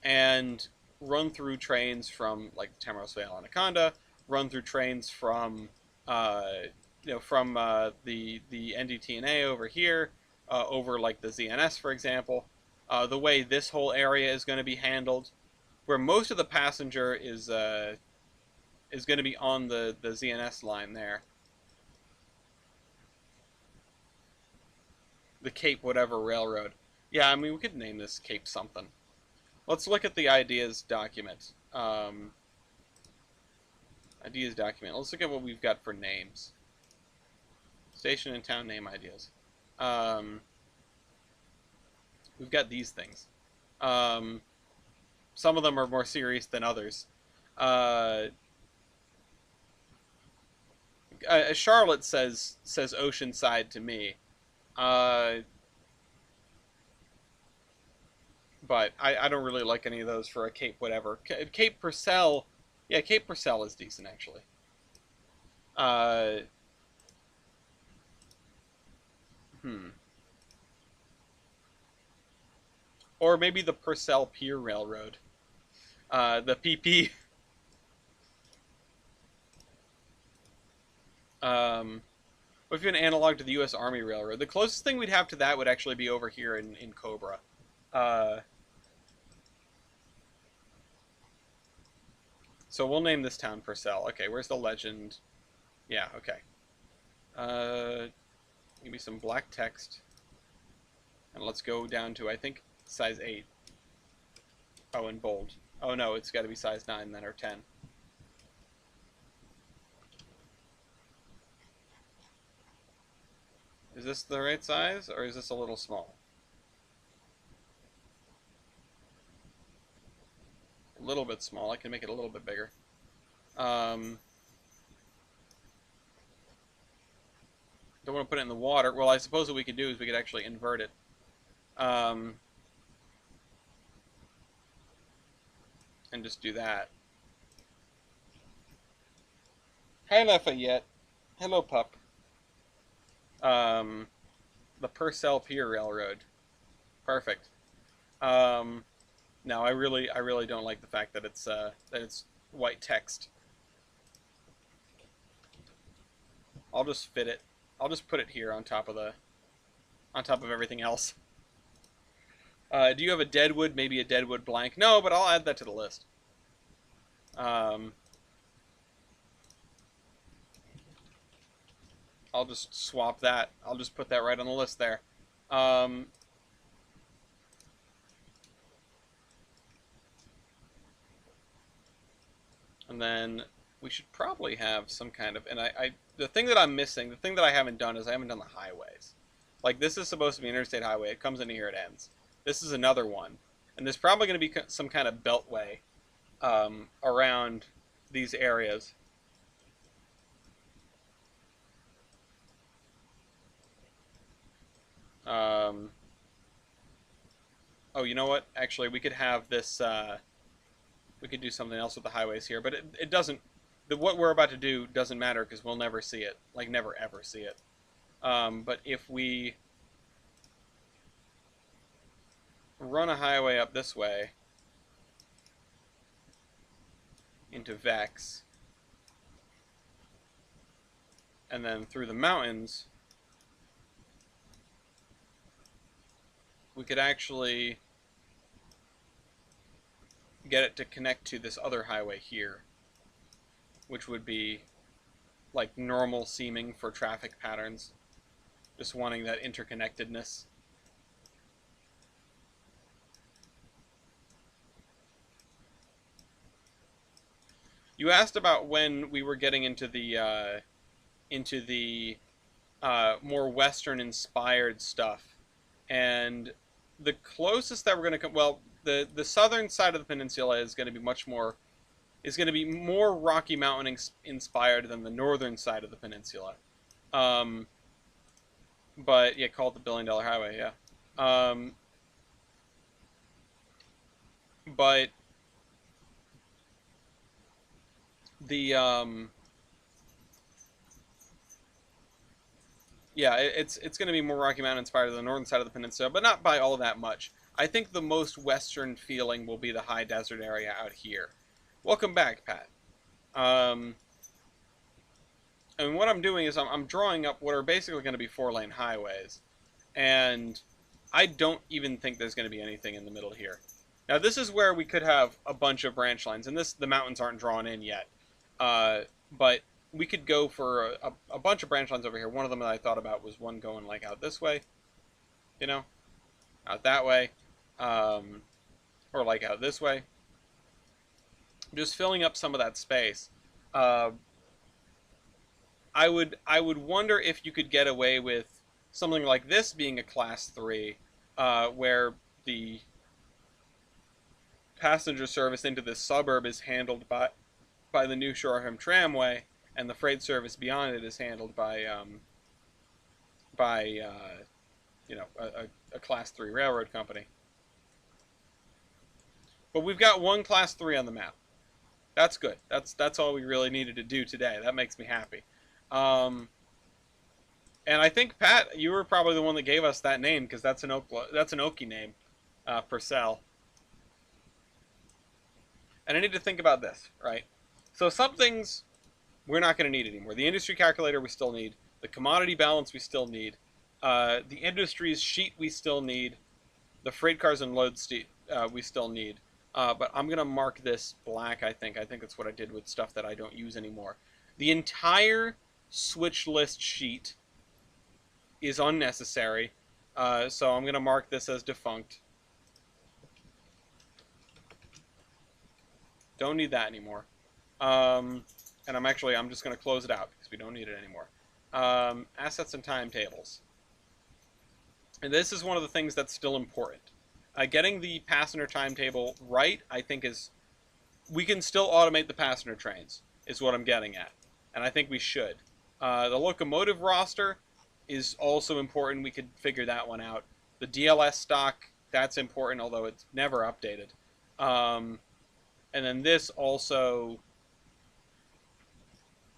and run through trains from like Tamara's Vale Anaconda, run through trains from from the NDT&A over here, over like the ZNS for example, the way this whole area is going to be handled, where most of the passenger is going to be on the ZNS line there. The Cape whatever railroad. Yeah, I mean, we could name this Cape something. Let's look at the ideas document. Ideas document. Let's look at what we've got for names. Station and town name ideas. We've got these things. Some of them are more serious than others. Charlotte says Oceanside to me. But I don't really like any of those for a Cape whatever. Cape Purcell, yeah, Cape Purcell is decent actually. Or maybe the Purcell Pier Railroad. The PP. What if you had an analog to the U.S. Army Railroad? The closest thing we'd have to that would actually be over here in Cobra. So we'll name this town Purcell. Okay, where's the legend? Yeah, okay. Give me some black text. And let's go down to, I think, size 8. Oh, and bold. Oh no, it's got to be size 9 then, or 10. Is this the right size, or is this a little small? A little bit small. I can make it a little bit bigger. Don't want to put it in the water. Well, I suppose what we could do is we could actually invert it. And just do that. Hi, Lafayette. Hello, pup. The Purcell Pier Railroad. Perfect. No, I really don't like the fact that it's white text. I'll just fit it. I'll just put it here on top of everything else. Do you have a Deadwood? Maybe a Deadwood blank? No, but I'll add that to the list. I'll just swap that. I'll just put that right on the list there. Um, and then we should probably have some kind of, and the thing that I'm missing, the thing that I haven't done is I haven't done the highways. Like, this is supposed to be an interstate highway. It comes into here, it ends. This is another one. And there's probably going to be some kind of beltway around these areas. Oh, you know what? Actually, we could have this. We could do something else with the highways here, but it doesn't. What we're about to do doesn't matter because we'll never see it. Like, never ever see it. But if we run a highway up this way into Vex, and then through the mountains, we could actually get it to connect to this other highway here, which would be like normal seeming for traffic patterns, just wanting that interconnectedness. You asked about when we were getting into the more Western-inspired stuff, and the closest that we're going to come, well, the southern side of the peninsula is going to be more Rocky Mountain inspired than the northern side of the peninsula. But yeah, called the $1 billion highway, yeah. But the yeah, it's going to be more Rocky Mountain inspired than the northern side of the peninsula, but not by all that much. I think the most western feeling will be the high desert area out here. Welcome back, Pat. And what I'm doing is I'm drawing up what are basically going to be 4-lane highways, and I don't even think there's going to be anything in the middle here. Now, this is where we could have a bunch of branch lines, and the mountains aren't drawn in yet, but we could go for a bunch of branch lines over here. One of them that I thought about was one going like out this way, you know, out that way, or like out this way. Just filling up some of that space. I would wonder if you could get away with something like this being a class 3, where the passenger service into this suburb is handled by the New Shoreham Tramway, and the freight service beyond it is handled by you know, a class 3 railroad company. But we've got one class 3 on the map. That's good. That's all we really needed to do today. That makes me happy. And I think, Pat, you were probably the one that gave us that name, because that's an Okie name, Purcell. And I need to think about this, right? So some things we're not going to need anymore. The industry calculator we still need. The commodity balance we still need. The industry's sheet we still need. The freight cars and load we still need. But I'm going to mark this black, I think. I think that's what I did with stuff that I don't use anymore. The entire switch list sheet is unnecessary. So I'm going to mark this as defunct. Don't need that anymore. And I'm just going to close it out because we don't need it anymore. Assets and timetables. And this is one of the things that's still important. Getting the passenger timetable right, I think we can still automate the passenger trains, is what I'm getting at. And I think we should. The locomotive roster is also important. We could figure that one out. The DLS stock, that's important, although it's never updated. And then this also,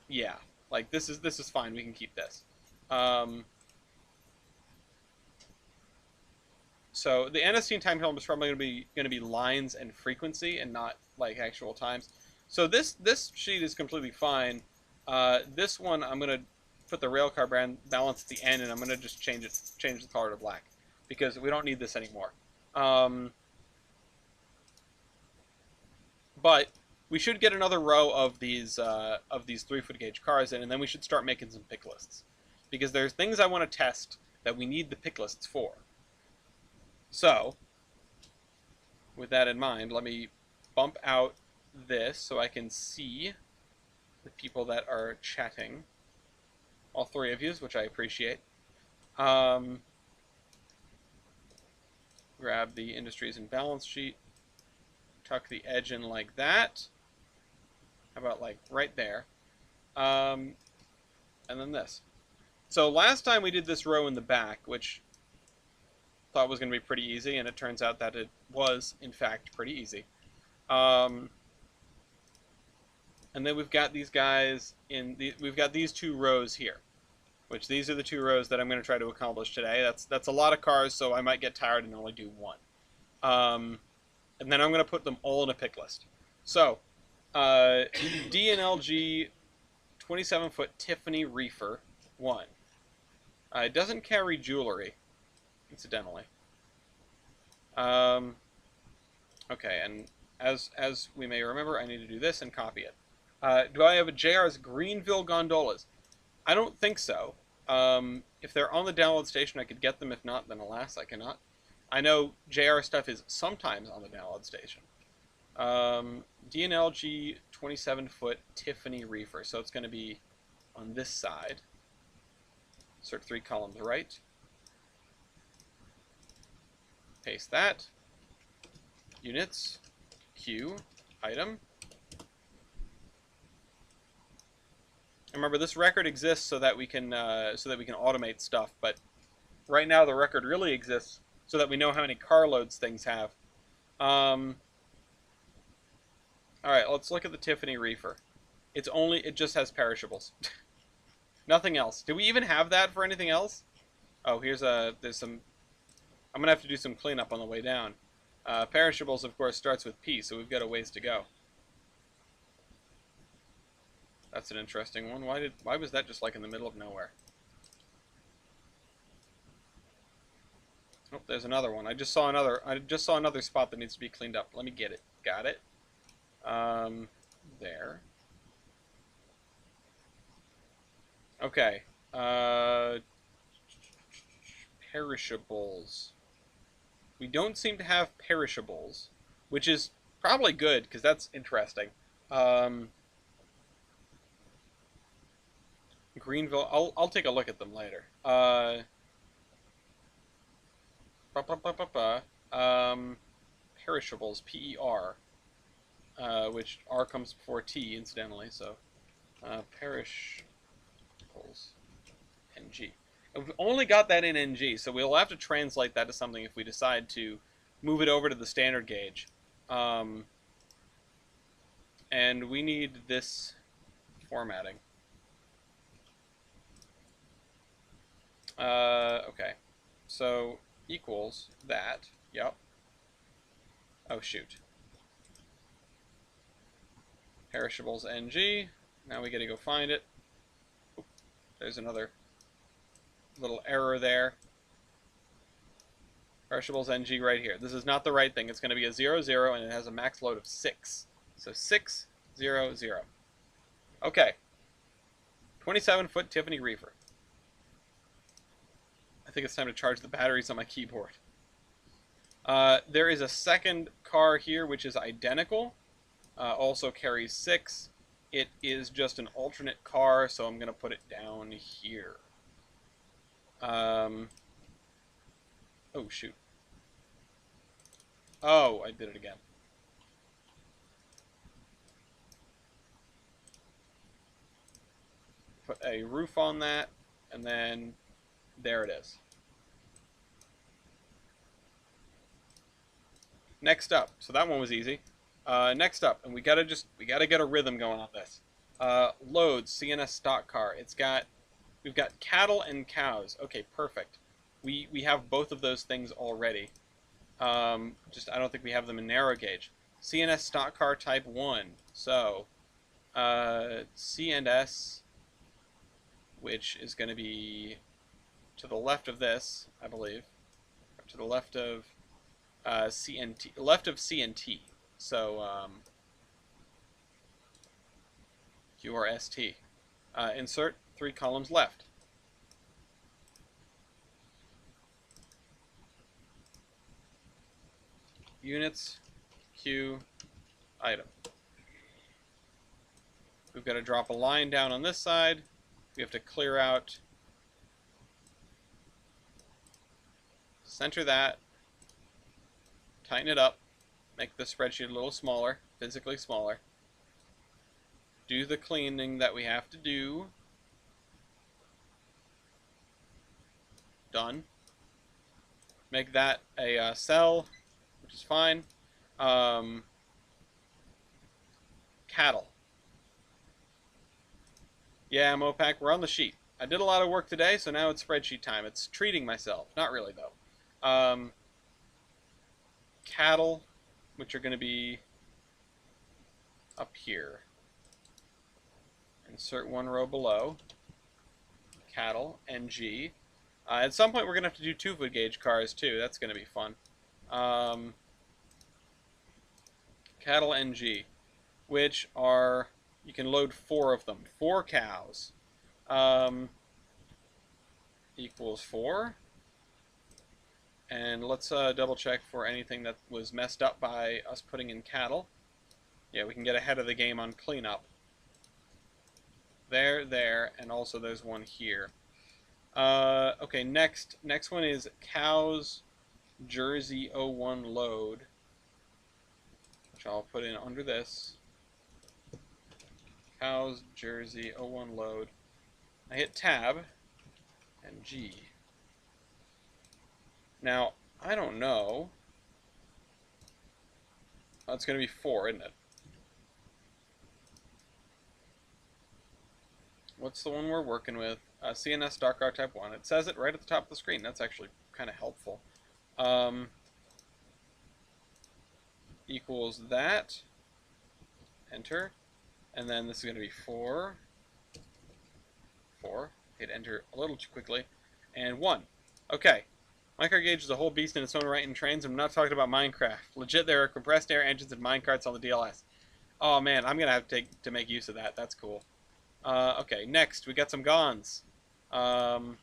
yeah, like this is fine. We can keep this. So the NST timetable is probably going to be lines and frequency, and not like actual times. So this sheet is completely fine. This one I'm going to put the railcar brand balance at the end, and I'm going to just change the color to black, because we don't need this anymore. But we should get another row of these 3-foot gauge cars in, and then we should start making some pick lists, because there's things I want to test that we need the pick lists for. So, with that in mind, let me bump out this so I can see the people that are chatting. All three of you, which I appreciate. Grab the industries and balance sheet. Tuck the edge in like that. How about like right there? And then this. So last time we did this row in the back, which I thought was going to be pretty easy, and it turns out that it was, in fact, pretty easy. And then we've got these guys we've got these two rows here, which these are the two rows that I'm going to try to accomplish today. That's a lot of cars, so I might get tired and only do one. And then I'm going to put them all in a pick list. So, DNLG 27-foot Tiffany Reefer 1. It doesn't carry jewelry, incidentally. Okay, and as we may remember, I need to do this and copy it. Do I have a JR's Greenville gondolas? I don't think so. If they're on the download station, I could get them. If not, then alas, I cannot. I know JR stuff is sometimes on the download station. DNLG 27-foot Tiffany Reefer. So it's going to be on this side. Insert 3 columns right. Paste that. Units. Q. Item. Remember, this record exists so that we can automate stuff. But right now, the record really exists so that we know how many carloads things have. All right, let's look at the Tiffany Reefer. It just has perishables. Nothing else. Do we even have that for anything else? Oh, there's some. I'm gonna have to do some cleanup on the way down. Perishables, of course, starts with P, so we've got a ways to go. That's an interesting one. Why was that just like in the middle of nowhere? Oh, there's another one. I just saw another spot that needs to be cleaned up. Let me get it. Got it. There. Okay. Perishables. We don't seem to have perishables, which is probably good because that's interesting. Greenville. I'll take a look at them later. Perishables. PER. Which R comes before T, incidentally. So, perishables. NG. And we've only got that in NG, so we'll have to translate that to something if we decide to move it over to the standard gauge. And we need this formatting. Okay. So, equals that. Yep. Oh, shoot. Perishables NG. Now we gotta go find it. Oop, there's another little error there. Perishables NG right here. This is not the right thing. It's going to be a 0, 0, and it has a max load of 6. So 6, 0, 0. Okay. 27-foot Tiffany Reefer. I think it's time to charge the batteries on my keyboard. There is a second car here which is identical. Also carries 6. It is just an alternate car, so I'm going to put it down here. Oh, shoot. Oh, I did it again. Put a roof on that, and then there it is. Next up, so that one was easy. Next up, and we gotta get a rhythm going on this. Loads, CNS stock car. We've got cattle and cows. Okay, perfect. We have both of those things already. Just I don't think we have them in narrow gauge. CNS stock car type 1. So, CNS, which is going to be to the left of this, I believe, or to the left of CNT, left of CNT. So, QRST. Insert 3 columns left. units, Q, item. We've got to drop a line down on this side. We have to clear out, center that, tighten it up, make the spreadsheet a little smaller, physically smaller. Do the cleaning that we have to do. Done. Make that a cell, which is fine. Cattle. Yeah, Mopac, we're on the sheet. I did a lot of work today, so now it's spreadsheet time. It's treating myself. Not really, though. Cattle, which are going to be up here. Insert one row below. Cattle, NG. At some point, we're going to have to do 2-foot gauge cars, too. That's going to be fun. Cattle, NG, which are... You can load 4 of them. 4 cows. Equals 4. And let's double check for anything that was messed up by us putting in cattle. Yeah, we can get ahead of the game on cleanup. There, and also there's one here. Okay, next one is cows Jersey 01 load, which I'll put in under this. Cows Jersey 01 load. I hit tab and G. Now, I don't know. Oh, it's going to be 4, isn't it? What's the one we're working with? CNS Dark Type 1. It says it right at the top of the screen. That's actually kind of helpful. Equals that. Enter. And then this is going to be 4. 4. Hit enter a little too quickly. And 1. Okay. Microgauge is a whole beast in its own right in Trainz, and I'm not talking about Minecraft. Legit, there are compressed air engines and minecarts on the DLS. Oh man, I'm going to have to make use of that. That's cool. Okay, next, we got some GONs. Oh,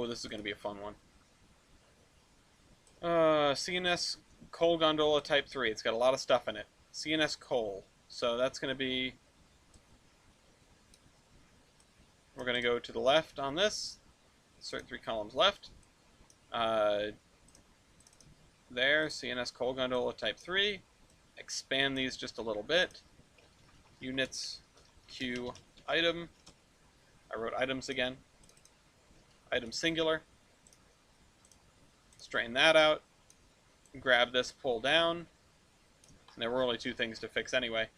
this is going to be a fun one. CNS Coal Gondola Type 3. It's got a lot of stuff in it. CNS Coal. So that's going to be... We're going to go to the left on this. Insert 3 columns left. There, CNS Coal Gondola Type 3. Expand these just a little bit. Units, Q, item. I wrote items again. Item singular. Straighten that out. Grab this, pull down. And there were only 2 things to fix anyway.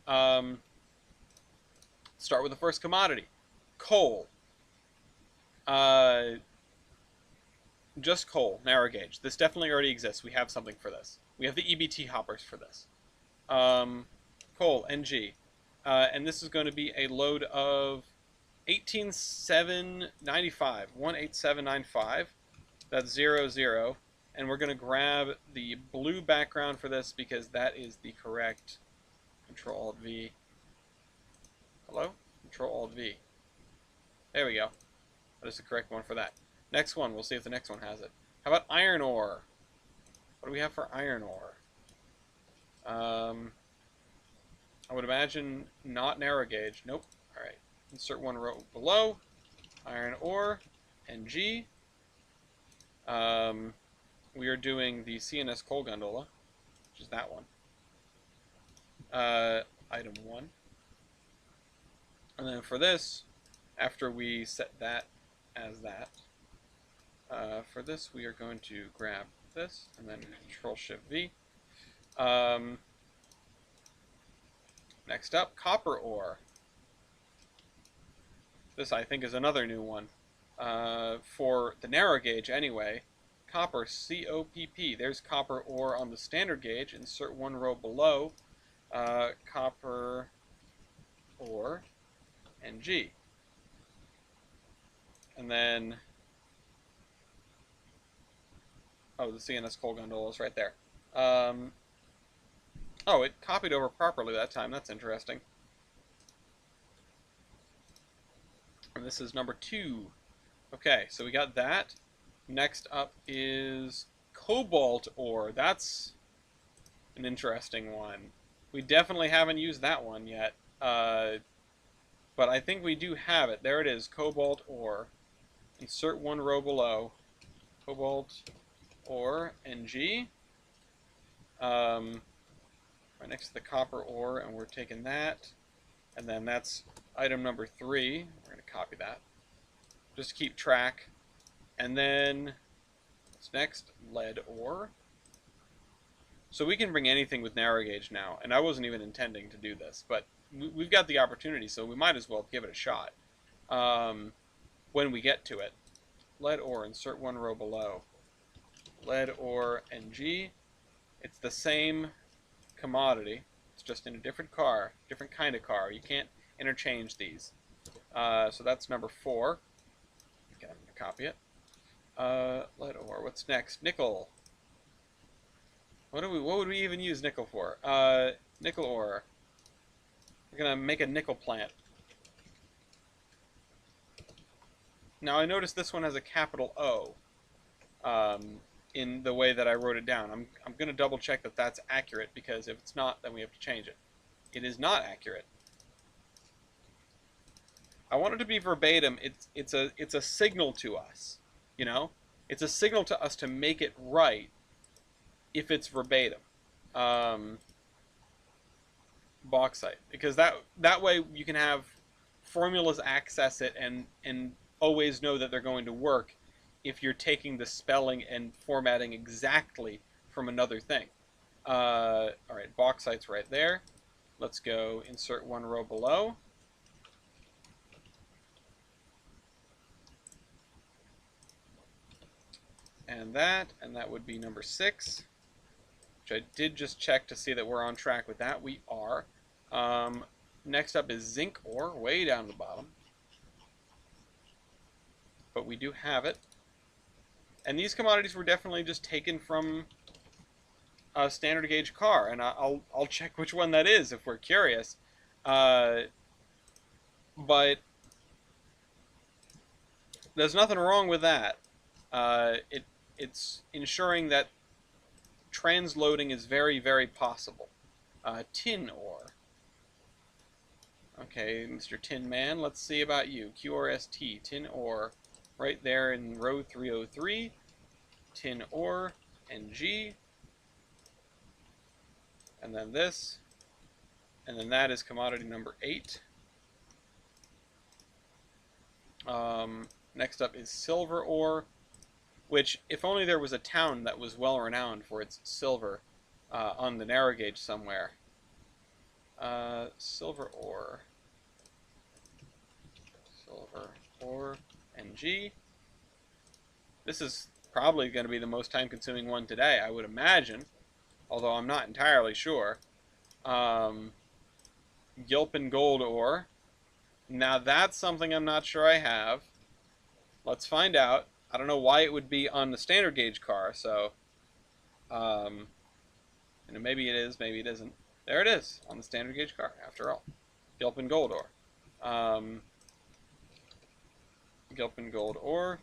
Start with the first commodity. Coal. Just coal, narrow gauge. This definitely already exists. We have something for this. We have the EBT hoppers for this. Coal, NG. And this is going to be a load of 18795. 18795. That's 00. And we're going to grab the blue background for this because that is the correct Control-Alt-V. Hello? Control-Alt-V. There we go. That is the correct one for that. Next one, we'll see if the next one has it. How about iron ore? What do we have for iron ore? I would imagine not narrow gauge. Nope. Alright. Insert one row below. Iron ore. NG. We are doing the CNS Coal Gondola, which is that one. Item 1. And then for this, after we set that as that, for this we are going to grab this and then Control-Shift-V. Next up, copper ore. This I think is another new one. For the narrow gauge anyway, copper, C-O-P-P. There's copper ore on the standard gauge. Insert one row below. Copper ore, NG. And then, oh, the CNS Coal Gondola is right there. Oh, it copied over properly that time. That's interesting. And this is number 2. Okay, so we got that. Next up is cobalt ore. That's an interesting one. We definitely haven't used that one yet. But I think we do have it. There it is, cobalt ore. Insert one row below. Cobalt ore, NG. Right next to the copper ore, and we're taking that. And then that's item number 3. We're going to copy that. Just to keep track. And then, what's next? Lead ore. So we can bring anything with narrow gauge now. And I wasn't even intending to do this, but we've got the opportunity, so we might as well give it a shot when we get to it. Lead ore, insert one row below. Lead ore, NG. It's the same commodity. It's just in a different car, different kind of car. You can't interchange these. So that's number 4. Okay, I'm going to copy it. Lead ore. What's next? Nickel. What would we even use nickel for? Nickel ore. We're going to make a nickel plant. Now I noticed this one has a capital O in the way that I wrote it down. I'm going to double check that that's accurate, because if it's not, then we have to change it. It is not accurate. I want it to be verbatim. It's a signal to us, you know? It's a signal to us to make it right if it's verbatim. Bauxite, because that way you can have formulas access it and always know that they're going to work if you're taking the spelling and formatting exactly from another thing. Alright, bauxite's right there. Let's go insert one row below. And that would be number 6, which I did just check to see that we're on track with that. We are. Next up is zinc ore, way down the bottom. But we do have it. And these commodities were definitely just taken from a standard gauge car, and I'll check which one that is if we're curious. But there's nothing wrong with that. It's ensuring that transloading is very, very possible. Tin ore. Okay, Mr. Tin Man, let's see about you. QRST, tin ore. Right there in row 303. Tin ore, NG. And then this. And then that is commodity number 8. Next up is silver ore, which, if only there was a town that was well renowned for its silver on the narrow gauge somewhere. Silver ore. Silver ore, NG. This is probably going to be the most time-consuming one today, I would imagine, although I'm not entirely sure. Gilpin gold ore. Now that's something I'm not sure I have. Let's find out. I don't know why it would be on the standard gauge car, so and maybe it is, maybe it isn't. There it is, on the standard gauge car, after all. Gilpin gold ore. Gilpin gold ore,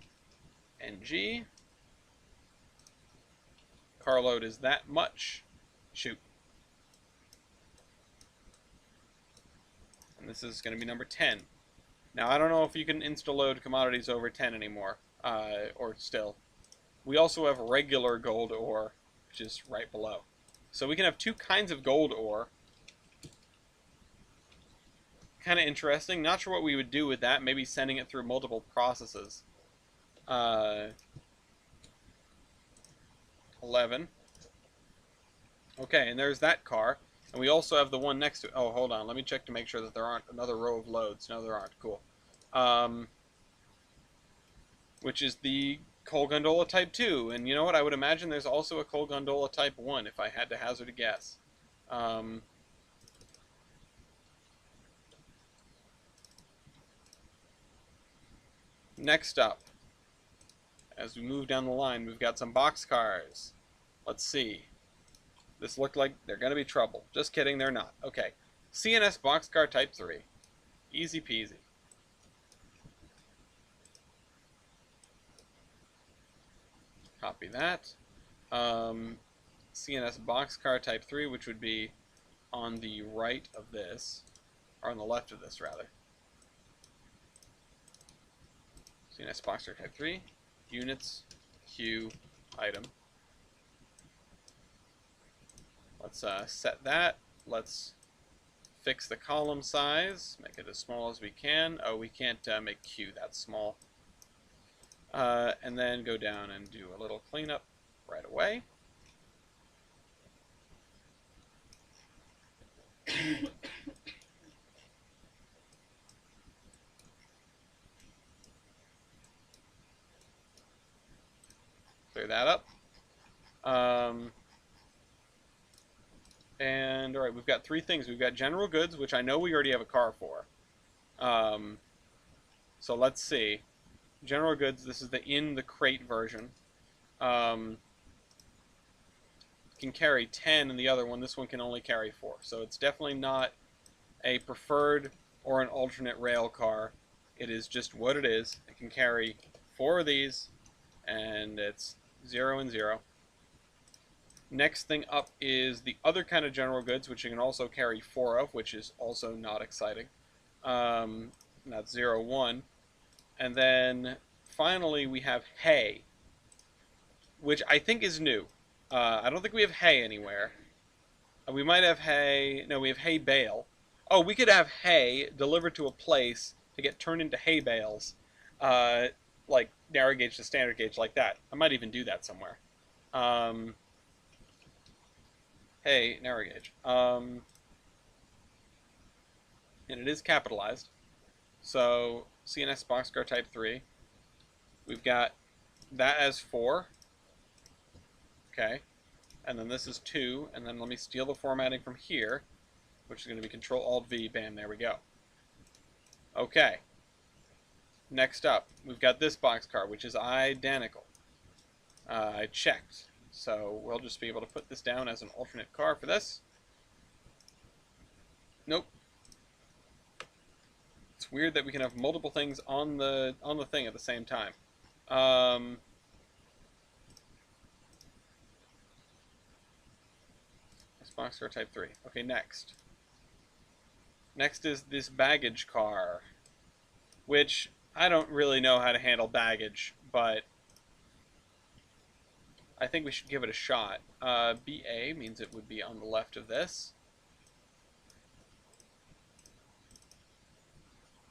NG. Carload is that much. Shoot. And this is going to be number 10. Now, I don't know if you can insta-load commodities over 10 anymore, or still. We also have regular gold ore, which is right below. So we can have 2 kinds of gold ore. Kind of interesting. Not sure what we would do with that. Maybe sending it through multiple processes. 11. Okay, and there's that car. And we also have the one next to it. Oh, hold on. Let me check to make sure that there aren't another row of loads. No, there aren't. Cool. Which is the coal gondola type 2. And you know what? I would imagine there's also a coal gondola type 1 if I had to hazard a guess. Next up, as we move down the line, we've got some boxcars. Let's see. This looked like they're going to be trouble. Just kidding, they're not. Okay. CNS boxcar type 3. Easy peasy. Copy that. CNS boxcar type 3, which would be on the right of this, or on the left of this, rather. CNS boxcar type 3, units, Q, item. Let's set that. Let's fix the column size, make it as small as we can. Oh, we can't make Q that small. And then go down and do a little cleanup right away. Clear that up. And all right, we've got three things. We've got general goods, which I know we already have a car for. So let's see. General goods, this is the in the crate version. Can carry 10 and the other one, this one can only carry 4. So it's definitely not a preferred or an alternate rail car. It is just what it is. It can carry 4 of these, and it's 0 and 0. Next thing up is the other kind of general goods, which you can also carry 4 of, which is also not exciting. That's 0, 1. And then finally we have hay, which I think is new. I don't think we have hay anywhere. We might have hay. No, we have hay bale. Oh, we could have hay delivered to a place to get turned into hay bales, like narrow gauge to standard gauge, like that. I might even do that somewhere. Hey, narrow gauge. And it is capitalized. So CNS boxcar type 3. We've got that as 4. Okay. And then this is 2. And then let me steal the formatting from here, which is going to be Control-Alt-V. Bam, there we go. Okay. Next up, we've got this boxcar, which is identical. I checked. So we'll just be able to put this down as an alternate car for this. Nope. It's weird that we can have multiple things on the thing at the same time. This boxcar type 3. Okay, next. Next is this baggage car, which I don't really know how to handle baggage, but I think we should give it a shot. BA means it would be on the left of this.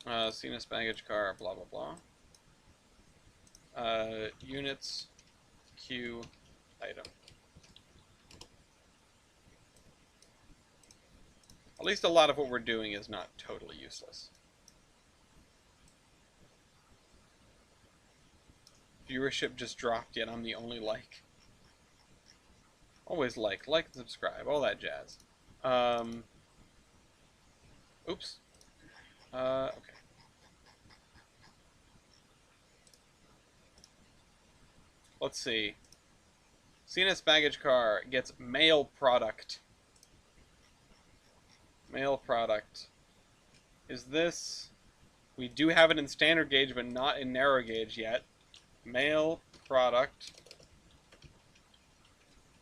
CNS baggage car, blah, blah, blah. Units, Q, item. At least a lot of what we're doing is not totally useless. Viewership just dropped, yet I'm the only like. Always like and subscribe, all that jazz. Oops. Okay. Let's see. CNS baggage car gets mail product. Mail product. Is this... We do have it in standard gauge, but not in narrow gauge yet. Mail product.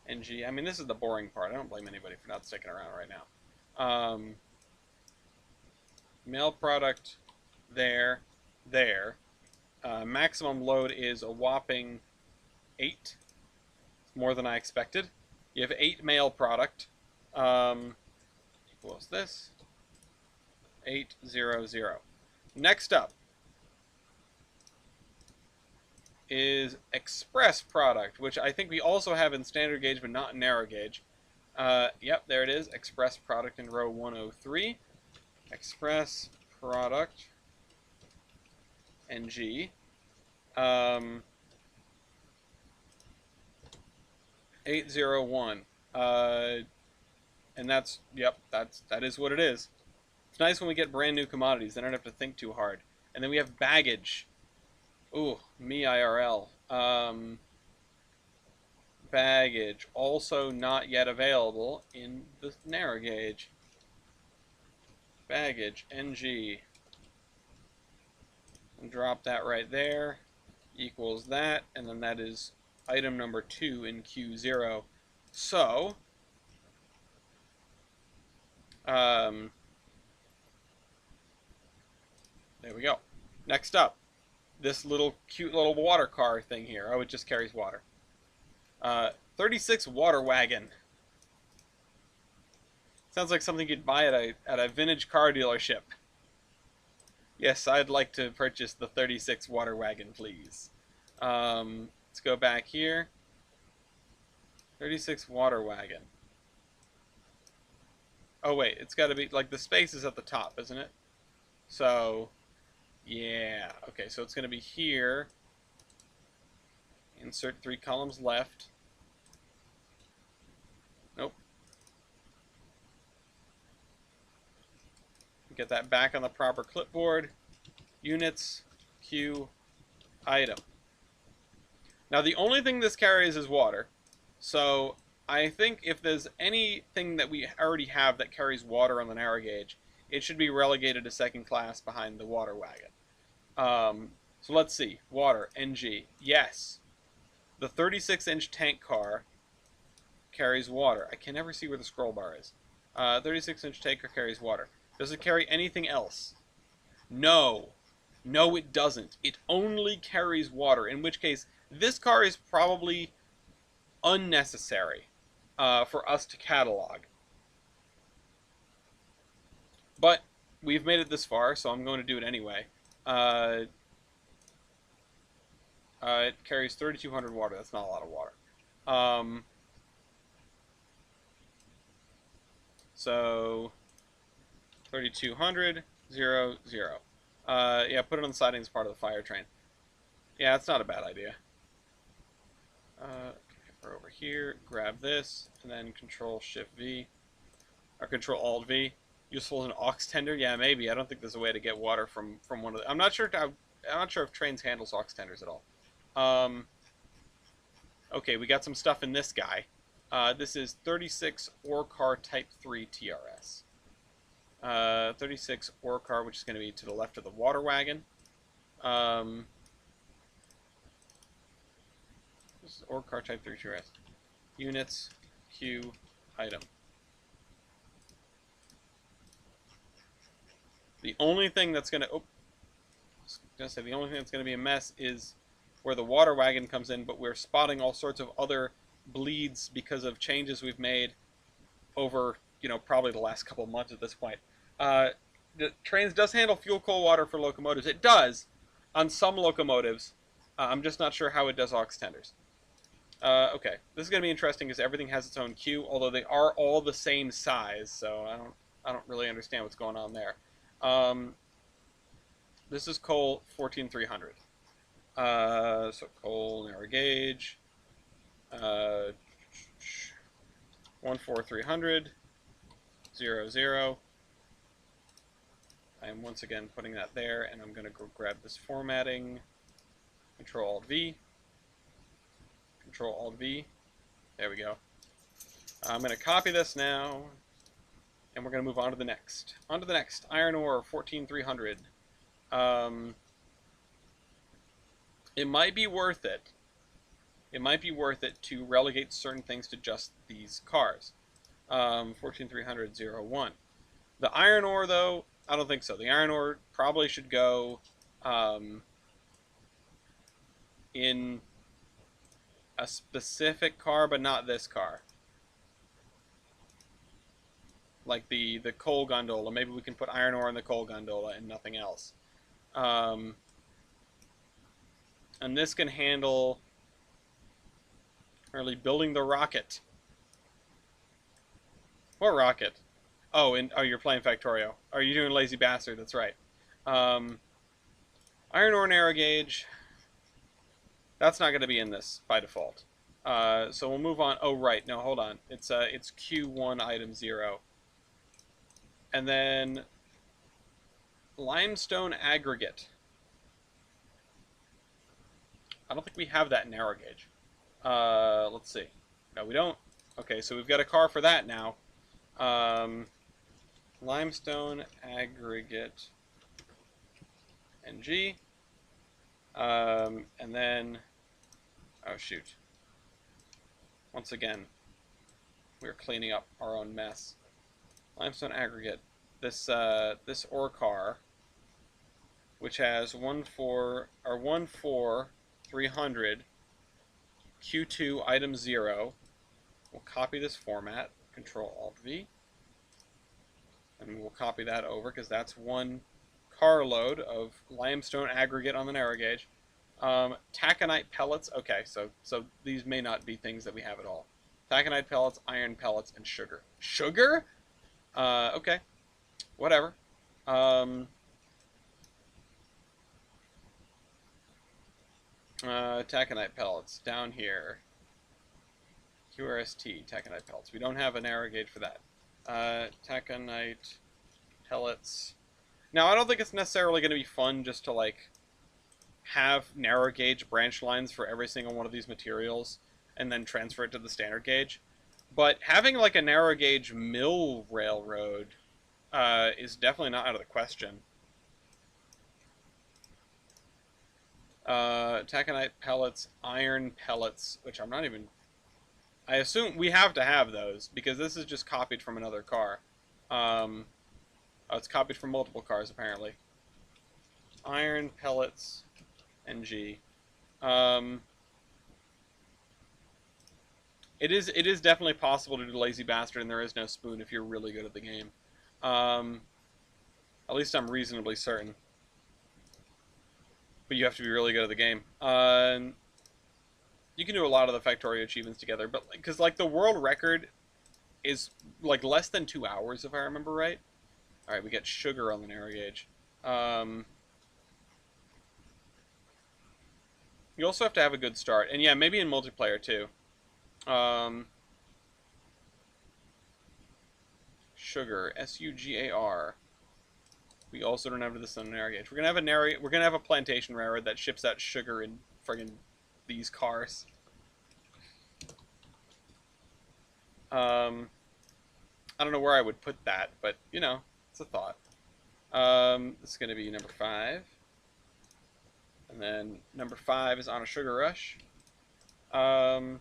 NG. I mean, this is the boring part. I don't blame anybody for not sticking around right now. Mail product. There. Maximum load is a whopping 8. More than I expected. You have 8 mail product. Equals this. 800. Next up is express product, which I think we also have in standard gauge, but not in narrow gauge. Yep, there it is. Express product in row 103. Express product. NG. 801. And that's, yep, that is what it is. It's nice when we get brand new commodities. Then I don't have to think too hard. And then we have baggage. Ooh, me IRL. Baggage. Also not yet available in the narrow gauge. Baggage. NG. And drop that right there. Equals that. And then that is item number 2 in Q0. So, there we go. Next up, this little cute little water car thing here. Oh, it just carries water. 36 water wagon. Sounds like something you'd buy at a vintage car dealership. Yes, I'd like to purchase the 36 water wagon, please. Let's go back here. 36 water wagon. Oh wait, it's got to be like the space is at the top, isn't it? So, yeah. Okay, so it's going to be here. Insert 3 columns left. Nope. Get that back on the proper clipboard. Units, Q, item. Now the only thing this carries is water. So I think if there's anything that we already have that carries water on the narrow gauge, it should be relegated to second class behind the water wagon. So let's see. Water, NG. Yes. The 36-inch tank car carries water. I can never see where the scroll bar is. 36-inch tanker carries water. Does it carry anything else? No. No, it doesn't. It only carries water, in which case this car is probably unnecessary for us to catalog. But we've made it this far, so I'm going to do it anyway. It carries 3,200 water. That's not a lot of water. So 3,200, 0, 0. Yeah, put it on the siding as part of the fire train. Yeah, it's not a bad idea. Okay, we're over here, grab this, and then Control-Shift-V, or Control-Alt-V. Useful as an aux tender? Yeah, maybe. I don't think there's a way to get water from one of the... I'm not sure if Trainz handles aux tenders at all. Okay, we got some stuff in this guy. This is 36 ore car Type 3 TRS. 36 ore car, which is going to be to the left of the water wagon. This is ore car Type 3 TRS. Units, Q, item. The only thing that's going to... Oh, I was going to say the only thing that's going to be a mess is where the water wagon comes in, but we're spotting all sorts of other bleeds because of changes we've made over, probably the last couple of months at this point. The Trainz does handle fuel, coal, water for locomotives. It does on some locomotives. I'm just not sure how it does aux tenders. Okay, this is going to be interesting because everything has its own queue, although they are all the same size, so I don't really understand what's going on there. This is coal 14,300. So coal narrow gauge. 14,300. 0, 0. I am once again putting that there, and I'm going to go grab this formatting. Control-Alt-V. Control-Alt-V. There we go. I'm going to copy this now, and we're going to move on to the next. On to the next. Iron ore, 14,300. It might be worth it. It might be worth it to relegate certain things to just these cars. 14,300, 01. The iron ore, though, I don't think so. The iron ore probably should go in a specific car, but not this car. Like the coal gondola. Maybe we can put iron ore in the coal gondola and nothing else. And this can handle early building the rocket. What rocket? Oh, you're playing Factorio. Oh, you're doing Lazy Bastard, that's right. Iron ore narrow gauge. That's not going to be in this by default. So we'll move on. Oh, right. No, hold on. It's Q1 item 0. And then limestone aggregate. I don't think we have that narrow gauge. Let's see. No, we don't. Okay, so we've got a car for that now. Limestone aggregate NG. And then, oh shoot. Once again, we're cleaning up our own mess. Limestone aggregate. This ore car, which has 14300 Q2 item 0. We'll copy this format, Control Alt V, and we'll copy that over because that's one carload of limestone aggregate on the narrow gauge. Taconite pellets. Okay, so these may not be things that we have at all. Taconite pellets, iron pellets, and sugar. Sugar? Okay, whatever. Taconite pellets down here. QRST taconite pellets. We don't have a narrow gauge for that. Taconite pellets. Now, I don't think it's necessarily going to be fun just to, like, have narrow gauge branch lines for every single one of these materials and then transfer it to the standard gauge. But having, like, a narrow gauge mill railroad is definitely not out of the question. Taconite pellets, iron pellets, which I'm not even... I assume we have to have those, because this is just copied from another car. Oh, it's copied from multiple cars, apparently. Iron pellets, NG. It is definitely possible to do Lazy Bastard, and there is no spoon if you're really good at the game. At least I'm reasonably certain. But you have to be really good at the game. You can do a lot of the Factorio achievements together, but because like the world record is like less than 2 hours, if I remember right. All right, we get sugar on the narrow gauge. You also have to have a good start, and yeah, maybe in multiplayer too. Sugar, SUGAR. We also don't have this on the narrow gauge. We're gonna have a plantation railroad that ships out sugar in friggin' these cars. I don't know where I would put that, but you know, it's a thought. This is gonna be number 5, and then number 5 is on a sugar rush. And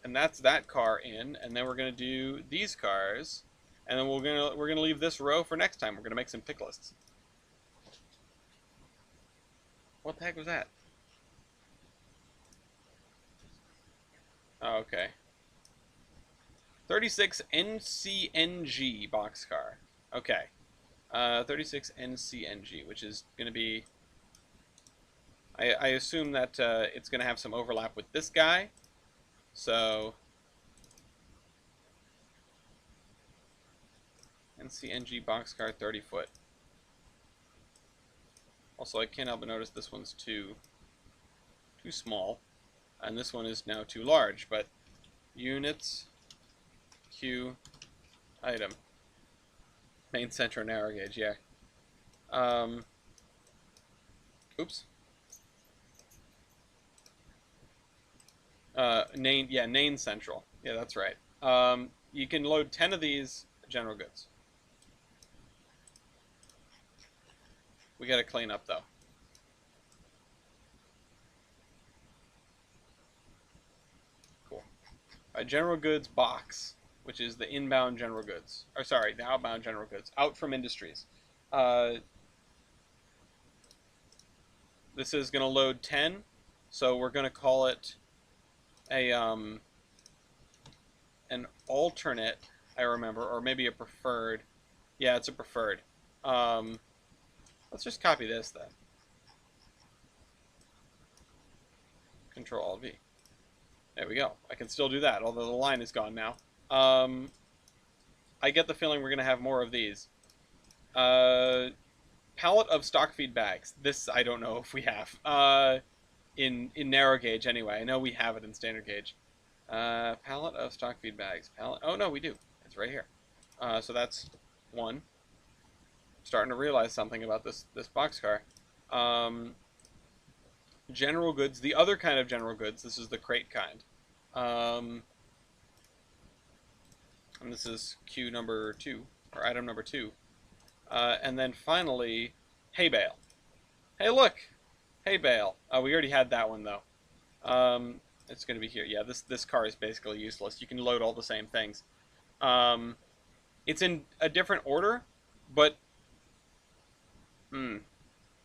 that's that car in, and then we're gonna do these cars, and then we're gonna leave this row for next time. We're gonna make some pick lists. What the heck was that? Oh, okay. 36 NCNG boxcar. Okay. 36 NCNG, which is going to be... I assume that it's going to have some overlap with this guy. So... NCNG boxcar 30 foot. Also, I can't help but notice this one's too small. And this one is now too large, but units, Q, item. Main center narrow gauge, yeah. Oops. Nain central. Yeah, that's right. You can load 10 of these general goods. We gotta clean up, though. Cool. General goods box, which is the inbound general goods. Or sorry, the outbound general goods. Out from industries. This is gonna load 10, so we're gonna call it a an alternate, I remember, or maybe a preferred. Yeah, it's a preferred. Let's just copy this then. Control Alt V. There we go. I can still do that, although the line is gone now. I get the feeling we're going to have more of these. Pallet of stock feed bags. This I don't know if we have. In narrow gauge anyway. I know we have it in standard gauge. Pallet of stock feed bags. Pallet. Oh no, we do. It's right here. So that's one. Starting to realize something about this boxcar. General goods, the other kind of general goods. This is the crate kind. And this is Q number 2, or item number 2. And then finally, hay bale. Hey, look, hay bale. We already had that one though. It's going to be here. Yeah, this car is basically useless. You can load all the same things. Um, it's in a different order, but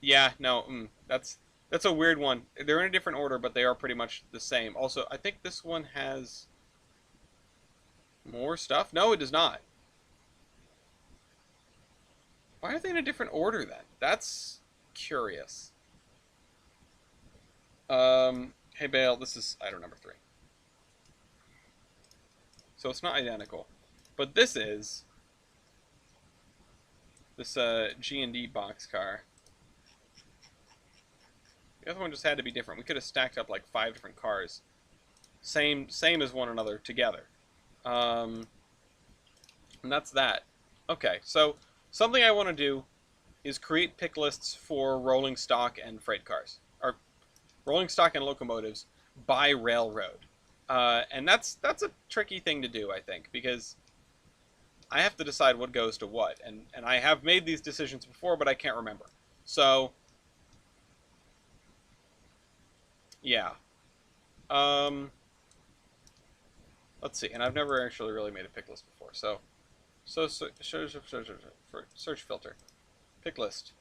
yeah, no, that's a weird one. They're in a different order, but they are pretty much the same. Also, I think this one has more stuff. No, it does not. Why are they in a different order then? That's curious. Hey Bale, this is item number 3. So it's not identical, but this is this G&D boxcar. The other one just had to be different. We could have stacked up like 5 different cars, same as one another together. And that's that. Okay, so something I want to do is create pick lists for rolling stock and freight cars, or rolling stock and locomotives by railroad. And that's a tricky thing to do, I think, because I have to decide what goes to what, and I have made these decisions before, but I can't remember. So, yeah. Let's see, and I've never actually really made a pick list before. So search filter, pick list,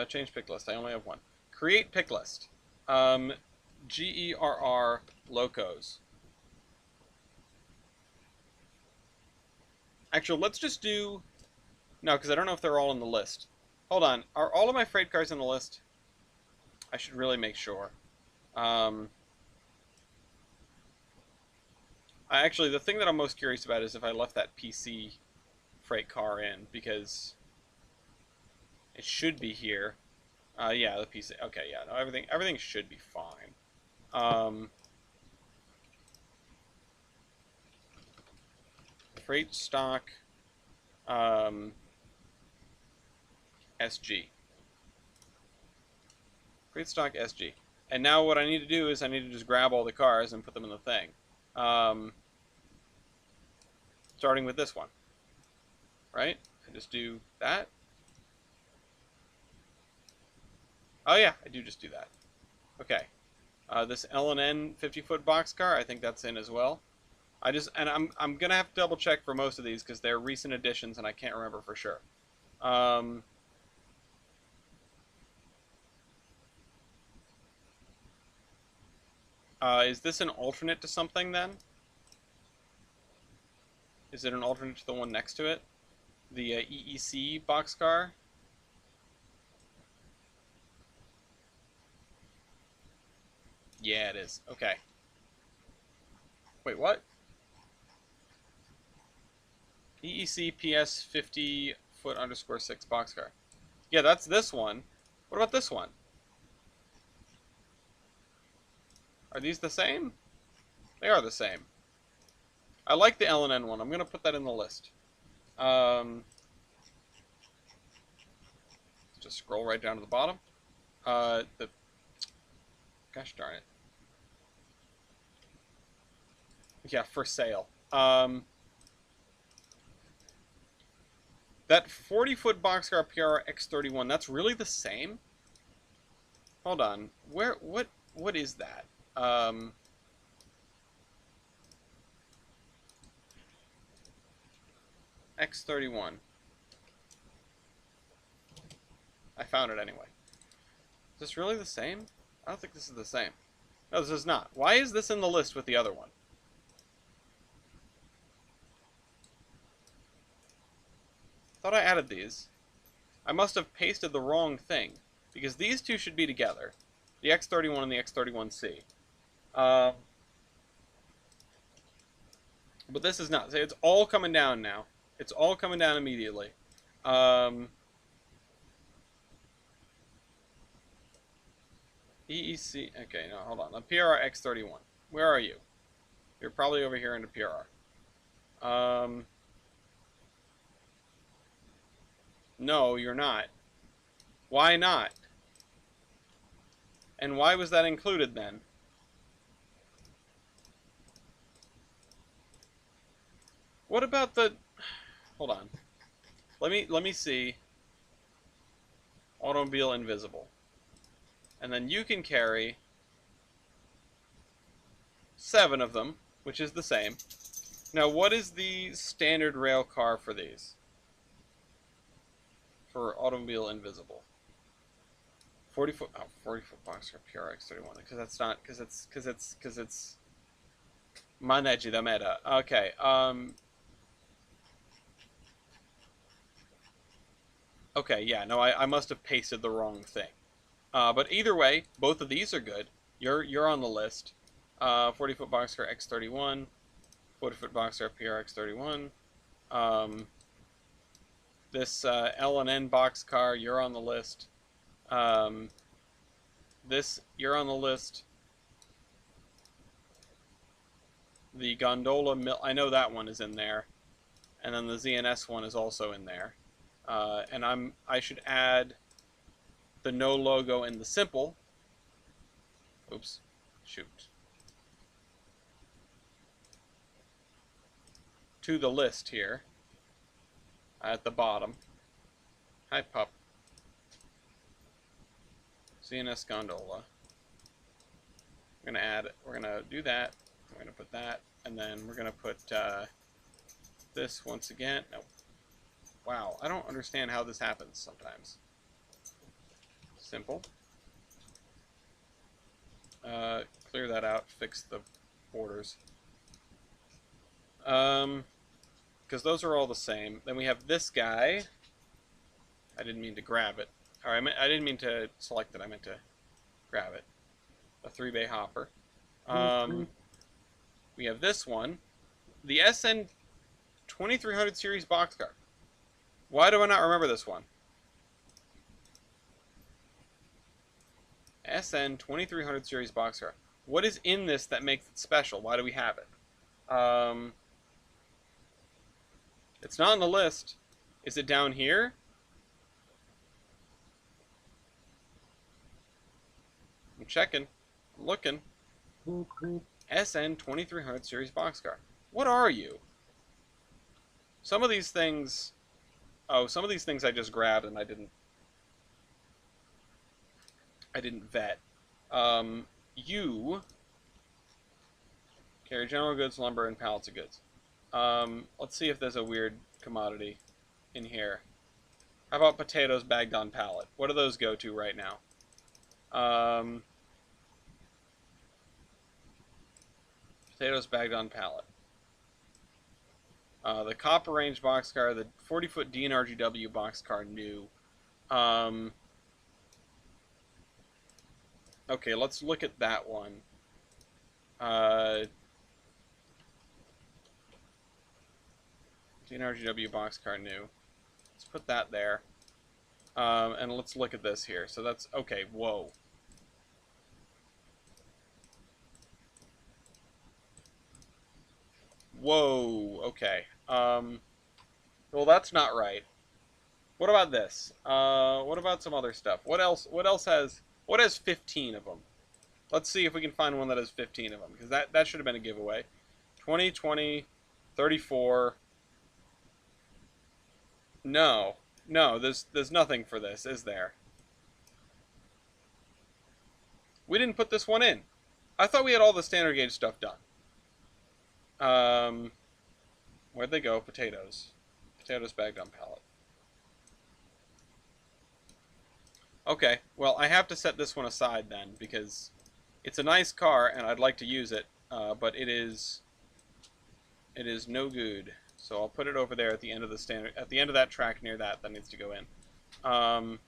change pick list. I only have one. Create pick list. GERR locos. Actually, let's just do... No, because I don't know if they're all in the list. Hold on. Are all of my freight cars in the list? I should really make sure. Actually, the thing that I'm most curious about is if I left that PC freight car in, because it should be here. Yeah, the PC. Okay, yeah, no, everything should be fine. Freight stock, SG. Freight stock SG. And now what I need to do is I need to just grab all the cars and put them in the thing. Starting with this one. Right? I just do that. Oh yeah, I do just do that. Okay. This L&N 50-foot boxcar, I think that's in as well. I'm gonna have to double check for most of these because they're recent additions and I can't remember for sure. Is this an alternate to something then? Is it an alternate to the one next to it? The EEC boxcar? Yeah, it is. Okay. Wait, what? EEC PS 50-foot _ 6 boxcar. Yeah, that's this one. What about this one? Are these the same? They are the same. I like the L&N one. I'm going to put that in the list. Just scroll right down to the bottom. Gosh darn it. Yeah, for sale. That 40-foot boxcar PRR X31, that's really the same? Hold on. What is that? X31. I found it anyway. Is this really the same? I don't think this is the same. No, this is not. Why is this in the list with the other one? Thought I added these. I must have pasted the wrong thing, because these two should be together. The X31 and the X31C. But this is not. It's all coming down now. It's all coming down immediately. EEC. Okay, no, hold on. The PRR X31. Where are you? You're probably over here in the PRR. No, you're not. Why not? And why was that included then? What about the... Hold on. Let me see. Automobile invisible. And then you can carry 7 of them, which is the same. Now, what is the standard rail car for these? For Automobile Invisible. 40-foot, oh, 40-foot boxer PRX31, because that's not, because it's Managgi da meta. Okay, okay, yeah, no, I must have pasted the wrong thing. But either way, both of these are good. You're on the list. 40-foot boxer X31, 40-foot boxer PRX31. This L and N box car, you're on the list. This, you're on the list. The Gondola, I know that one is in there. And then the ZNS one is also in there. And I should add the no logo and the simple. Oops, shoot. To the list here. At the bottom. Hi, pup. ZNS Gondola. We're gonna do that. We're gonna put that, and then we're gonna put this once again. No. Wow, I don't understand how this happens sometimes. Simple. Clear that out, fix the borders. Because those are all the same. Then we have this guy. I didn't mean to grab it. Or I didn't mean to select it, I meant to grab it. A 3-bay hopper. We have this one. The SN 2300 series boxcar. Why do I not remember this one? SN 2300 series boxcar. What is in this that makes it special? Why do we have it? It's not on the list. Is it down here? I'm checking. I'm looking. SN 2300 series boxcar. What are you? Some of these things... Oh, some of these things I just grabbed and I didn't vet. You carry general goods, lumber, and pallets of goods. Let's see if there's a weird commodity in here. How about potatoes bagged on pallet? What do those go to right now? Potatoes bagged on pallet. The Copper Range boxcar, the 40-foot DNRGW boxcar new. Okay, let's look at that one. DNRGW boxcar new. Let's put that there. And let's look at this here. So that's, okay, whoa. Whoa, okay. Well, that's not right. What about this? What about some other stuff? What else has 15 of them? Let's see if we can find one that has 15 of them, because that should have been a giveaway. 20, 20, 34. No, there's nothing for this, is there? We didn't put this one in. I thought we had all the standard gauge stuff done. Where'd they go? Potatoes. Potatoes bagged on pallet. Okay, well, I have to set this one aside then, because it's a nice car and I'd like to use it, but it is no good. So I'll put it over there at the end of the standard, at the end of that track near that needs to go in. At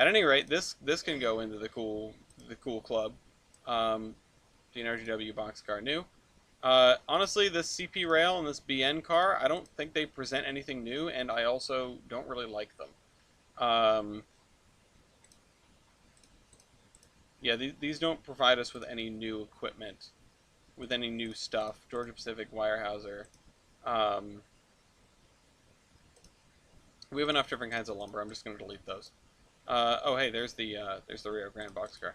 any rate, this can go into the cool club. DNRGW boxcar new. Honestly, this CP rail and this BN car, I don't think they present anything new, and I also don't really like them. Yeah, these don't provide us with any new equipment, with any new stuff. Georgia Pacific, Weyerhaeuser. We have enough different kinds of lumber. I'm just going to delete those. Oh, hey, there's the Rio Grande boxcar.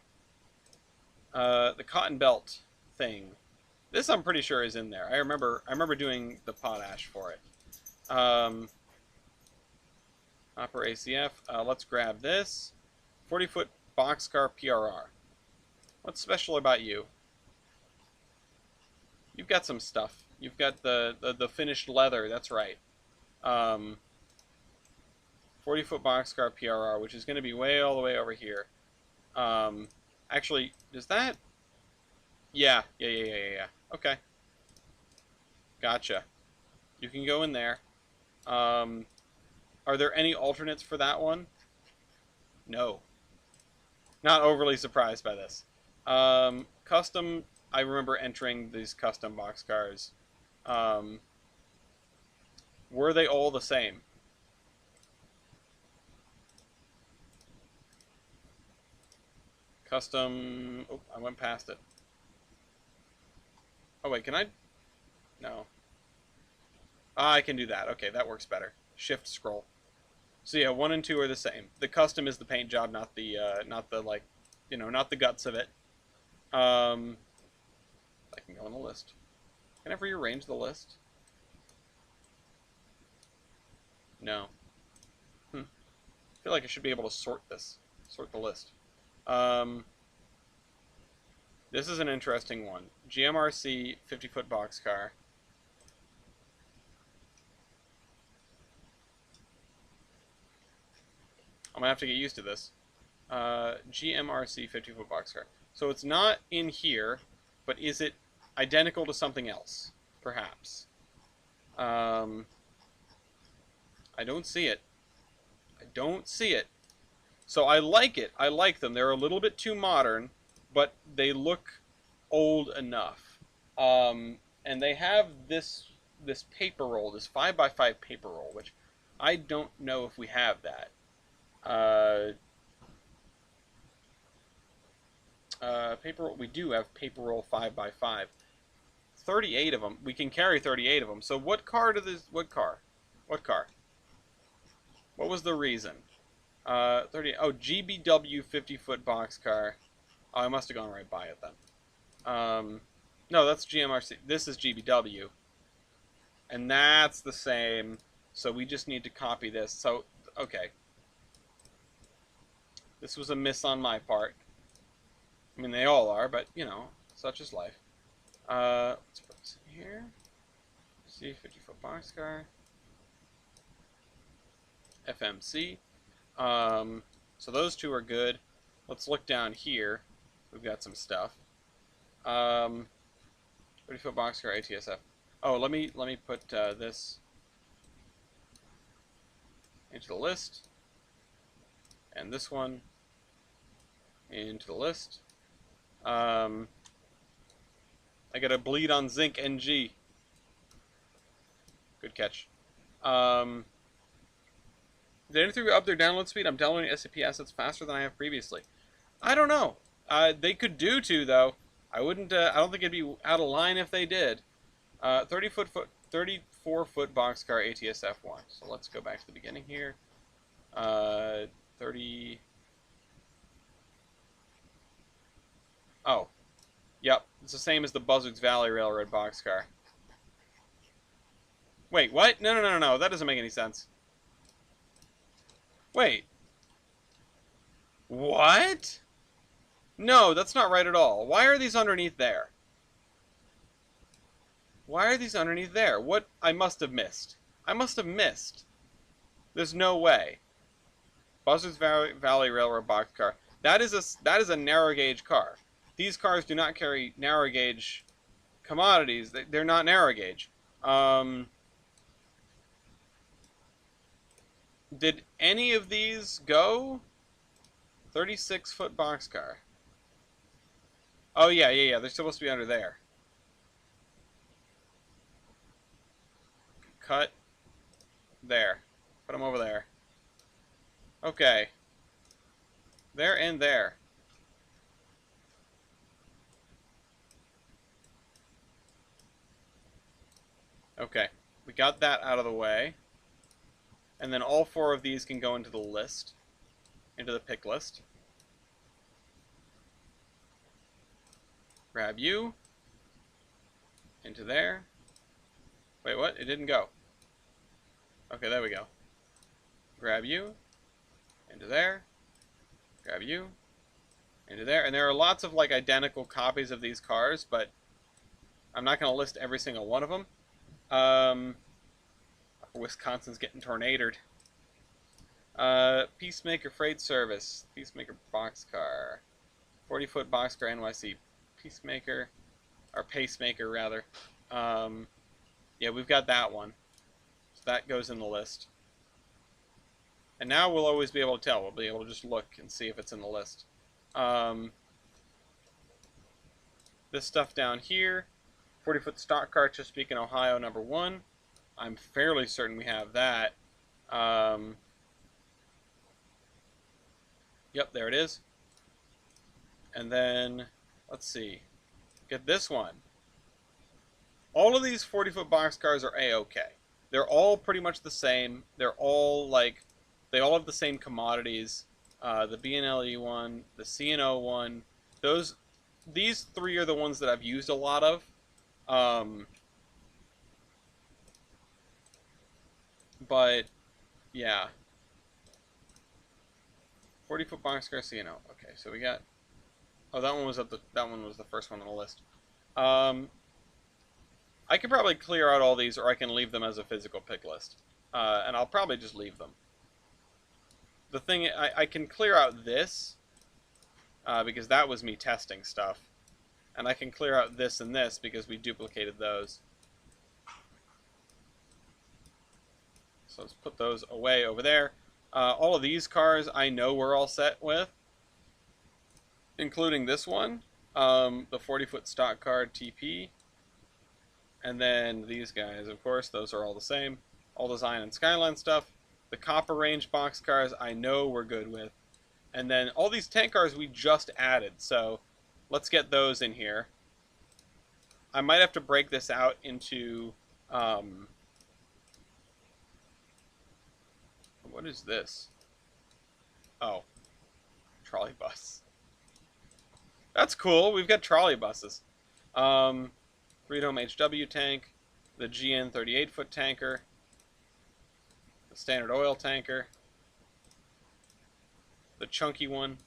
The cotton belt thing. This I'm pretty sure is in there. I remember doing the potash for it. Hopper ACF. Let's grab this. 40-foot boxcar PRR. What's special about you? You've got some stuff. You've got the finished leather. That's right. 40-foot boxcar PRR, which is going to be way all the way over here. Um, Actually, does that? Yeah. Okay, gotcha. You can go in there. Um, are there any alternates for that one? No. Not overly surprised by this. Custom. I remember entering these custom boxcars. Um, were they all the same? Custom. Oh, I went past it. Oh wait, can I? No. Ah, I can do that. Okay, that works better. Shift scroll. So yeah, 1 and 2 are the same. The custom is the paint job, not the like, not the guts of it. I can go on the list. Can I rearrange the list? No. I feel like I should be able to sort the list. Um, this is an interesting one. GMRC 50-foot boxcar. I'm gonna have to get used to this. GMRC 50-foot boxcar. So it's not in here, but is it identical to something else? Perhaps. I don't see it. I don't see it. So I like it. I like them. They're a little bit too modern, but they look old enough. And they have this paper roll, this 5x5 paper roll, which I don't know if we have that. Paper roll. We do have paper roll 5x5. 38 of them. We can carry 38 of them. So what car did this? What car? What car? What was the reason? 30. Oh, GBW 50-foot boxcar. Oh, I must have gone right by it then. No, that's GMRC. This is GBW, and that's the same. So we just need to copy this. So okay, this was a miss on my part. I mean, they all are, but such is life. Let's put this in here. See, 50-foot boxcar. FMC. So those two are good. Let's look down here. We've got some stuff. 30-foot boxcar ATSF. Oh, let me put this into the list, and this one into the list. I got a bleed on zinc NG. Good catch. Did anything up their download speed? I'm downloading SAP assets faster than I have previously. I don't know. They could do to though. I wouldn't. I don't think it'd be out of line if they did. 34-foot boxcar ATSF1. So let's go back to the beginning here. 30. Oh, yep. It's the same as the Buzzards Valley Railroad boxcar. Wait, what? No. That doesn't make any sense. Wait. What? No, that's not right at all. Why are these underneath there? Why are these underneath there? What? I must have missed. I must have missed. There's no way. Buzzards Valley Railroad boxcar. That is a narrow gauge car. These cars do not carry narrow gauge commodities. They're not narrow gauge. Did any of these go? 36-foot boxcar. Oh yeah. They're supposed to be under there. Cut. There. Put them over there. Okay. There and there. Okay. We got that out of the way. And then all 4 of these can go into the list. Into the pick list. Grab you. Into there. Wait, what? It didn't go. Okay, there we go. Grab you. Into there. Grab you. Into there. And there are lots of like identical copies of these cars, but I'm not going to list every single one of them. Um, Wisconsin's getting tornadoed. Peacemaker Freight Service. Peacemaker Boxcar. 40-foot Boxcar NYC. Peacemaker. Or Pacemaker, rather. Yeah, we've got that one. So that goes in the list. And now we'll always be able to tell. We'll be able to just look and see if it's in the list. This stuff down here. 40-foot stock car, Chesapeake in Ohio, number 1. I'm fairly certain we have that. Yep, there it is. And then, let's see. Get this one. All of these 40-foot boxcars are A-OK. They're all pretty much the same. They're all like, they all have the same commodities. The B&LE one, the C&O one. These three are the ones that I've used a lot of. But, yeah. 40-foot boxcar C&O. Okay, so we got... Oh, that one was the first one on the list. I could probably clear out all these, or I can leave them as a physical pick list. And I'll probably just leave them. The thing, I can clear out this, because that was me testing stuff. And I can clear out this and this, because we duplicated those. So let's put those away over there. All of these cars I know we're all set with, including this one, the 40-foot stock car TP. And then these guys, of course, those are all the same. All design and Skyline stuff. The Copper Range boxcars I know we're good with. And then all these tank cars we just added, so let's get those in here. I might have to break this out into... what is this? Oh. Trolley bus. That's cool. We've got trolley buses. Freedom HW tank. The GN 38-foot tanker. The Standard Oil tanker. The chunky one.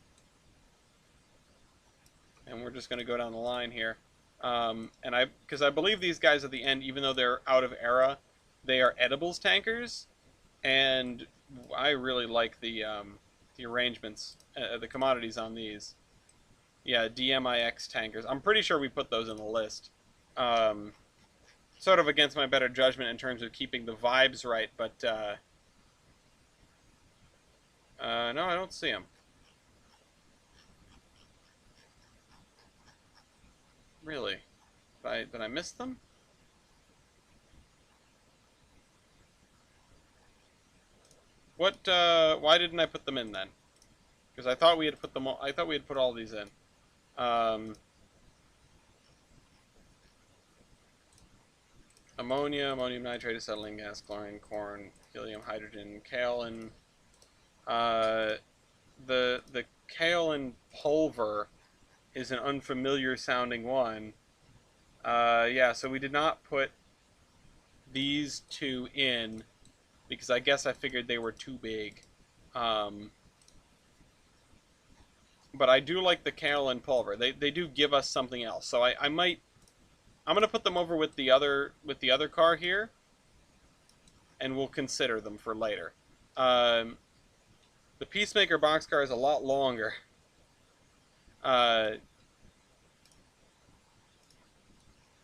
And we're just going to go down the line here. Because I believe these guys at the end, even though they're out of era, they are edibles tankers. And I really like the arrangements, the commodities on these. Yeah, DMIX tankers. I'm pretty sure we put those in the list. Sort of against my better judgment in terms of keeping the vibes right, but no, I don't see them. Really? Did I miss them? What? Why didn't I put them in then? Because I thought we had put them all. I thought we had put all these in. Ammonia, ammonium nitrate, acetylene gas, chlorine, corn, helium, hydrogen, kaolin. The kaolin pulver is an unfamiliar sounding one. Yeah, so we did not put these two in because I guess I figured they were too big. But I do like the kaolin pulver. They do give us something else. So I'm gonna put them over with the other car here, and we'll consider them for later. The Peacemaker boxcar is a lot longer.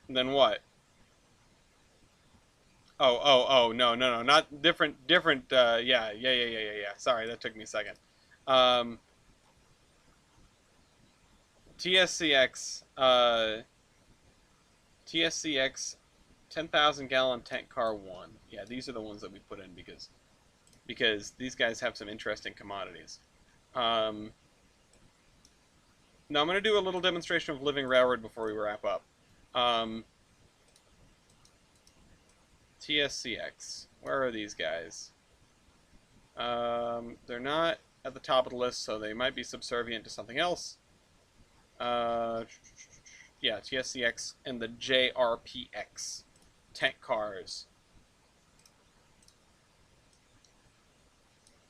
Then what? Oh, no, not different, yeah. Sorry, that took me a second. TSCX, 10,000 gallon tank car 1. Yeah, these are the ones that we put in because these guys have some interesting commodities. Now I'm going to do a little demonstration of Living Railroad before we wrap up. TSCX. Where are these guys? They're not at the top of the list, so they might be subservient to something else. Yeah, TSCX and the JRPX tank cars.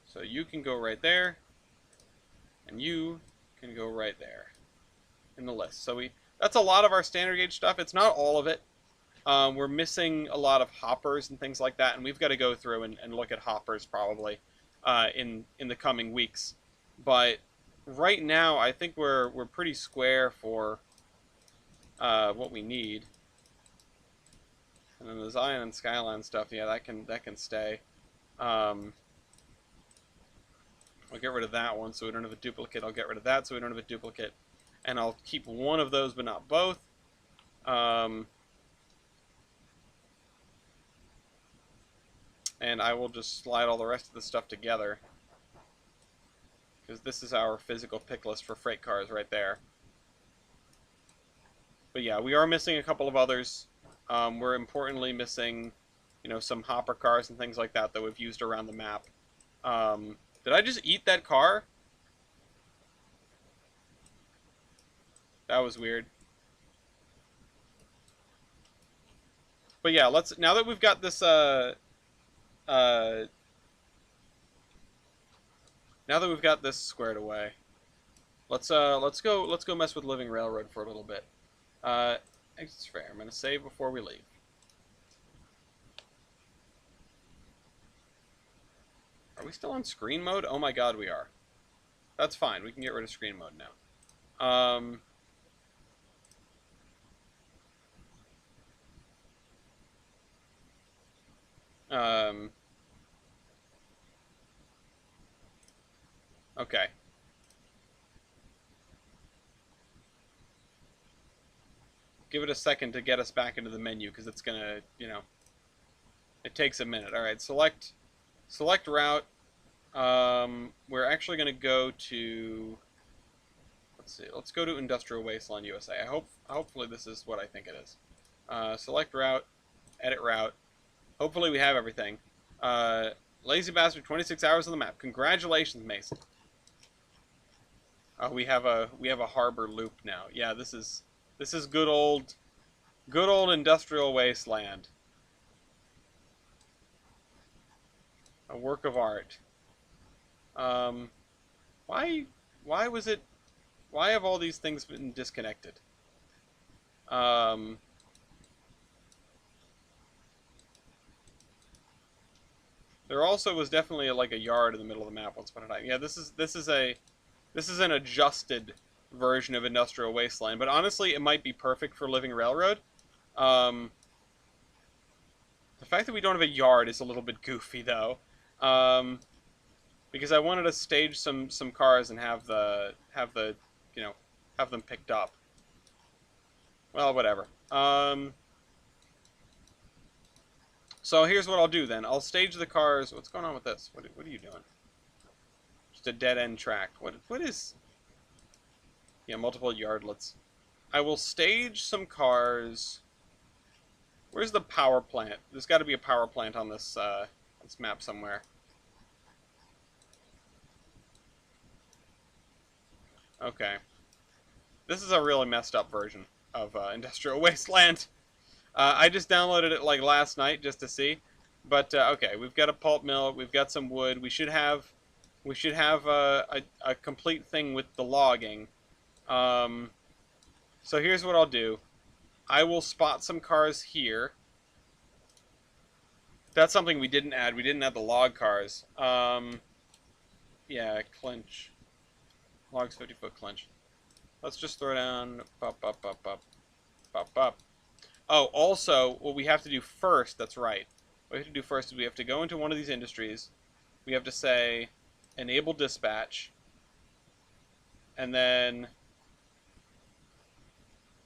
So you can go right there, and you can go right there in the list. So That's a lot of our standard gauge stuff. It's not all of it. We're missing a lot of hoppers and things like that, and we've got to go through and look at hoppers probably in the coming weeks. But right now, I think we're pretty square for what we need. And then the Zion and Skyline stuff, yeah, that can stay. I'll get rid of that one so we don't have a duplicate. I'll get rid of that so we don't have a duplicate. And I'll keep one of those but not both. And I will just slide all the rest of the stuff together. Because this is our physical pick list for freight cars right there. But yeah, we are missing a couple of others. We're importantly missing, some hopper cars and things like that we've used around the map. Did I just eat that car? That was weird. But yeah, now that we've got this now that we've got this squared away, let's go mess with Living Railroad for a little bit. Exit's fair. I'm gonna save before we leave. Are we still on screen mode? Oh my god, we are. That's fine. We can get rid of screen mode now. Okay. Give it a second to get us back into the menu because it's gonna, it takes a minute. All right, select route. We're actually gonna go to. Let's see. Let's go to Industrial Wasteland, USA. Hopefully this is what I think it is. Select route, edit route. Hopefully we have everything. Lazy bastard, 26 hours on the map. Congratulations, Mason. We have a harbor loop now. Yeah, this is good old Industrial Wasteland. A work of art. Why have all these things been disconnected? There also was definitely like a yard in the middle of the map once upon a time. Yeah, this is an adjusted version of Industrial Wasteland, but honestly, it might be perfect for Living Railroad. The fact that we don't have a yard is a little bit goofy, though, because I wanted to stage some cars and have them picked up. Well, whatever. So here's what I'll do then. I'll stage the cars. What's going on with this? What are you doing? Just a dead end track. What is? Yeah, multiple yardlets. I will stage some cars. Where's the power plant? There's got to be a power plant on this map somewhere. Okay. This is a really messed up version of Industrial Wasteland. I just downloaded it like last night just to see. But okay, we've got a pulp mill. We've got some wood. We should have a complete thing with the logging. So here's what I'll do. I will spot some cars here. That's something we didn't add. We didn't add the log cars. Yeah, clinch. Logs 50-foot clinch. Let's just throw down. Bop, bop, bop, bop, bop, bop. Oh, also, what we have to do first, that's right. What we have to do first is we have to go into one of these industries. We have to say, enable dispatch. And then,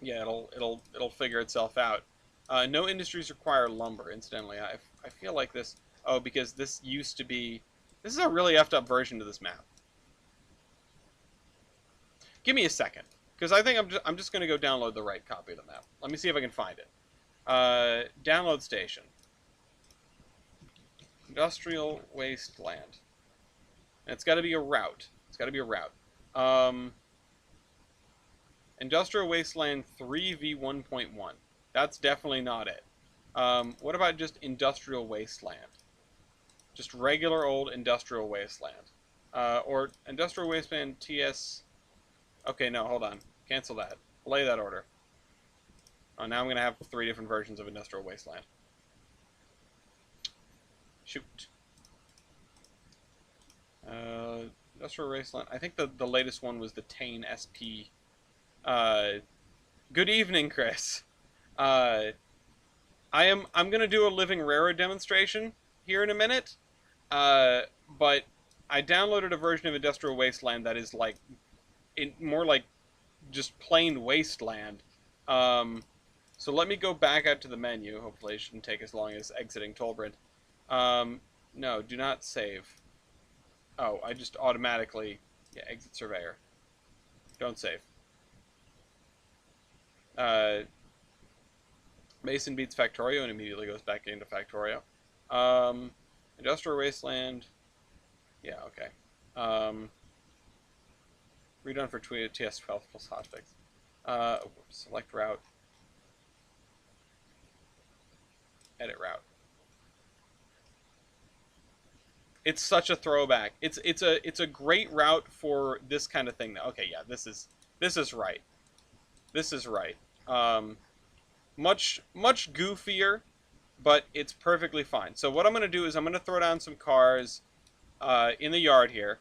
yeah, it'll figure itself out. No industries require lumber, incidentally. I feel like this, because this used to be, this is a really effed up version of this map. Give me a second, because I think I'm just going to go download the right copy of the map. Let me see if I can find it. Download station. Industrial Wasteland. And it's got to be a route. It's got to be a route. Industrial Wasteland 3v1.1. That's definitely not it. What about just Industrial Wasteland? Just regular old Industrial Wasteland. Or Industrial Wasteland TS... Okay, no, hold on. Cancel that. Delay that order. Oh, now I'm going to have 3 different versions of Industrial Wasteland. Shoot. Industrial Wasteland. I think the latest one was the Trainz SP. Good evening, Chris. I'm gonna do a Living Railroad demonstration here in a minute. But I downloaded a version of Industrial Wasteland that is like, more like just plain wasteland. So let me go back out to the menu. Hopefully it shouldn't take as long as exiting Tolbrand. No, do not save. Oh, I just automatically... Yeah, exit Surveyor. Don't save. Mason beats Factorio and immediately goes back into Factorio. Industrial Wasteland. Yeah, okay. Redone for TS12 plus hotfix. Select route. Edit route. It's such a throwback. It's a great route for this kind of thing. Okay, yeah, this is right. This is right. Much goofier, but it's perfectly fine. So what I'm gonna do is I'm gonna throw down some cars in the yard here.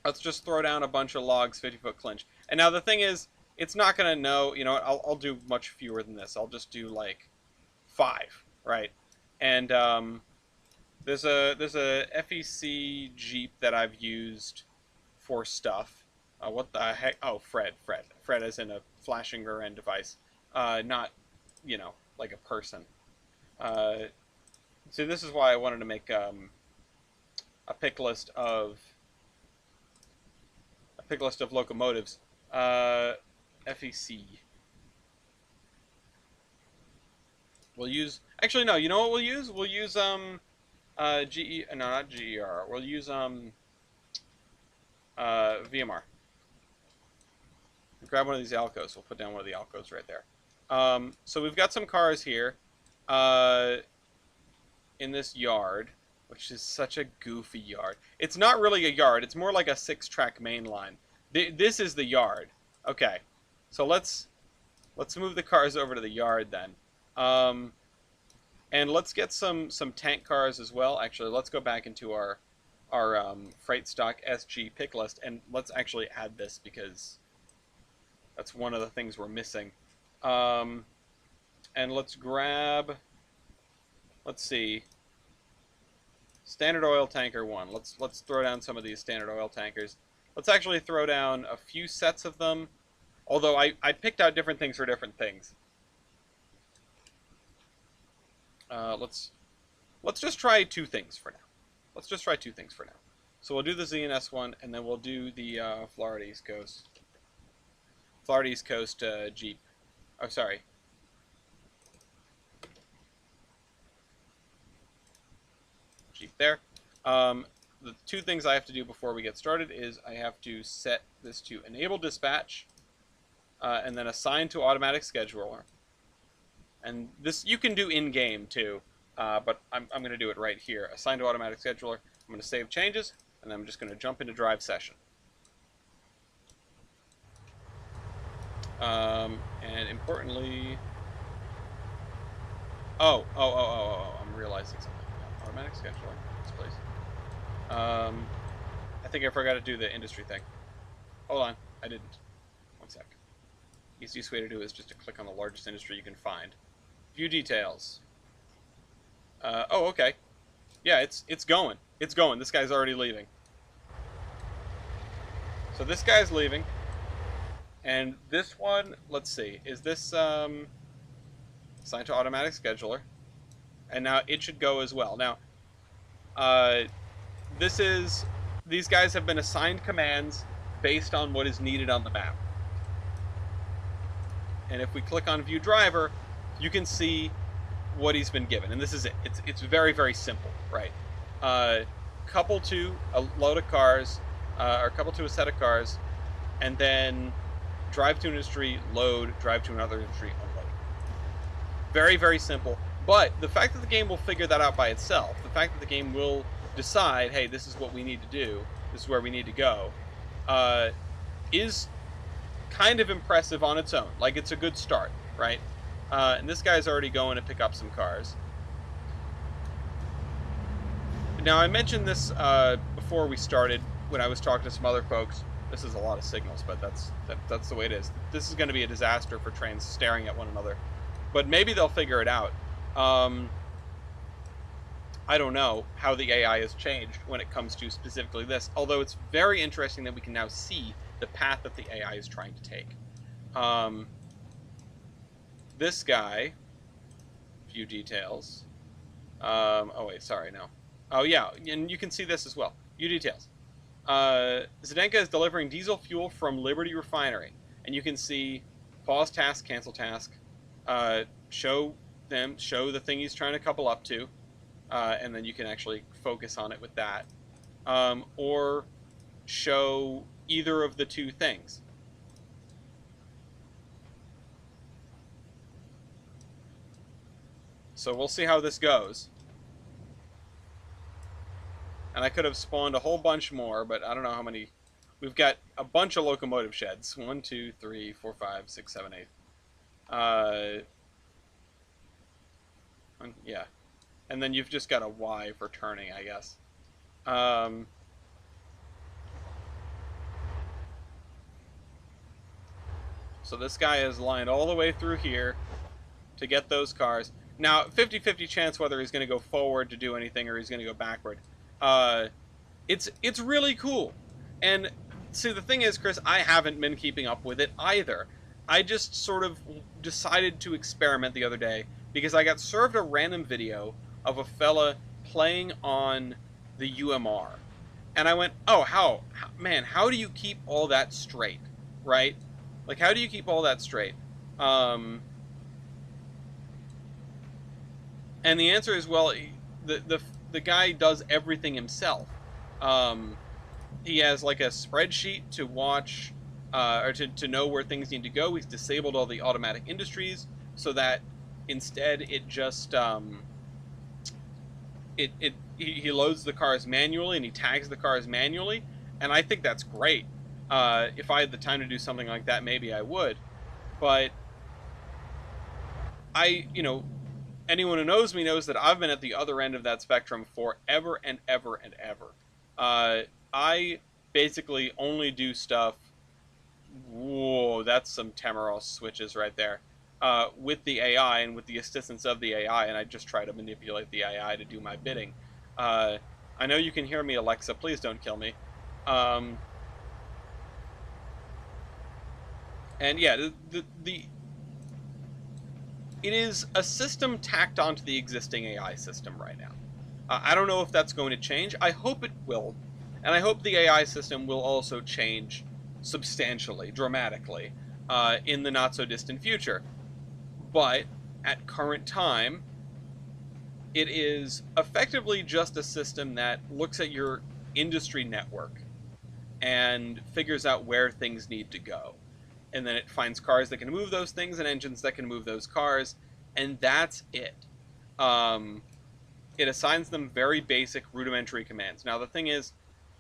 Let's just throw down a bunch of logs, 50-foot clinch. And now the thing is, it's not gonna know. You know what? I'll do much fewer than this. I'll just do like 5, right? And there's a FEC Jeep that I've used for stuff. What the heck? Oh, Fred as in a flashing rear end device, not, you know, like a person. So this is why I wanted to make a pick list of locomotives. FEC. We'll use. Actually, no. You know what we'll use? We'll use GE. No, not GER. We'll use VMR. Grab one of these Alcos. We'll put down one of the Alcos right there. So we've got some cars here in this yard, which is such a goofy yard. It's not really a yard. It's more like a 6-track main line. This is the yard. Okay, so let's move the cars over to the yard then. And let's get some tank cars as well. Actually, let's go back into our freight stock SG pick list, and let's actually add this because that's one of the things we're missing. And let's grab, let's see, Standard Oil Tanker 1. Let's throw down some of these Standard Oil Tankers. Let's actually throw down a few sets of them, although I picked out different things for different things. Let's just try 2 things for now. Let's just try 2 things for now. So we'll do the ZNS one, and then we'll do the Florida East Coast Jeep. Oh, sorry. Jeep there. The 2 things I have to do before we get started is I have to set this to Enable Dispatch, and then Assign to Automatic Scheduler. And this you can do in-game too, but I'm going to do it right here. Assign to Automatic Scheduler. I'm going to save changes, and then I'm just going to jump into Drive Session. And importantly, I'm realizing something. Automatic Scheduler, this place. I think I forgot to do the industry thing. Hold on, I didn't. One sec. Easiest way to do it is just to click on the largest industry you can find. View details. Oh, okay. Yeah, it's going. It's going. This guy's already leaving. So this guy's leaving. And this one, let's see, is this assigned to Automatic Scheduler? And now it should go as well. Now, these guys have been assigned commands based on what is needed on the map. And if we click on View Driver, you can see what he's been given. And this is it. It's very, very simple, right? Couple to a load of cars, or couple to a set of cars, and then drive to an industry, load, drive to another industry, unload. Very, very simple. But the fact that the game will figure that out by itself, the fact that the game will decide, hey, this is what we need to do, this is where we need to go, is kind of impressive on its own. Like, it's a good start, right? And this guy's already going to pick up some cars. Now, I mentioned this before we started when I was talking to some other folks. This is a lot of signals, but that's the way it is. This is going to be a disaster for trains staring at one another. But maybe they'll figure it out. I don't know how the AI has changed when it comes to specifically this, although it's very interesting that we can now see the path that the AI is trying to take. This guy, few details. Oh wait, sorry, no. Oh yeah, and you can see this as well. Few details. Zdenka is delivering diesel fuel from Liberty Refinery, and you can see pause task, cancel task, show the thing he's trying to couple up to, and then you can actually focus on it with that, or show either of the two things. So we'll see how this goes. And I could have spawned a whole bunch more, but I don't know how many. We've got a bunch of locomotive sheds. 1, 2, 3, 4, 5, 6, 7, 8. Yeah. And then you've just got a Y for turning, I guess. So this guy is lined all the way through here to get those cars. Now, 50-50 chance whether he's going to go forward to do anything or he's going to go backward. It's really cool. And see, the thing is, Chris, I haven't been keeping up with it either. I just sort of decided to experiment the other day because I got served a random video of a fella playing on the UMR. And I went, oh, man, how do you keep all that straight, right? Like, how do you keep all that straight? And the answer is, well, the guy does everything himself. He has like a spreadsheet to watch, or to know where things need to go. He's disabled all the automatic industries so that instead it just he loads the cars manually and he tags the cars manually, and I think that's great. If I had the time to do something like that, maybe I would. But anyone who knows me knows that I've been at the other end of that spectrum forever and ever and ever. I basically only do stuff. Whoa, that's some Temeros switches right there. With the AI and with the assistance of the AI, and I just try to manipulate the AI to do my bidding. I know you can hear me, Alexa. Please don't kill me. And yeah, it is a system tacked onto the existing AI system right now. I don't know if that's going to change. I hope it will. And I hope the AI system will also change substantially, dramatically, in the not-so-distant future. But at current time, it is effectively just a system that looks at your industry network and figures out where things need to go. And then it finds cars that can move those things and engines that can move those cars, and that's it. It assigns them very basic rudimentary commands. Now the thing is,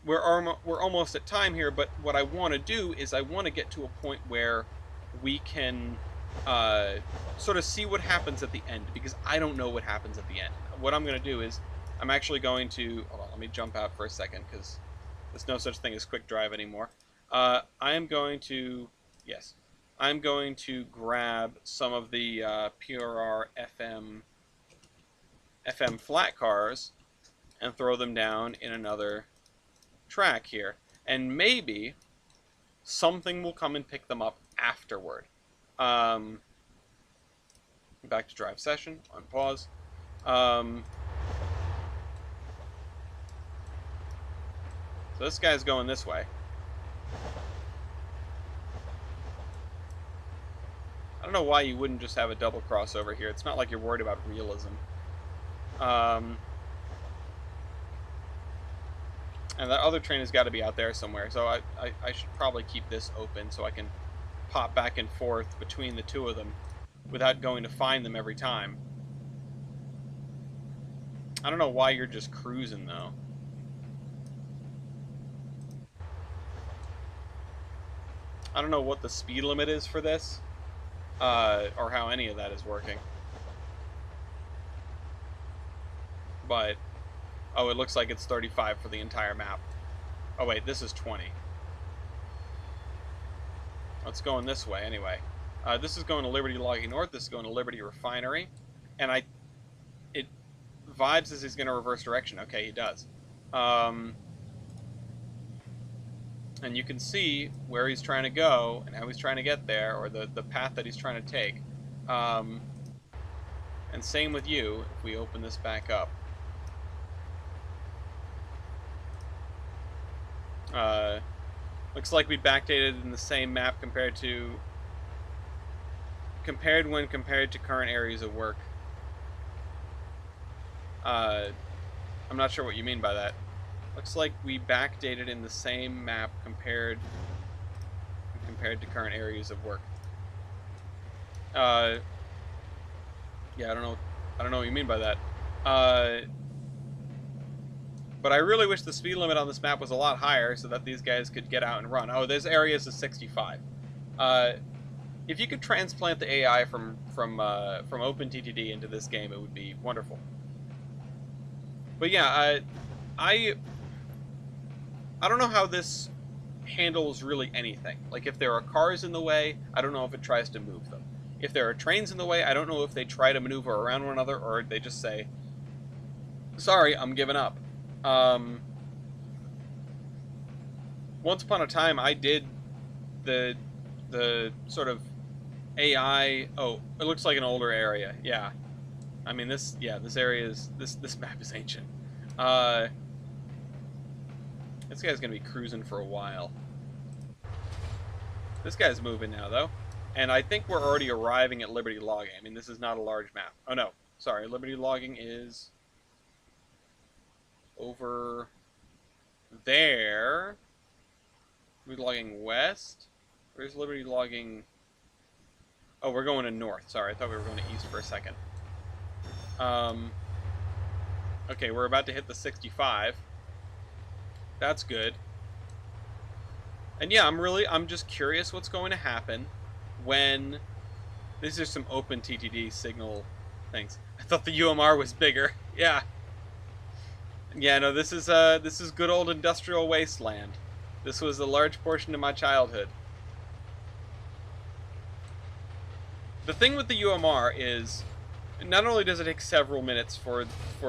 we're almost at time here, but what I want to do is I want to get to a point where we can sort of see what happens at the end, because I don't know what happens at the end. What I'm going to do is I'm actually going to... Hold on, let me jump out for a second, because there's no such thing as quick drive anymore. I am going to... Yes. I'm going to grab some of the PRR FM flat cars and throw them down in another track here. And maybe something will come and pick them up afterward. Back to drive session, on pause. So this guy's going this way. I don't know why you wouldn't just have a double crossover here. It's not like you're worried about realism. And that other train has got to be out there somewhere, so I should probably keep this open so I can pop back and forth between the two of them without going to find them every time. I don't know why you're just cruising, though. I don't know what the speed limit is for this, or how any of that is working. But, oh, it looks like it's 35 for the entire map. Oh wait, this is 20. Let's go in this way anyway. This is going to Liberty Logging North, this is going to Liberty Refinery, and it vibes as he's going to reverse direction. Okay, he does. And you can see where he's trying to go and how he's trying to get there, or the path that he's trying to take. And same with you, if we open this back up. Looks like we backdated in the same map compared to current areas of work. I'm not sure what you mean by that. Looks like we backdated in the same map compared to current areas of work. Yeah, I don't know what you mean by that. But I really wish the speed limit on this map was a lot higher so that these guys could get out and run. Oh, this area is 65. If you could transplant the AI from OpenTTD into this game, it would be wonderful. But yeah, I don't know how this handles really anything. Like, if there are cars in the way, I don't know if it tries to move them. If there are trains in the way, I don't know if they try to maneuver around one another, or they just say, sorry, I'm giving up. Once upon a time, I did the sort of AI... Oh, it looks like an older area, yeah. I mean, this area is... This map is ancient. This guy's gonna be cruising for a while. This guy's moving now, though. And I think we're already arriving at Liberty Logging. I mean, this is not a large map. Oh, no. Sorry, Liberty Logging is over there. Liberty Logging west? Where's Liberty Logging? Oh, we're going to north. Sorry, I thought we were going to east for a second. Okay, we're about to hit the 65. That's good. And yeah, I'm just curious what's going to happen when... These are some OpenTTD signal things. I thought the UMR was bigger. Yeah. Yeah, no, this is good old industrial wasteland. This was a large portion of my childhood. The thing with the UMR is, not only does it take several minutes for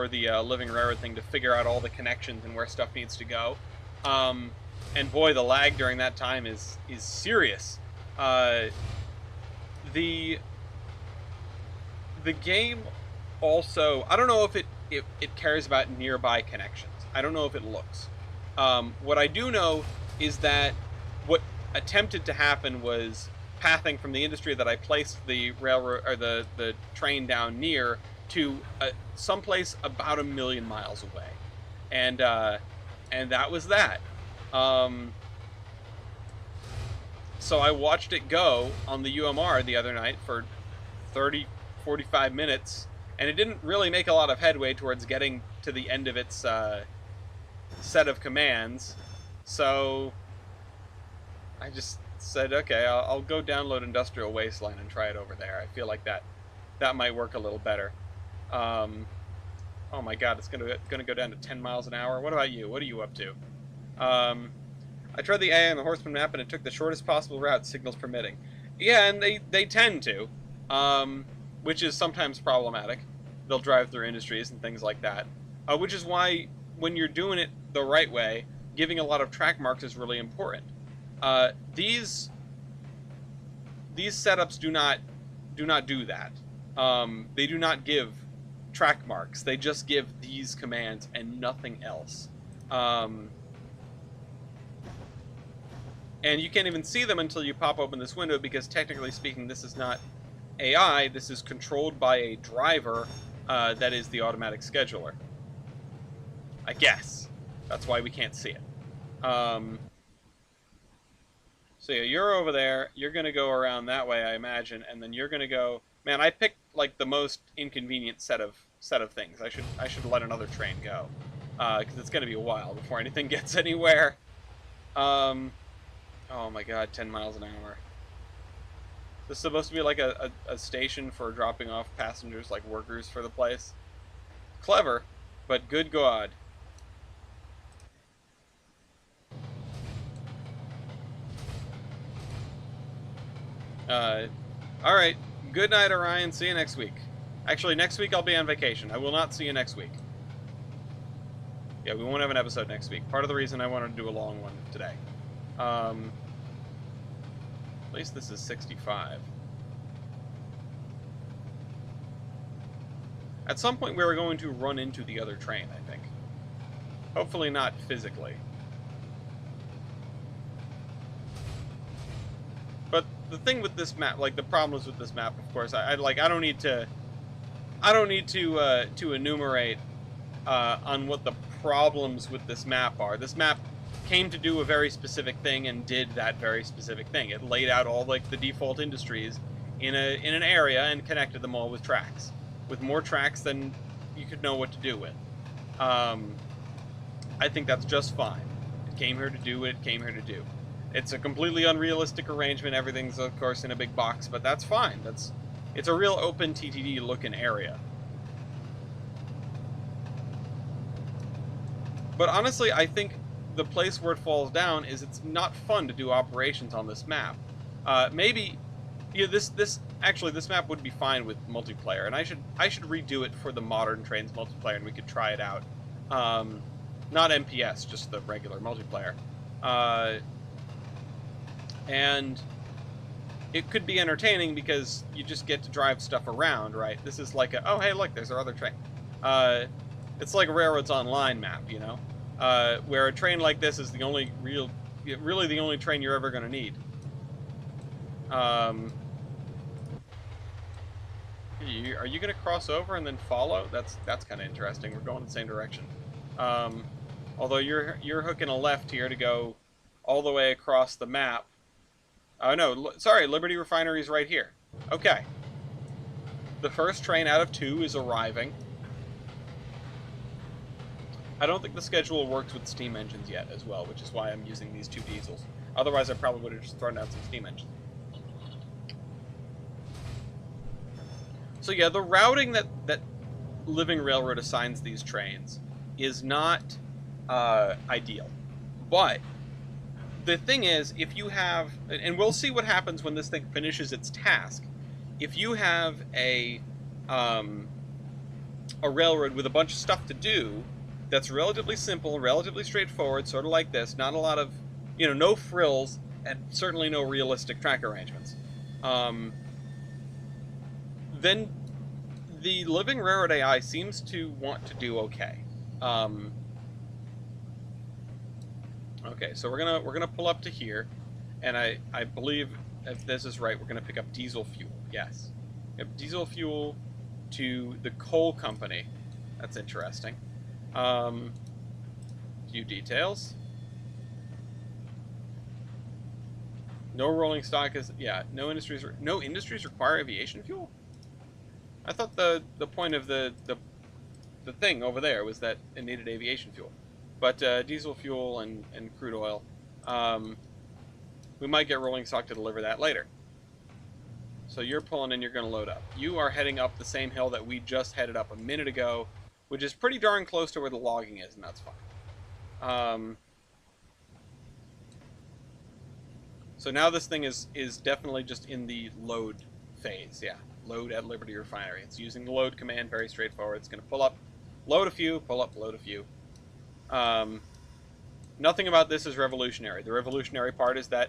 the Living Railroad thing to figure out all the connections and where stuff needs to go, and boy, the lag during that time is serious. The game also, I don't know if it cares about nearby connections. I don't know if it looks. What I do know is that what attempted to happen was pathing from the industry that I placed the railroad or the train down near to someplace about 1 million miles away, and that was that. So I watched it go on the UMR the other night for 30-45 minutes, and it didn't really make a lot of headway towards getting to the end of its set of commands. So I just said, okay, I'll go download Industrial Wasteland and try it over there. I feel like that might work a little better. Oh my god, it's gonna go down to 10 miles an hour. What about you? What are you up to? I tried the AI on the Horseman map and it took the shortest possible route, signals permitting. Yeah, and they tend to, which is sometimes problematic. They'll drive through industries and things like that, which is why when you're doing it the right way, giving a lot of track marks is really important. These setups do not do that. They do not give track marks. They just give these commands and nothing else. And you can't even see them until you pop open this window, because technically speaking, this is not AI. This is controlled by a driver that is the automatic scheduler. I guess. That's why we can't see it. So yeah, you're over there. You're going to go around that way, I imagine, and then you're going to go... Man, I picked like the most inconvenient set of things. I should let another train go, because it's going to be a while before anything gets anywhere. Oh my god, 10 miles an hour. This is supposed to be like a station for dropping off passengers, like workers for the place. Clever, but good God. Alright. Good night, Orion. See you next week. Actually, next week I'll be on vacation. I will not see you next week. Yeah, we won't have an episode next week. Part of the reason I wanted to do a long one today. At least this is 65. At some point we were going to run into the other train, I think. Hopefully not physically. But the thing with this map, like the problems with this map, of course, I don't need to enumerate on what the problems with this map are. This map came to do a very specific thing and did that very specific thing. It laid out all like the default industries in an area and connected them all with tracks, with more tracks than you could know what to do with. I think that's just fine. It came here to do what it came here to do. It's a completely unrealistic arrangement. Everything's of course in a big box, but that's fine. It's a real open TTD looking area. But honestly, I think the place where it falls down is it's not fun to do operations on this map. Maybe, yeah, this map would be fine with multiplayer, and I should redo it for the modern Trainz multiplayer, and we could try it out. Not MPS, just the regular multiplayer. And it could be entertaining because you just get to drive stuff around, right? This is like oh hey look, there's our other train. It's like a Railroads Online map, you know, where a train like this is the only really the only train you're ever going to need. Are you going to cross over and then follow? That's kind of interesting. We're going the same direction. Although you're hooking a left here to go all the way across the map. Oh no, sorry, Liberty Refinery is right here. Okay. The first train out of 2 is arriving. I don't think the schedule works with steam engines yet as well, which is why I'm using these 2 diesels. Otherwise, I probably would have just thrown out some steam engines. So yeah, the routing that Living Railroad assigns these trains is not ideal. But the thing is, if you have, and we'll see what happens when this thing finishes its task, if you have a railroad with a bunch of stuff to do that's relatively simple, relatively straightforward, sort of like this, not a lot of, you know, no frills, and certainly no realistic track arrangements, then the Living Railroad AI seems to want to do okay. Okay, so we're gonna pull up to here, and I believe if this is right, we're gonna pick up diesel fuel. Yes, we have diesel fuel to the coal company. That's interesting. Few details. No rolling stock is no industries require aviation fuel. I thought the point of the thing over there was that it needed aviation fuel. But diesel fuel and crude oil, we might get rolling stock to deliver that later. So you're pulling and you're going to load up. You are heading up the same hill that we just headed up a minute ago, which is pretty darn close to where the logging is, and that's fine. So now this thing is definitely just in the load phase. Yeah, load at Liberty Refinery. It's using the load command, very straightforward. It's going to pull up, load a few, pull up, load a few. Nothing about this is revolutionary. The revolutionary part is that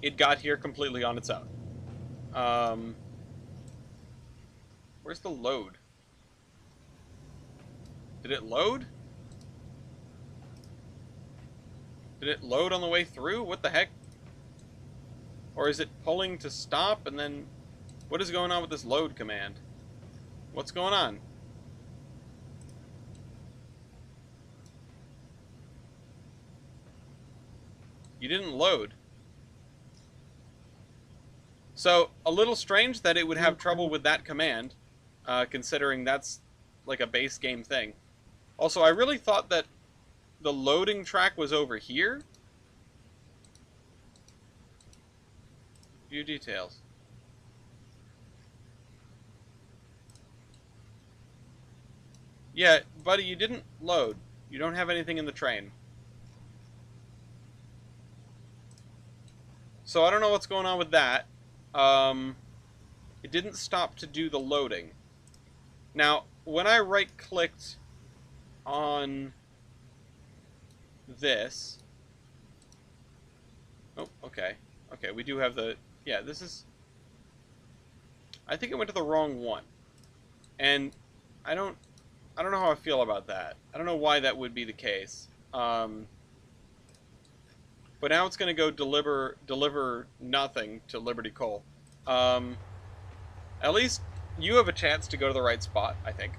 it got here completely on its own. Where's the load? Did it load? Did it load on the way through? What the heck? Or is it pulling to stop and then... What is going on with this load command? What's going on? You didn't load. So, a little strange that it would have trouble with that command, considering that's like a base game thing. Also, I really thought that the loading track was over here. View details. Yeah, buddy, you didn't load. You don't have anything in the train. So I don't know what's going on with that. It didn't stop to do the loading. Now, when I right-clicked on this... Oh, okay. Okay, we do have the... Yeah, this is... I think it went to the wrong one. And I don't know how I feel about that. I don't know why that would be the case. But now it's going to go deliver nothing to Liberty Coal. At least you have a chance to go to the right spot, I think.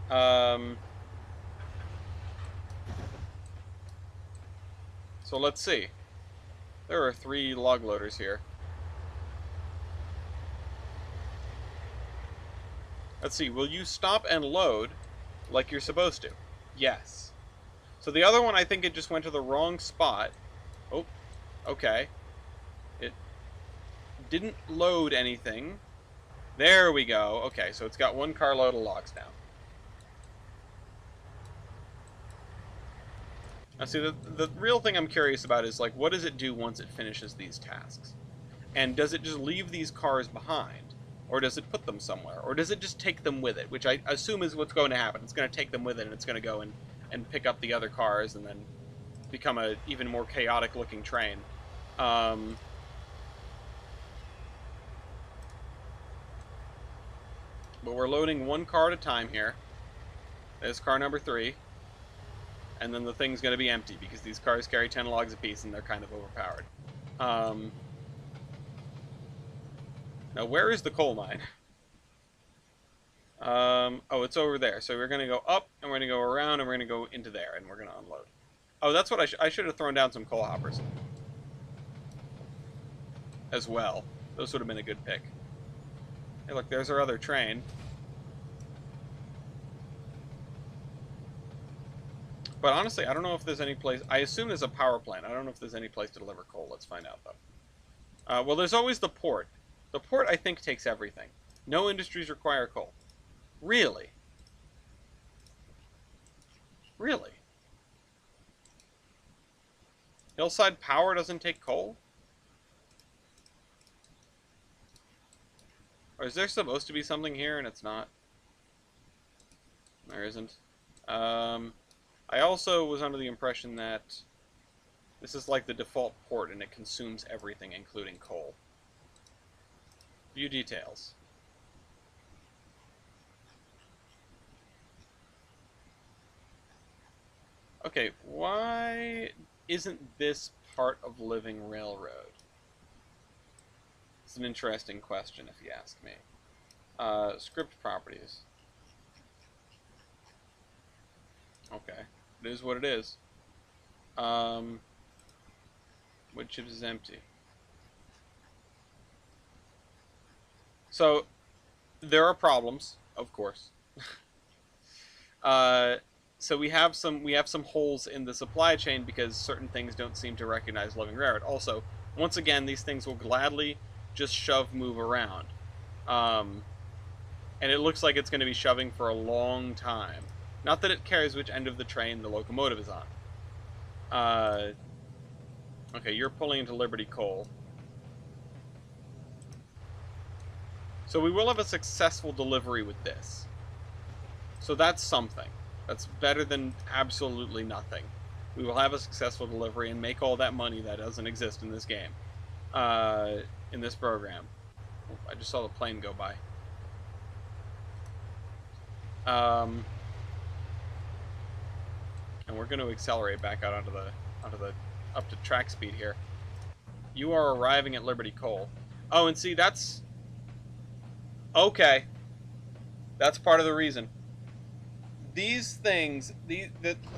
So let's see. There are 3 log loaders here. Let's see, will you stop and load like you're supposed to? Yes. So the other one, I think it just went to the wrong spot. Oh, okay. It didn't load anything. There we go. Okay, so it's got 1 carload of logs now. Now see, the real thing I'm curious about is, like, what does it do once it finishes these tasks? And does it just leave these cars behind? Or does it put them somewhere? Or does it just take them with it? Which I assume is what's going to happen. It's going to take them with it, and it's going to go and pick up the other cars and then become a even more chaotic-looking train. But we're loading 1 car at a time here. There's car number 3. And then the thing's going to be empty because these cars carry 10 logs apiece and they're kind of overpowered. Now, where is the coal mine? Oh, it's over there. So we're going to go up, and we're going to go around, and we're going to go into there, and we're going to unload. Oh, that's what I should have thrown down some coal hoppers as well. Those would have been a good pick. Hey, look, there's our other train. But honestly, I don't know if there's any place... I assume there's a power plant. I don't know if there's any place to deliver coal. Let's find out, though. Well, there's always the port. The port, I think, takes everything. No industries require coal. Really? Really? Hillside Power doesn't take coal? Or is there supposed to be something here and it's not? There isn't. I also was under the impression that this is like the default port and it consumes everything, including coal. View details. Okay, why isn't this part of Living Railroad? It's an interesting question, if you ask me. Script properties. Okay, it is what it is. Wood chips is empty. So, there are problems, of course. So we have some holes in the supply chain because certain things don't seem to recognize Living Railroad. Also, once again, these things will gladly just move around. And it looks like it's going to be shoving for a long time. Not that it cares which end of the train the locomotive is on. Okay, you're pulling into Liberty Coal. So we will have a successful delivery with this. So that's something. That's better than absolutely nothing. We will have a successful delivery and make all that money that doesn't exist in this game. In this program. I just saw the plane go by. And we're going to accelerate back out up to track speed here. You are arriving at Liberty Coal. Oh, and see, that's... Okay. That's part of the reason. These things, the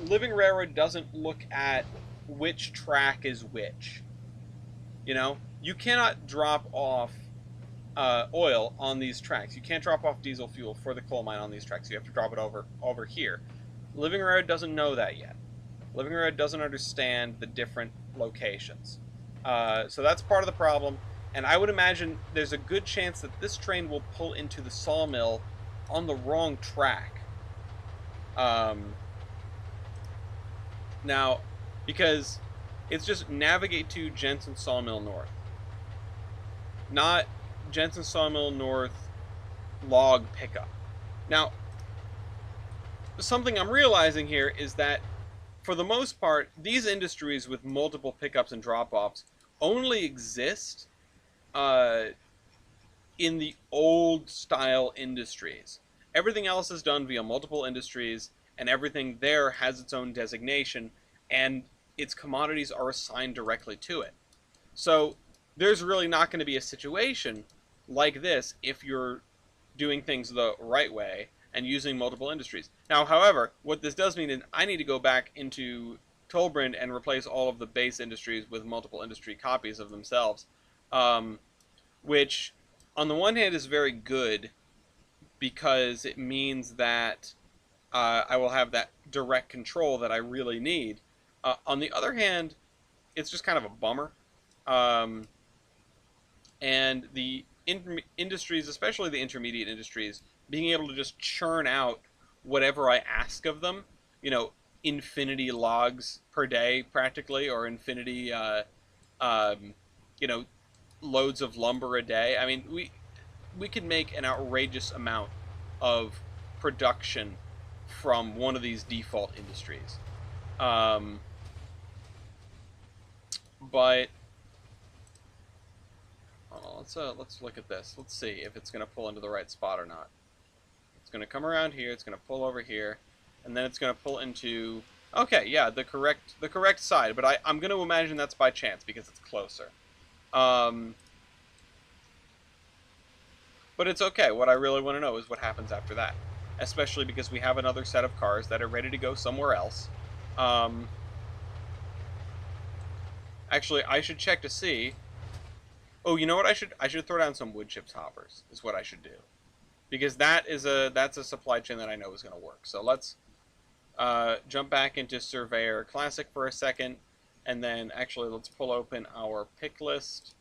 Living Railroad doesn't look at which track is which. You know? You cannot drop off oil on these tracks. You can't drop off diesel fuel for the coal mine on these tracks. You have to drop it over here. Living Railroad doesn't know that yet. Living Railroad doesn't understand the different locations. So that's part of the problem. And I would imagine there's a good chance that this train will pull into the sawmill on the wrong track. Um, Now, because it's just navigate to Jensen Sawmill North, not Jensen Sawmill North log pickup. Now, something I'm realizing here is that for the most part, these industries with multiple pickups and drop-offs only exist uh, in the old style industries. Everything else is done via multiple industries, and everything there has its own designation, and its commodities are assigned directly to it. So there's really not going to be a situation like this if you're doing things the right way and using multiple industries. Now, however, what this does mean is I need to go back into Tolbrand and replace all of the base industries with multiple industry copies of themselves, um, which on the one hand is very good because it means that I will have that direct control that I really need. On the other hand, it's just kind of a bummer. Um, and the industries, especially the intermediate industries, being able to just churn out whatever I ask of them, you know, infinity logs per day practically, or infinity, um, you know, loads of lumber a day. I mean, we can make an outrageous amount of production from one of these default industries. Um, but let's look at this. Let's see if it's going to pull into the right spot or not. It's going to come around here. It's going to pull over here, and then it's going to pull into. Okay, yeah, the correct side. But I'm going to imagine that's by chance because it's closer. Um, but it's okay. What I really want to know is what happens after that, especially because we have another set of cars that are ready to go somewhere else. Um, Actually, I should check to see. Oh, you know what? I should throw down some wood chips hoppers. Is what I should do, because that's a supply chain that I know is going to work. So let's jump back into Surveyor Classic for a second, and then actually let's pull open our pick list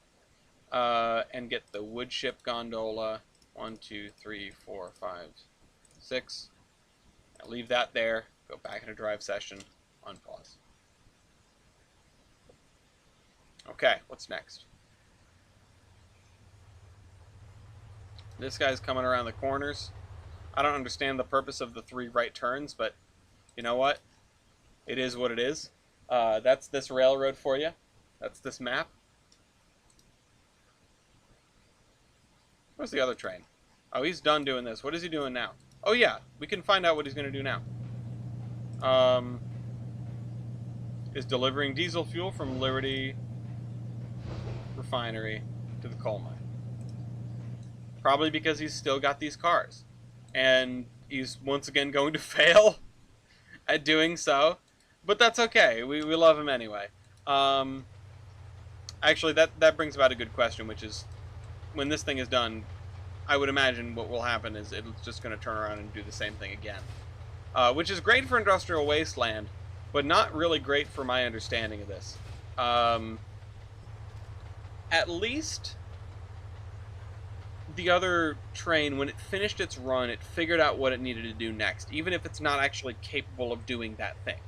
and get the wood chip gondola. 1, 2, 3, 4, 5, 6. I'll leave that there. Go back into drive session. Unpause. Okay, what's next? This guy's coming around the corners. I don't understand the purpose of the 3 right turns, but you know what? It is what it is. That's this railroad for you. That's this map. Where's the other train? Oh, he's done doing this. What is he doing now? Oh yeah, we can find out what he's going to do now. Is delivering diesel fuel from Liberty Refinery to the coal mine. Probably because he's still got these cars. And he's once again going to fail at doing so. But that's okay. We love him anyway. Actually, that brings about a good question, which is, when this thing is done, I would imagine what will happen is it's just going to turn around and do the same thing again. Which is great for industrial wasteland, but not really great for my understanding of this. At least the other train, when it finished its run, it figured out what it needed to do next, even if it's not actually capable of doing that thing.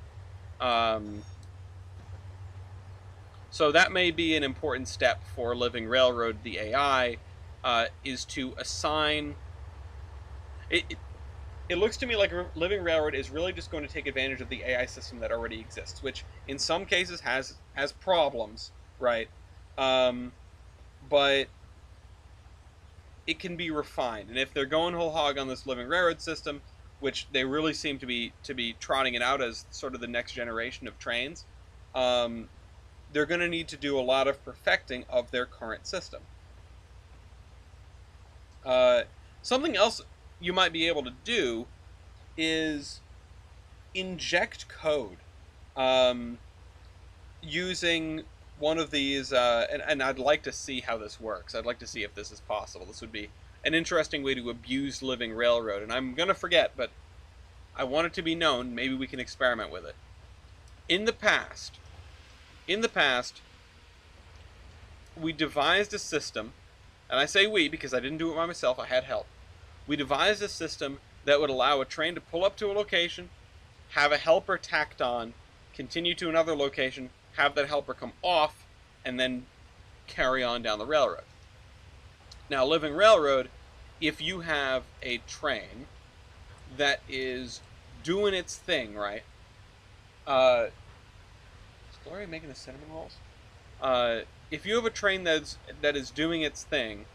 So that may be an important step for Living Railroad, the AI, is to assign... It looks to me like Living Railroad is really just going to take advantage of the AI system that already exists, which in some cases has problems, right? But it can be refined, and if they're going whole hog on this Living Railroad system, which they really seem to be trotting it out as sort of the next generation of trains, they're going to need to do a lot of perfecting of their current system. Something else you might be able to do is inject code using one of these, and I'd like to see how this works. I'd like to see if this is possible. This would be an interesting way to abuse Living Railroad, and I'm going to forget, but I want it to be known. Maybe we can experiment with it. In the past, we devised a system, and I say we because I didn't do it by myself, I had help. We devised a system that would allow a train to pull up to a location, have a helper tacked on, continue to another location, have that helper come off, and then carry on down the railroad. Now, living railroad, if you have a train that is doing its thing, right? Is Gloria making the cinnamon rolls? If you have a train that is doing its thing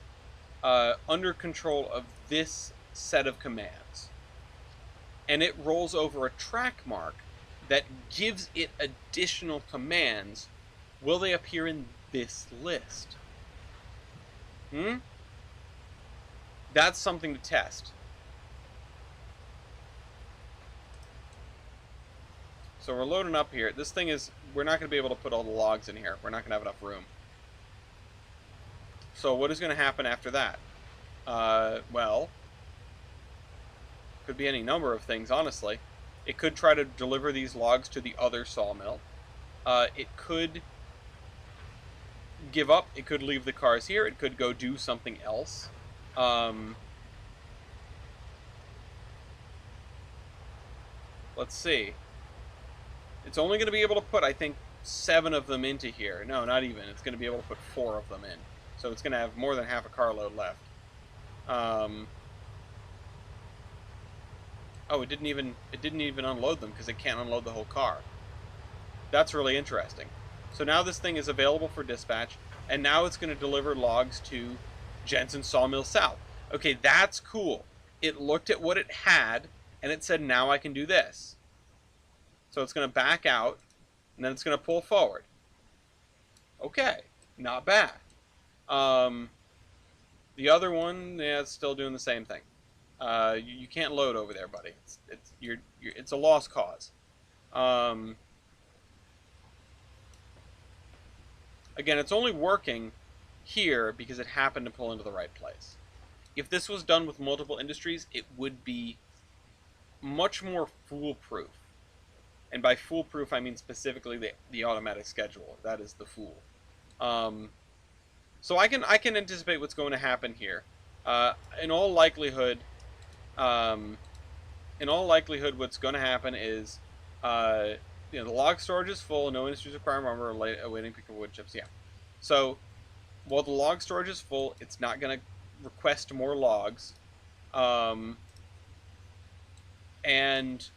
under control of this set of commands, and it rolls over a track mark that gives it additional commands, will they appear in this list? That's something to test. So we're loading up here. This thing is, we're not going to be able to put all the logs in here. We're not going to have enough room. So what is going to happen after that? Well, could be any number of things, honestly. It could try to deliver these logs to the other sawmill. It could give up. It could leave the cars here. It could go do something else. Let's see. It's only going to be able to put, I think, 7 of them into here. No, not even. It's going to be able to put 4 of them in. So it's going to have more than half a carload left. Oh, it didn't even unload them because it can't unload the whole car. That's really interesting. So now this thing is available for dispatch, and now it's going to deliver logs to Jensen Sawmill South. Okay, that's cool. It looked at what it had, and it said, now I can do this. So it's going to back out, and then it's going to pull forward. Okay, not bad. The other one, yeah, it's still doing the same thing. You can't load over there, buddy. It's a lost cause. Again, it's only working here because it happened to pull into the right place. If this was done with multiple industries, it would be much more foolproof. And by foolproof, I mean specifically the automatic scheduler. That is the fool. So I can anticipate what's going to happen here. In all likelihood, what's going to happen is, the log storage is full. No industries require armor awaiting pick of wood chips. Yeah. So while the log storage is full, it's not going to request more logs, and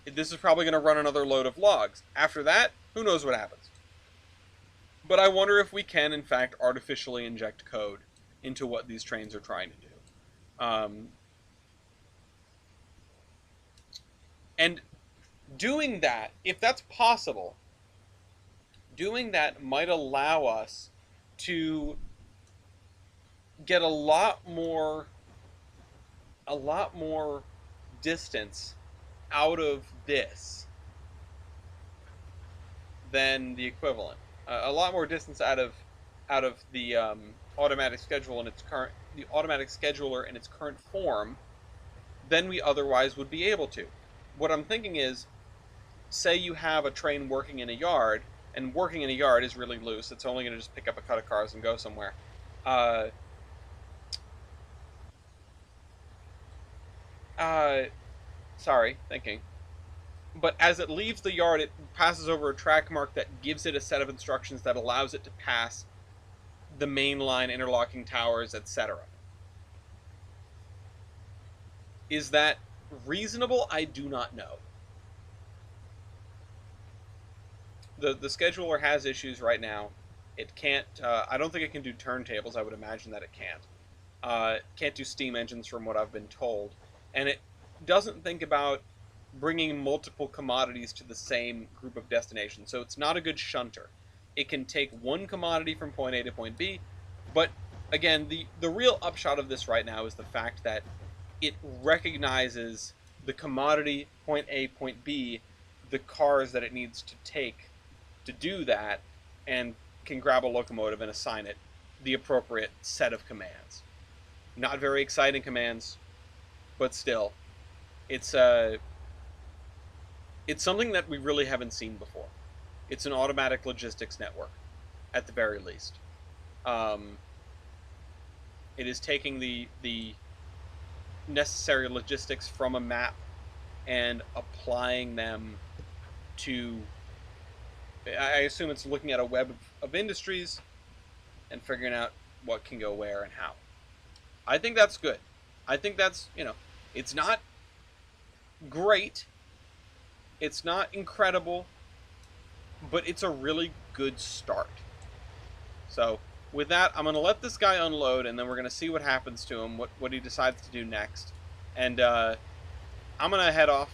this is probably going to run another load of logs. After that, who knows what happens. But I wonder if we can, in fact, artificially inject code into what these trains are trying to do. And doing that, if that's possible, doing that might allow us to get a lot more distance out of this than the equivalent. A lot more distance out of the automatic schedule in the automatic scheduler in its current form than we otherwise would be able to. What I'm thinking is, say you have a train working in a yard, and working in a yard is really loose. It's only going to just pick up a cut of cars and go somewhere. Sorry, thinking. But as it leaves the yard, it passes over a track mark that gives it a set of instructions that allows it to pass the main line, interlocking towers, etc. Is that reasonable? I do not know. The scheduler has issues right now. It can't, I don't think it can do turntables. I would imagine that it can't. Can't do steam engines from what I've been told. And it doesn't think about bringing multiple commodities to the same group of destinations. So it's not a good shunter. It can take one commodity from point A to point B, but again, the real upshot of this right now is the fact that it recognizes the commodity, point A, point B, the cars that it needs to take to do that, and can grab a locomotive and assign it the appropriate set of commands. Not very exciting commands, but still, it's something that we really haven't seen before. It's an automatic logistics network, at the very least. Um, it is taking the necessary logistics from a map and applying them to. I assume it's looking at a web of industries and figuring out what can go where and how. I think that's good. I think that's, it's not great, it's not incredible, but it's a really good start. So, with that, I'm going to let this guy unload, and then we're going to see what happens to him, what he decides to do next. And I'm going to head off,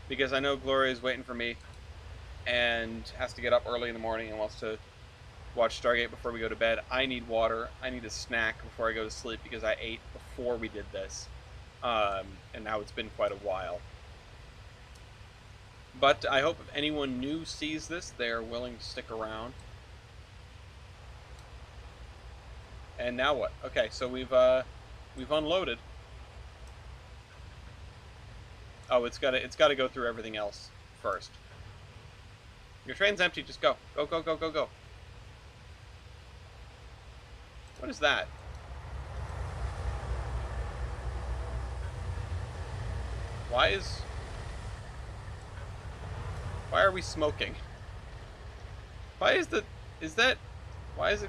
because I know Gloria is waiting for me, and has to get up early in the morning and wants to watch Stargate before we go to bed. I need water. I need a snack before I go to sleep, because I ate before we did this. And now it's been quite a while. But I hope if anyone new sees this, they're willing to stick around. And now what? Okay, so we've unloaded. Oh, it's gotta go through everything else first. Your train's empty. Just go. Go, go, go, go, go. What is that? Why are we smoking? Why is it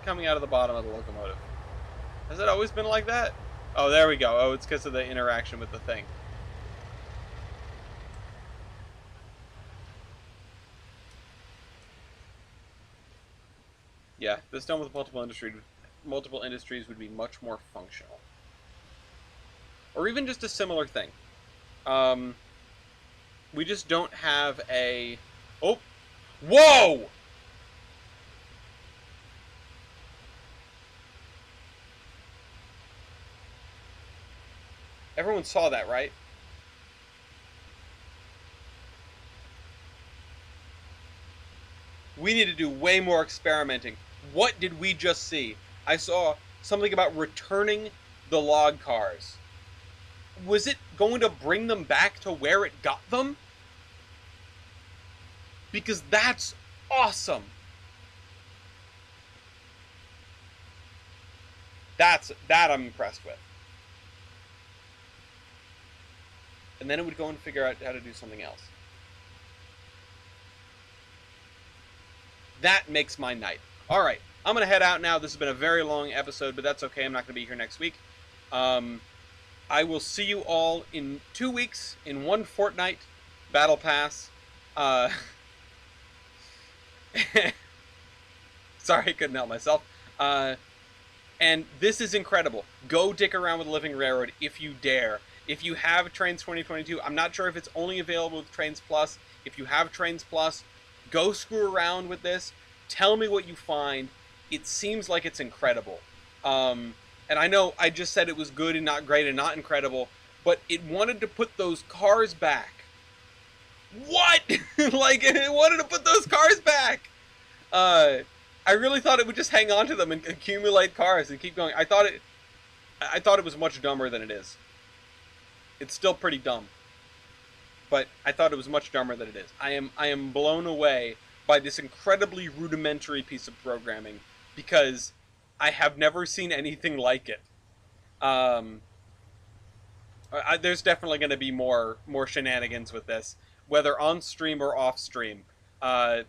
coming out of the bottom of the locomotive? Has it always been like that? Oh, there we go. Oh, it's because of the interaction with the thing. Yeah, this done with multiple industries would be much more functional. Or even just a similar thing. We just don't have a... Oh! Whoa! Everyone saw that, right? We need to do way more experimenting. What did we just see? I saw something about returning the log cars. Was it going to bring them back to where it got them? Because that's awesome. That I'm impressed with. And then it would go and figure out how to do something else. That makes my night. All right, I'm going to head out now. This has been a very long episode, but that's okay. I'm not going to be here next week. I will see you all in 2 weeks, in one fortnight, Battle Pass. Sorry, I couldn't help myself. And this is incredible. Go dick around with Living Railroad if you dare. If you have Trainz 2022, I'm not sure if it's only available with Trainz Plus. If you have Trainz Plus, go screw around with this. Tell me what you find. It seems like it's incredible. And I know I just said it was good and not great and not incredible, but it wanted to put those cars back. What? Like, it wanted to put those cars back. I really thought it would just hang on to them and accumulate cars and keep going. I thought it was much dumber than it is. It's still pretty dumb, but I thought it was much dumber than it is. I am blown away by this incredibly rudimentary piece of programming, because I have never seen anything like it. There's definitely going to be more shenanigans with this, whether on stream or off stream. As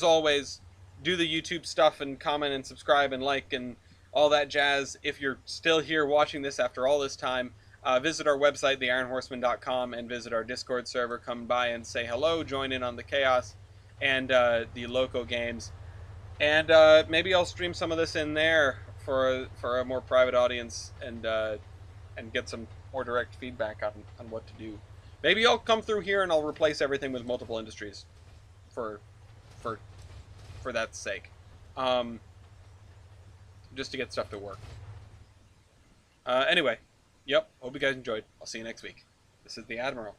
always, do the YouTube stuff and comment and subscribe and like and all that jazz. If you're still here watching this after all this time, visit our website, theironhorseman.com, and visit our Discord server. Come by and say hello, join in on the chaos and the Loco games. And maybe I'll stream some of this in there for a more private audience and get some more direct feedback on what to do. Maybe I'll come through here and I'll replace everything with multiple industries for that sake. Just to get stuff to work. Anyway, yep, hope you guys enjoyed. I'll see you next week. This is the Admiral.